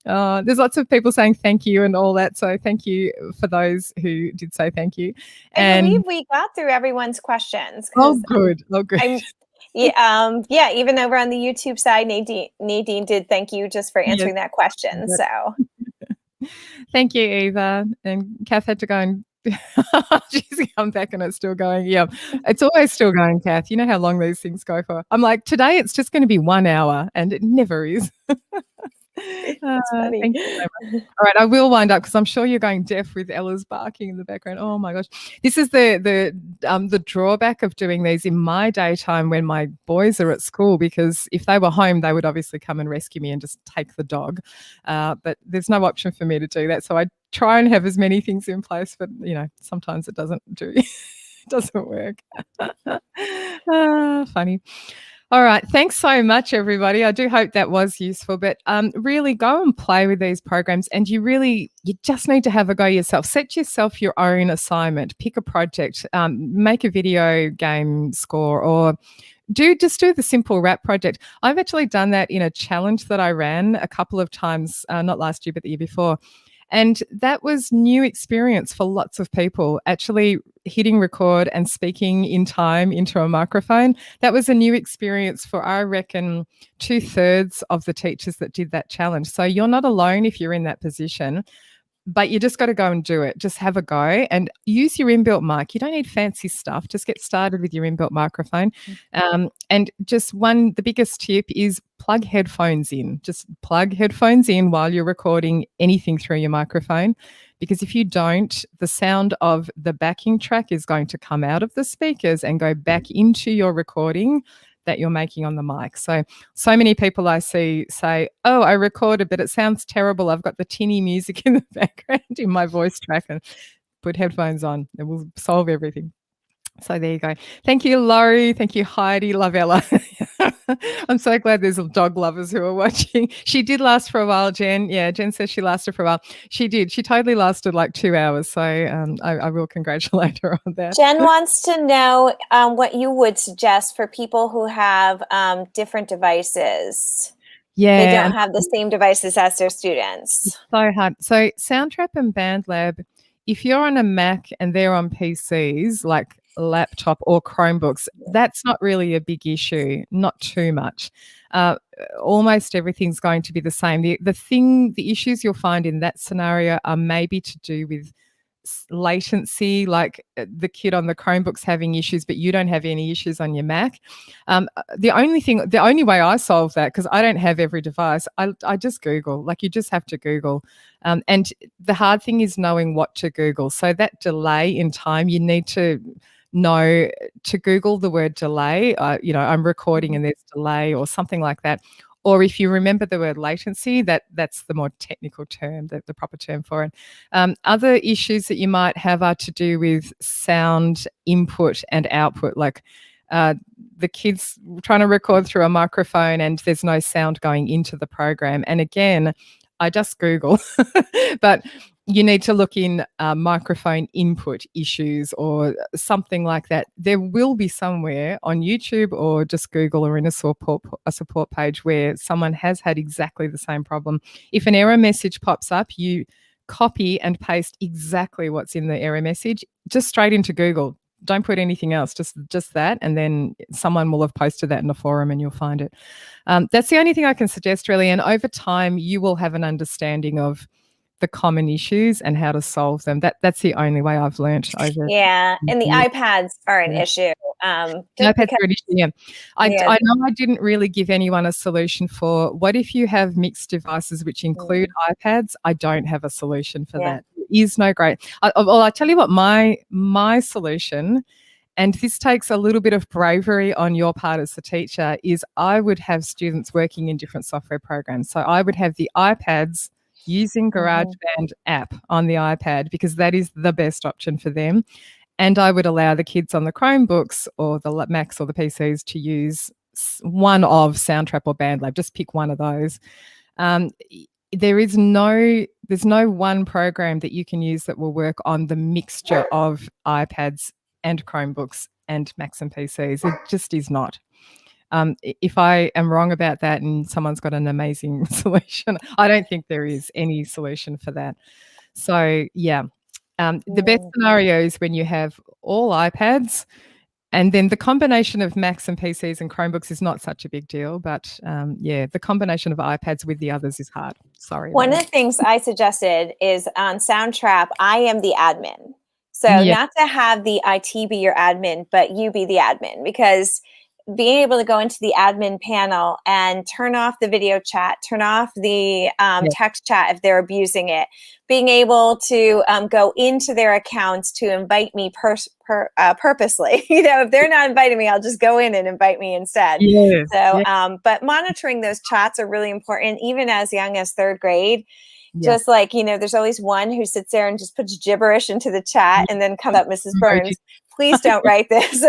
There's lots of people saying thank you and all that. So thank you for those who did say thank you. I believe we got through everyone's questions. Oh, good. Yeah, even over on the YouTube side, Nadine did thank you just for answering that question. So thank you, Eva. And Kath had to go and she's come back and it's still going. Yeah, it's always still going, Kath. You know how long these things go for. I'm like, today it's just going to be 1 hour, and it never is. Thank you so much. All right, I will wind up because I'm sure you're going deaf with Ella's barking in the background. Oh my gosh, this is the drawback of doing these in my daytime when my boys are at school, because if they were home, they would obviously come and rescue me and just take the dog. But there's no option for me to do that, so I try and have as many things in place. But sometimes it doesn't do. It doesn't work. Funny. All right. Thanks so much, everybody. I do hope that was useful, but really go and play with these programs, and you just need to have a go yourself. Set yourself your own assignment, pick a project, make a video game score, or just do the simple rap project. I've actually done that in a challenge that I ran a couple of times, not last year, but the year before. And that was new experience for lots of people, actually hitting record and speaking in time into a microphone. That was a new experience for, I reckon, 2/3 of the teachers that did that challenge. So you're not alone if you're in that position, but you just got to go and do it. Just have a go and use your inbuilt mic. You don't need fancy stuff. Just get started with your inbuilt microphone. And just the biggest tip is plug headphones in. Just plug headphones in while you're recording anything through your microphone, because if you don't, the sound of the backing track is going to come out of the speakers and go back into your recording that you're making on the mic. So many people I see say, oh, I recorded, but it sounds terrible. I've got the tinny music in the background in my voice track, and put headphones on. It will solve everything. So there you go. Thank you, Laurie. Thank you, Heidi. Love Ella. I'm so glad there's dog lovers who are watching. She did last for a while, Jen. Yeah, Jen says she lasted for a while. She did. She totally lasted like 2 hours. So I will congratulate her on that. Jen wants to know what you would suggest for people who have different devices. Yeah. They don't have the same devices as their students. It's so hard. So Soundtrap and Bandlab, if you're on a Mac and they're on PCs, like laptop or Chromebooks, that's not really a big issue, not too much. Almost everything's going to be the same. The issues you'll find in that scenario are maybe to do with latency, like the kid on the Chromebook's having issues, but you don't have any issues on your Mac. The only way I solve that, because I don't have every device, I just Google. Like, you just have to Google. And the hard thing is knowing what to Google. So that delay in time, you need to know to Google the word delay. I'm recording and there's delay or something like that. Or if you remember the word latency, that's the more technical term, the proper term for it. Other issues that you might have are to do with sound input and output, like the kids trying to record through a microphone and there's no sound going into the program. And again, I just Google, but you need to look in microphone input issues or something like that. There will be somewhere on YouTube or just Google or in a support page where someone has had exactly the same problem. If an error message pops up, you copy and paste exactly what's in the error message just straight into Google. Don't put anything else, just that, and then someone will have posted that in a forum and you'll find it. That's the only thing I can suggest, really. And over time, you will have an understanding of the common issues and how to solve them. That's the only way I've learned over. Yeah, and the iPads are an issue. iPads are an issue, yeah. I know I didn't really give anyone a solution for what if you have mixed devices which include iPads. I don't have a solution for that. There is no great. I tell you what, my solution, and this takes a little bit of bravery on your part as a teacher, is I would have students working in different software programs. So I would have the iPads using GarageBand app on the iPad, because that is the best option for them. And I would allow the kids on the Chromebooks or the Macs or the PCs to use one of Soundtrap or Bandlab. Just pick one of those. There's no one program that you can use that will work on the mixture of iPads and Chromebooks and Macs and PCs. It just is not. If I am wrong about that and someone's got an amazing solution, I don't think there is any solution for that. So, yeah. The best scenario is when you have all iPads, and then the combination of Macs and PCs and Chromebooks is not such a big deal. But the combination of iPads with the others is hard. Sorry. One of the things I suggested is on Soundtrap, I am the admin. So not to have the IT be your admin, but you be the admin, because being able to go into the admin panel and turn off the video chat, turn off the text chat if they're abusing it, being able to go into their accounts to invite me purposely. If they're not inviting me, I'll just go in and invite me instead. But monitoring those chats are really important, even as young as 3rd grade. Just like, there's always one who sits there and just puts gibberish into the chat and then comes up, Mrs. Burns, please don't write this.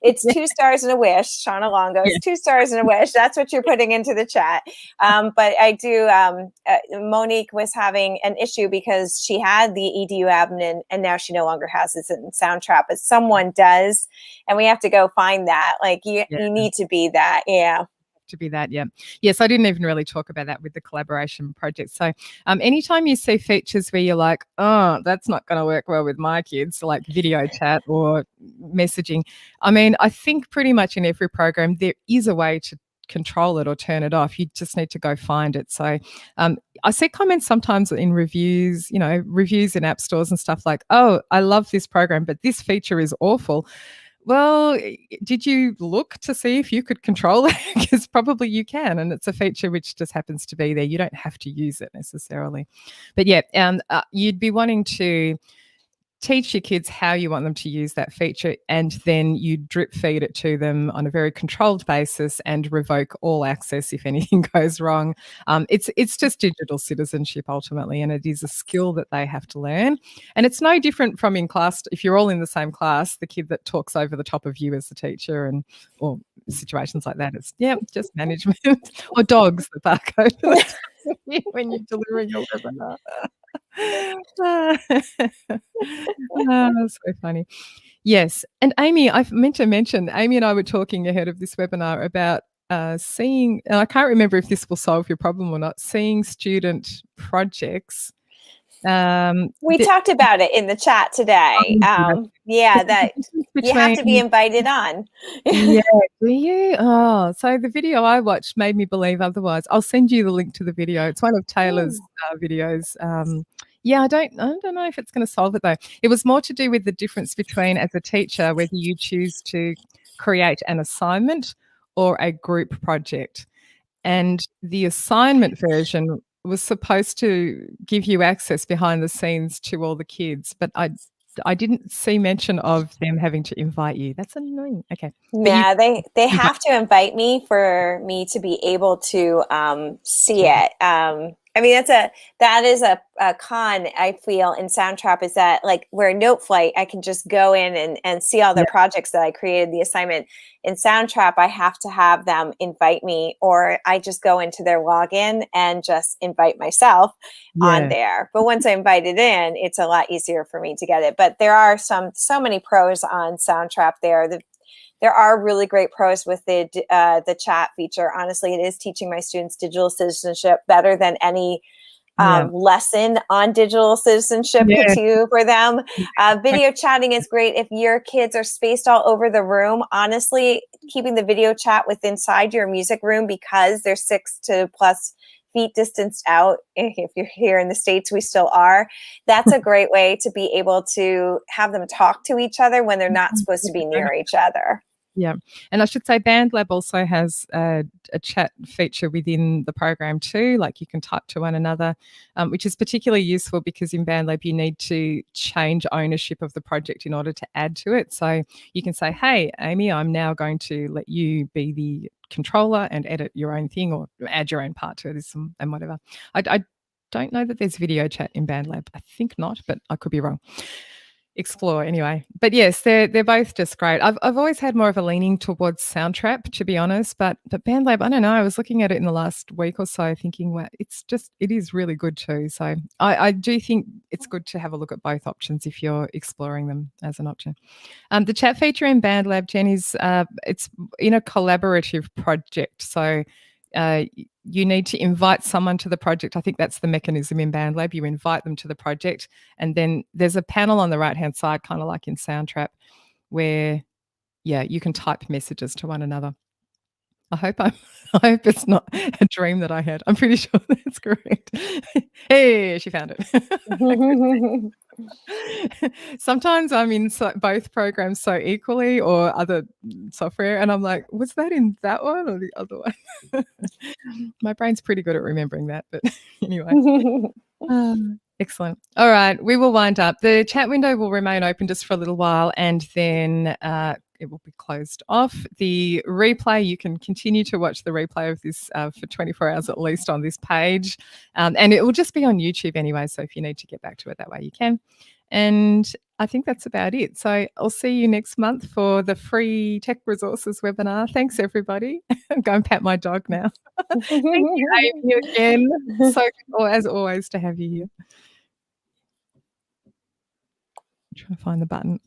It's 2 stars and a wish, Shauna Longo. It's 2 stars and a wish. That's what you're putting into the chat. But I do, Monique was having an issue because she had the EDU admin and now she no longer has it in Soundtrap, but someone does. And we have to go find that. Like you need to be that. Yeah. To be that, yes, I didn't even really talk about that with the collaboration project. So anytime you see features where you're like, oh, that's not going to work well with my kids, like video chat or messaging, I mean, I think pretty much in every program there is a way to control it or turn it off. You just need to go find it. So I see comments sometimes in reviews, reviews in app stores and stuff like, oh, I love this program, but this feature is awful. Well, did you look to see if you could control it? Because probably you can, and it's a feature which just happens to be there. You don't have to use it necessarily. But you'd be wanting to teach your kids how you want them to use that feature, and then you drip feed it to them on a very controlled basis and revoke all access if anything goes wrong. It's just digital citizenship ultimately, and it is a skill that they have to learn. And it's no different from in class. If you're all in the same class, the kid that talks over the top of you as the teacher, or situations like that, it's just management. Or dogs that bark over the top of you when you're delivering your webinar. So funny. Yes. And Amy, I meant to mention, Amy and I were talking ahead of this webinar about seeing, and I can't remember if this will solve your problem or not, seeing student projects. We talked about it in the chat today. That you have to be invited on. Do you? Oh, so the video I watched made me believe otherwise. I'll send you the link to the video. It's one of Taylor's videos. I don't know if it's going to solve it though. It was more to do with the difference between, as a teacher, whether you choose to create an assignment or a group project. And the assignment version was supposed to give you access behind the scenes to all the kids, but I didn't see mention of them having to invite you. That's annoying. Okay. Yeah, they have to invite me for me to be able to see it. I mean, that is a con I feel in Soundtrap, is that like where Noteflight, I can just go in and see all the projects that I created, the assignment. In Soundtrap, I have to have them invite me, or I just go into their login and just invite myself on there. But once I invite it in, it's a lot easier for me to get it. But there are so many pros on Soundtrap there. There are really great pros with the chat feature. Honestly, it is teaching my students digital citizenship better than any lesson on digital citizenship could do for them. Video chatting is great if your kids are spaced all over the room. Honestly, keeping the video chat inside your music room, because they're 6 to plus feet distanced out. If you're here in the States, we still are. That's a great way to be able to have them talk to each other when they're not supposed to be near each other. Yeah. And I should say Bandlab also has a chat feature within the program too. Like you can type to one another, which is particularly useful because in Bandlab you need to change ownership of the project in order to add to it. So you can say, hey, Amy, I'm now going to let you be the controller and edit your own thing or add your own part to this and whatever. I don't know that there's video chat in Bandlab. I think not, but I could be wrong. Explore anyway. But yes, they're both just great. I've always had more of a leaning towards Soundtrap, to be honest, but Bandlab, I don't know. I was looking at it in the last week or so, thinking, well, it is really good too. So I do think it's good to have a look at both options if you're exploring them as an option. The chat feature in Bandlab, Jen, is it's in a collaborative project. So you need to invite someone to the project. I think that's the mechanism in Bandlab. You invite them to the project, and then there's a panel on the right-hand side, kind of like in Soundtrap, where, you can type messages to one another. I hope it's not a dream that I had. I'm pretty sure that's correct. Hey, she found it. Sometimes I'm in both programs so equally, or other software, and I'm like, was that in that one or the other one? My brain's pretty good at remembering that, but anyway. Excellent. All right, we will wind up. The chat window will remain open just for a little while, and then it will be closed off. The replay, you can continue to watch the replay of this for 24 hours at least on this page. And it will just be on YouTube anyway, so if you need to get back to it that way, you can. And I think that's about it. So I'll see you next month for the free tech resources webinar. Thanks, everybody. I'm going to pat my dog now. Thank you, Amy, again. So cool, as always, to have you here. I'm trying to find the button.